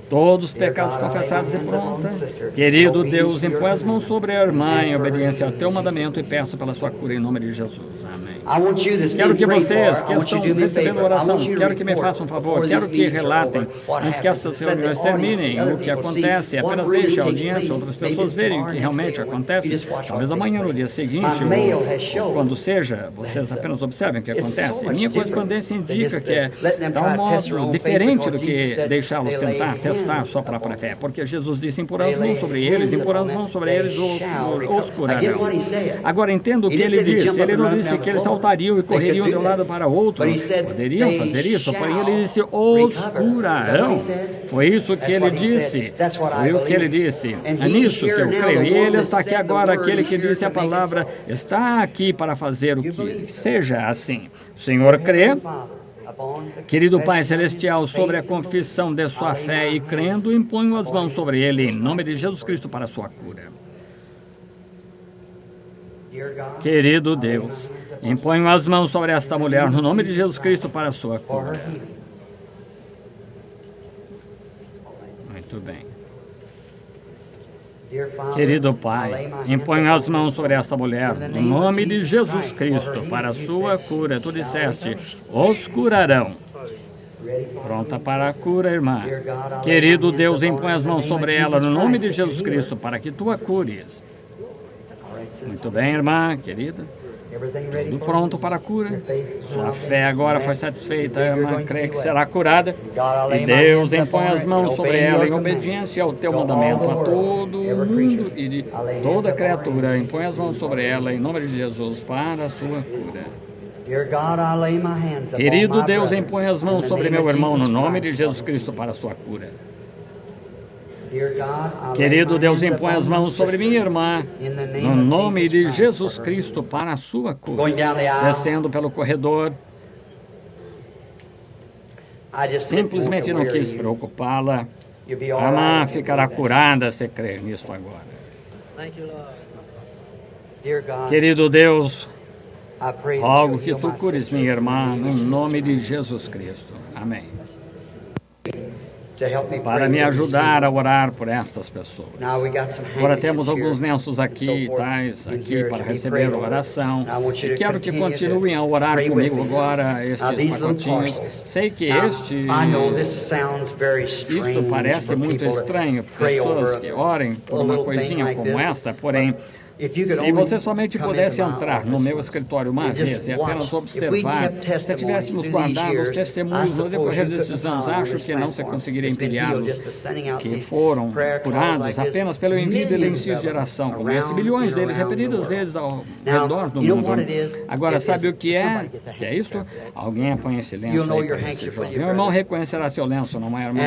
Todos os pecados confessados e pronta. Querido Deus, impõe as mãos sobre a irmã em obediência ao teu mandamento e peço pela sua cura em nome de Jesus. Amém. Quero que vocês que estão recebendo oração, quero que me façam um favor, quero que relatem, antes que essas reuniões terminem, o que acontece. Apenas deixe a audiência, outras pessoas verem o que realmente acontece. Talvez amanhã, no dia seguinte, ou quando seja, vocês apenas observem o que acontece. Minha correspondência indica que é tal modo diferente do que deixá-los tentar só para a fé, porque Jesus disse, impor as mãos sobre eles, os curarão. Agora, entendo o que ele disse. Ele não disse que eles saltariam e correriam de um lado para o outro. Poderiam fazer isso, porém ele disse, os curarão. Foi isso que ele disse. Foi o que ele disse. É nisso que eu creio. E ele está aqui agora, aquele que disse a palavra, está aqui para fazer o que seja assim. O Senhor crê. Querido Pai Celestial, sobre a confissão de sua fé e crendo, imponho as mãos sobre ele, em nome de Jesus Cristo, para a sua cura. Querido Deus, imponho as mãos sobre esta mulher, no nome de Jesus Cristo, para a sua cura. Muito bem. Querido Pai, imponho as mãos sobre esta mulher, no nome de Jesus Cristo, para a sua cura. Tu disseste, os curarão. Pronta para a cura, irmã. Querido Deus, impõe as mãos sobre ela, no nome de Jesus Cristo, para que tu a cures. Muito bem, irmã, querida. Tudo pronto para a cura. Sua fé agora foi satisfeita, a irmã crê que será curada. E Deus impõe as mãos sobre ela em obediência ao teu mandamento a todo o mundo e de toda criatura. Impõe as mãos sobre ela em nome de Jesus para a sua cura. Querido Deus, impõe as mãos sobre meu irmão no nome de Jesus Cristo para a sua cura. Querido Deus, impõe as mãos sobre minha irmã, no nome de Jesus Cristo, para a sua cura. Descendo pelo corredor, simplesmente não quis preocupá-la. A irmã ficará curada se crer nisso agora. Querido Deus, rogo que tu cures minha irmã, no nome de Jesus Cristo. Amém. Para me ajudar a orar por estas pessoas. Agora temos alguns lenços aqui, tais, aqui para receber oração. E quero que continuem a orar comigo agora, estes pacotinhos. Sei que isto parece muito estranho, pessoas que orem por uma coisinha como esta, porém, se você somente pudesse entrar no meu escritório uma vez e apenas observar, se tivéssemos guardado os testemunhos no decorrer desses anos, acho que não se conseguiria empilhá-los, que foram curados apenas pelo envio de lenços de oração, como esse, milhões deles repetidas vezes ao redor do mundo. Agora, sabe o que é? Que é isso? Alguém põe esse lenço aí para esse jovem. Meu irmão reconhecerá seu lenço, não é, irmão?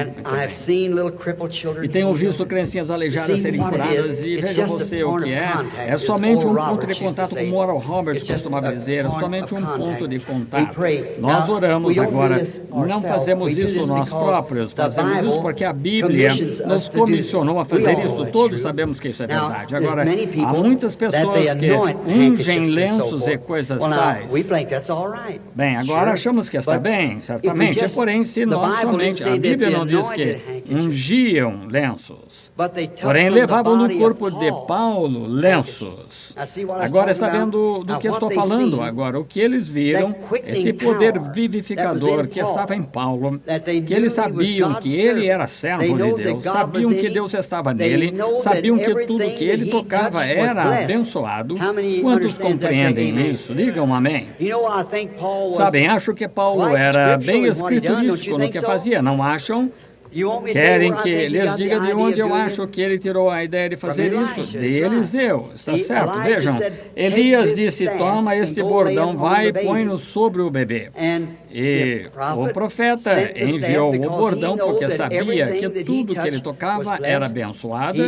E tenho visto criancinhas aleijadas serem curadas, e veja você o que é. É somente um ponto de contato, como Oral Roberts costumava dizer, é somente um ponto de contato. Nós oramos agora, não fazemos isso nós próprios, fazemos isso porque a Bíblia nos comissionou a fazer isso, todos sabemos que isso é verdade. Agora, há muitas pessoas que ungem lenços e coisas tais. Bem, agora achamos que está bem, certamente, porém, se nós somente, a Bíblia não diz que ungiam lenços, porém levavam no corpo de Paulo lenços. Agora está vendo do que estou falando agora. O que eles viram, esse poder vivificador que estava em Paulo, que eles sabiam que ele era servo de Deus, sabiam que Deus estava nele, sabiam que tudo que ele tocava era abençoado. Quantos compreendem isso? Digam amém. Sabem, acho que Paulo era bem escriturístico no que fazia, não acham? Querem que lhes diga de onde eu acho que ele tirou a ideia de fazer isso? De Eliseu, está certo? Vejam, Elias disse, toma este bordão, vai e põe-no sobre o bebê. E o profeta enviou o bordão porque sabia que tudo que ele tocava era abençoado.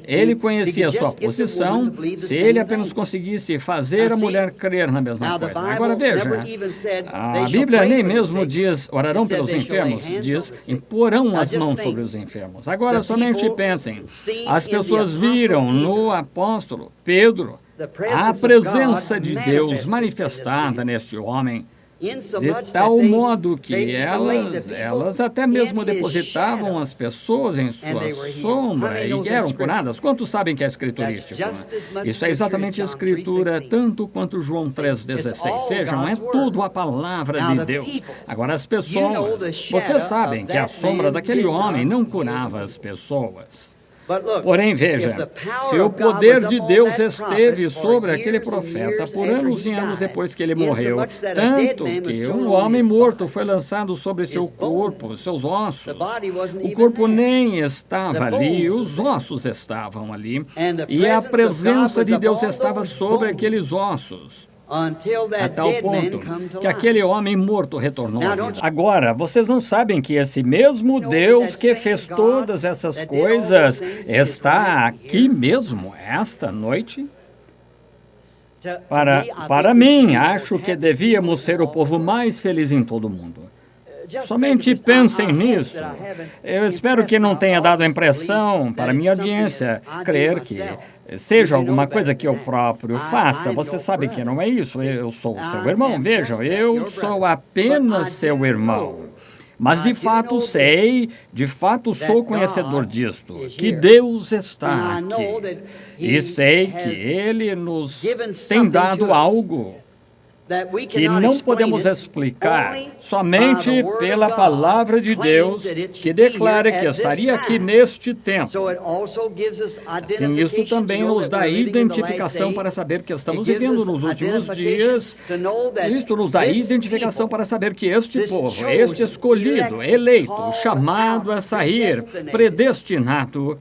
Ele conhecia a sua posição, se ele apenas conseguisse fazer a mulher crer na mesma coisa. Agora veja, a Bíblia nem mesmo diz, orarão pelos enfermos, diz, imporão as mãos sobre os enfermos. Agora somente pensem, as pessoas viram no apóstolo Pedro a presença de Deus manifestada neste homem, de tal modo que elas até mesmo depositavam as pessoas em sua sombra e eram curadas. Quantos sabem que é escriturístico? Isso é exatamente a escritura, tanto quanto João 3,16. Vejam, é tudo a palavra de Deus. Agora, as pessoas, vocês sabem que a sombra daquele homem não curava as pessoas. Porém, veja, se o poder de Deus esteve sobre aquele profeta por anos e anos depois que ele morreu, tanto que um homem morto foi lançado sobre seu corpo, seus ossos, o corpo nem estava ali, os ossos estavam ali, e a presença de Deus estava sobre aqueles ossos, a tal ponto que aquele homem morto retornou à vida. Agora, vocês não sabem que esse mesmo Deus que fez todas essas coisas está aqui mesmo, esta noite? Para mim, acho que devíamos ser o povo mais feliz em todo o mundo. Somente pensem nisso. Eu espero que não tenha dado a impressão para minha audiência crer que seja alguma coisa que eu próprio faça. Você sabe que não é isso. Eu sou seu irmão. Vejam, eu sou apenas seu irmão. Mas de fato sei, de fato sou conhecedor disto, que Deus está aqui. E sei que Ele nos tem dado algo que não podemos explicar somente pela palavra de Deus, que declara que estaria aqui neste tempo. Assim, isso também nos dá identificação para saber que estamos vivendo nos últimos dias. Isto nos dá identificação para saber que este povo, este escolhido, eleito, chamado a sair, predestinado.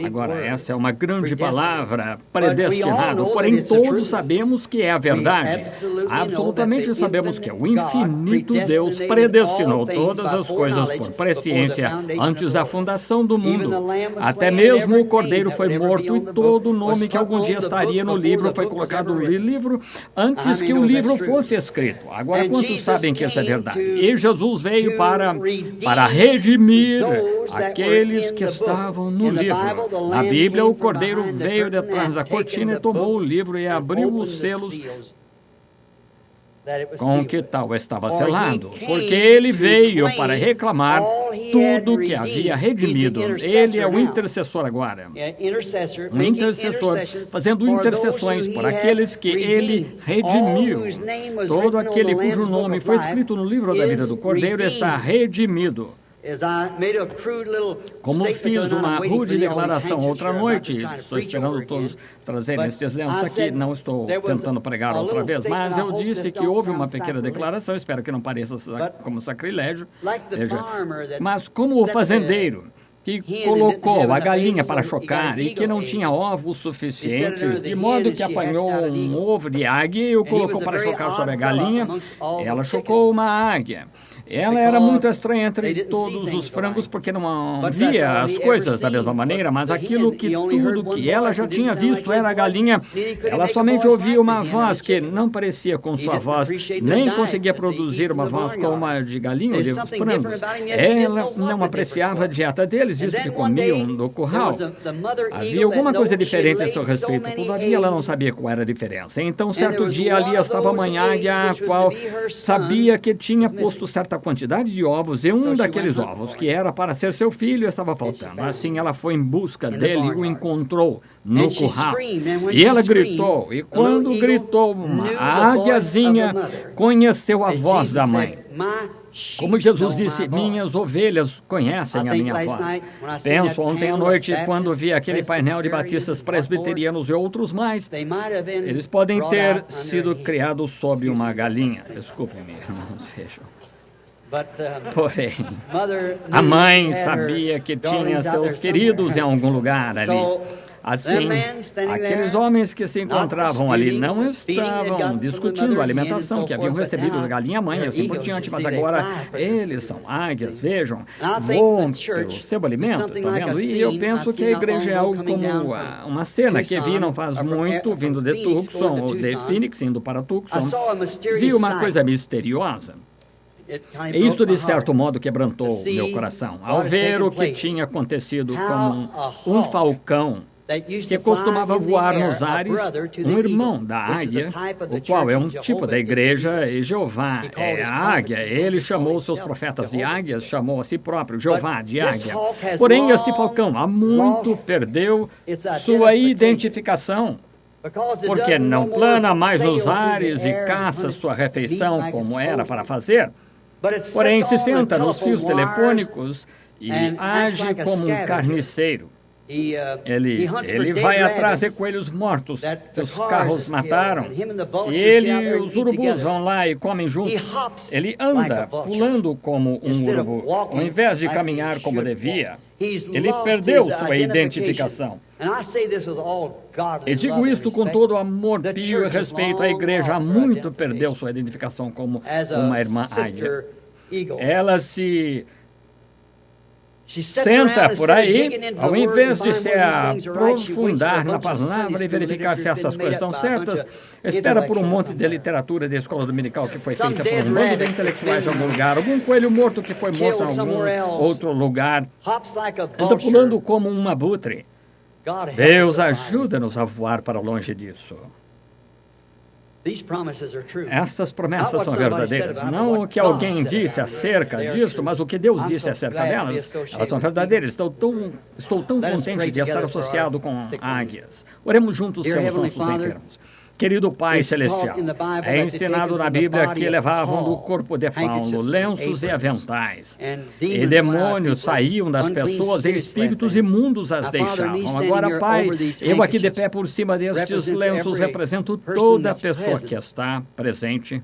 Agora, essa é uma grande palavra, predestinado, porém todos sabemos que é a verdade. Absolutamente sabemos que o infinito Deus predestinou todas as coisas por presciência antes da fundação do mundo. Até mesmo o Cordeiro foi morto e todo o nome que algum dia estaria no livro foi colocado no livro antes que o livro fosse escrito. Agora, quantos sabem que isso é verdade? E Jesus veio para redimir aqueles que estavam no livro. Na Bíblia, o Cordeiro veio detrás da cortina e tomou o livro e abriu os selos com que tal estava selado, porque ele veio para reclamar tudo que havia redimido. Ele é o intercessor agora. Um intercessor fazendo intercessões por aqueles que ele redimiu. Todo aquele cujo nome foi escrito no livro da vida do Cordeiro está redimido. Como fiz uma rude declaração outra noite, estou esperando todos trazerem estes lenços aqui, não estou tentando pregar outra vez, mas eu disse que houve uma pequena declaração, espero que não pareça como sacrilégio, veja, mas como o fazendeiro que colocou a galinha para chocar e que não tinha ovos suficientes, de modo que apanhou um ovo de águia e o colocou para chocar sobre a galinha, ela chocou uma águia. Ela era muito estranha entre todos os frangos porque não via as coisas da mesma maneira, mas tudo que ela já tinha visto era a galinha. Ela somente ouvia uma voz que não parecia com sua voz, nem conseguia produzir uma voz como a de galinha ou de frangos. Ela não apreciava a dieta deles, visto que comiam no curral. Havia alguma coisa diferente a seu respeito, todavia ela não sabia qual era a diferença. Então, certo dia, ali estava a mãe águia, a qual sabia que tinha posto certa quantidade de ovos e um daqueles ovos, que era para ser seu filho, estava faltando. Assim, ela foi em busca dele e o encontrou no curral. E ela gritou, e quando gritou, a águiazinha conheceu a voz da mãe. Como Jesus disse, minhas ovelhas conhecem a minha voz. Penso ontem à noite, quando vi aquele painel de batistas presbiterianos e outros mais, eles podem ter sido criados sob uma galinha. Desculpe-me, irmãos, vejam. Porém, a mãe sabia que tinha seus queridos em algum lugar ali. Assim, aqueles homens que se encontravam ali não estavam discutindo a alimentação que haviam recebido da galinha-mãe, assim por diante, mas agora eles são águias, vejam, voam pelo seu alimento, está vendo? E eu penso que a igreja é algo como uma cena que vi não faz muito, vindo de Tucson, ou de Phoenix, indo para Tucson, vi uma coisa misteriosa. E isso, de certo modo, quebrantou meu coração, ao ver o que tinha acontecido com um falcão que costumava voar nos ares, um irmão da águia, o qual é um tipo da igreja, e Jeová é a águia. Ele chamou seus profetas de águias, chamou a si próprio Jeová de águia. Porém, este falcão há muito perdeu sua identificação, porque não plana mais nos ares e caça sua refeição como era para fazer. Porém, se senta nos fios telefônicos e age como um carniceiro. Ele vai atrás de coelhos mortos que os carros mataram. E ele e os urubus vão lá e comem juntos. Ele anda pulando como um urubu, ao invés de caminhar como devia. Ele perdeu sua identificação. E digo isto com todo amor pio e respeito. A igreja há muito perdeu sua identificação como uma irmã águia. Ela se senta por aí, ao invés de se aprofundar na palavra e verificar se essas coisas estão certas, espera por um monte de literatura da escola dominical que foi feita por um bando de intelectuais em algum lugar, algum coelho morto que foi morto em algum outro lugar, anda pulando como um abutre. Deus ajuda-nos a voar para longe disso. Estas promessas são verdadeiras. Não o que alguém disse acerca disso, mas o que Deus disse acerca delas. Elas são verdadeiras. Estou tão contente de estar associado com águias. Oremos juntos pelos nossos enfermos. Querido Pai Celestial, é ensinado na Bíblia que levavam do corpo de Paulo lenços e aventais, e demônios saíam das pessoas e espíritos imundos as deixavam. Agora, Pai, eu aqui de pé por cima destes lenços represento toda a pessoa que está presente.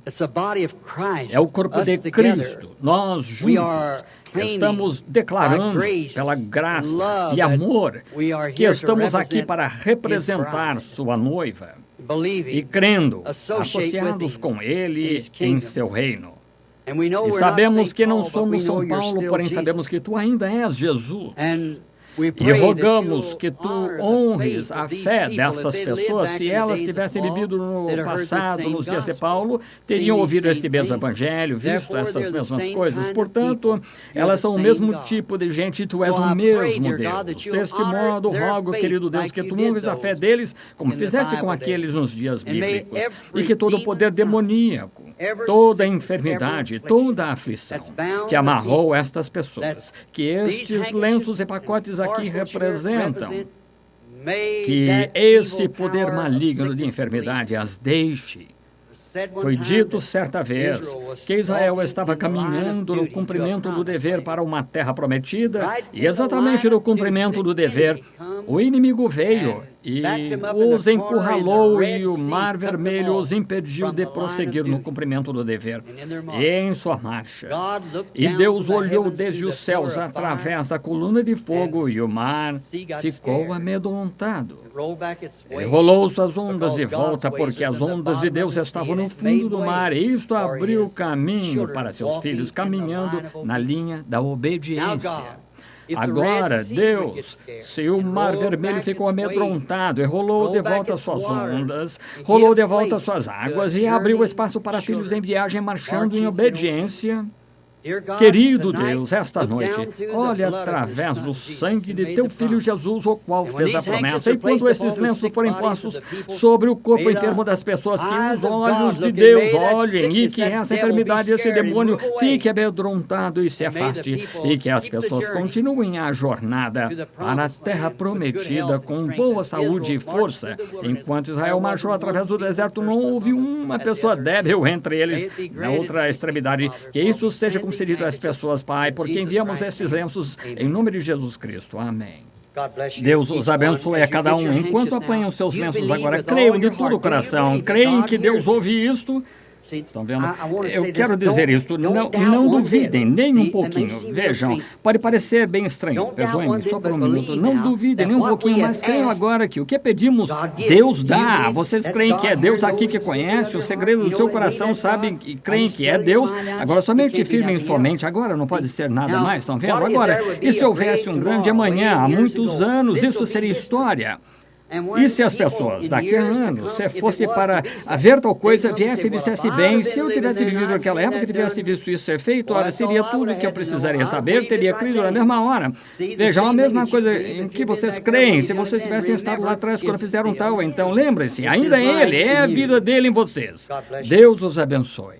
É o corpo de Cristo. Nós juntos estamos declarando pela graça e amor que estamos aqui para representar sua noiva e crendo, associados com Ele em seu reino. E sabemos que não somos São Paulo, porém sabemos que Tu ainda és Jesus. E rogamos que Tu honres a fé dessas pessoas. Se elas tivessem vivido no passado, nos dias de Paulo, teriam ouvido este mesmo evangelho, visto essas mesmas coisas. Portanto, elas são o mesmo tipo de gente e Tu és o mesmo Deus. Deste modo, rogo, querido Deus, que Tu honres a fé deles, como fizeste com aqueles nos dias bíblicos, e que todo o poder demoníaco, toda a enfermidade, toda a aflição que amarrou estas pessoas, que estes lenços e pacotes aqui representam, que esse poder maligno de enfermidade as deixe. Foi dito certa vez que Israel estava caminhando no cumprimento do dever para uma terra prometida, e exatamente no cumprimento do dever, o inimigo veio e os encurralou, e o Mar Vermelho os impediu de prosseguir no cumprimento do dever e em sua marcha. E Deus olhou desde os céus através da coluna de fogo, e o mar ficou amedrontado. Ele rolou suas ondas de volta, porque as ondas de Deus estavam no fundo do mar, e isto abriu caminho para seus filhos caminhando na linha da obediência. Agora, Deus, se o Mar Vermelho ficou amedrontado e rolou de volta suas ondas, rolou de volta suas águas e abriu espaço para filhos em viagem marchando em obediência, querido Deus, esta noite, olha através do sangue de Teu Filho Jesus, o qual fez a promessa, e quando esses lenços forem postos sobre o corpo enfermo das pessoas, que os olhos de Deus olhem e que essa enfermidade, esse demônio, fique amedrontado e se afaste, e que as pessoas continuem a jornada para a terra prometida com boa saúde e força. Enquanto Israel marchou através do deserto, não houve uma pessoa débil entre eles. Na outra extremidade, que isso seja concedido às pessoas, Pai, porque enviamos estes lenços em nome de Jesus Cristo. Amém. Deus os abençoe a cada um. Enquanto apanham seus lenços agora, creiam de todo o coração. Creem que Deus ouve isto. Estão vendo? Eu quero dizer isto, não duvidem nem um pouquinho. Vejam, pode parecer bem estranho, perdoem-me só por um minuto. Não duvidem nem um pouquinho, mas creiam agora que o que pedimos, Deus dá. Vocês creem que é Deus aqui que conhece o segredo do seu coração, sabem e creem que é Deus. Agora, somente firmem sua mente. Agora não pode ser nada mais, estão vendo? Agora, e se houvesse um grande amanhã, há muitos anos, isso seria história. E se as pessoas, daqui a anos, se fosse para ver tal coisa, viesse e dissesse bem, se eu tivesse vivido naquela época e tivesse visto isso ser feito, ora, seria tudo o que eu precisaria saber, teria crido na mesma hora. Vejam, a mesma coisa em que vocês creem, se vocês tivessem estado lá atrás quando fizeram tal, então lembrem-se, ainda é Ele, é a vida dele em vocês. Deus os abençoe.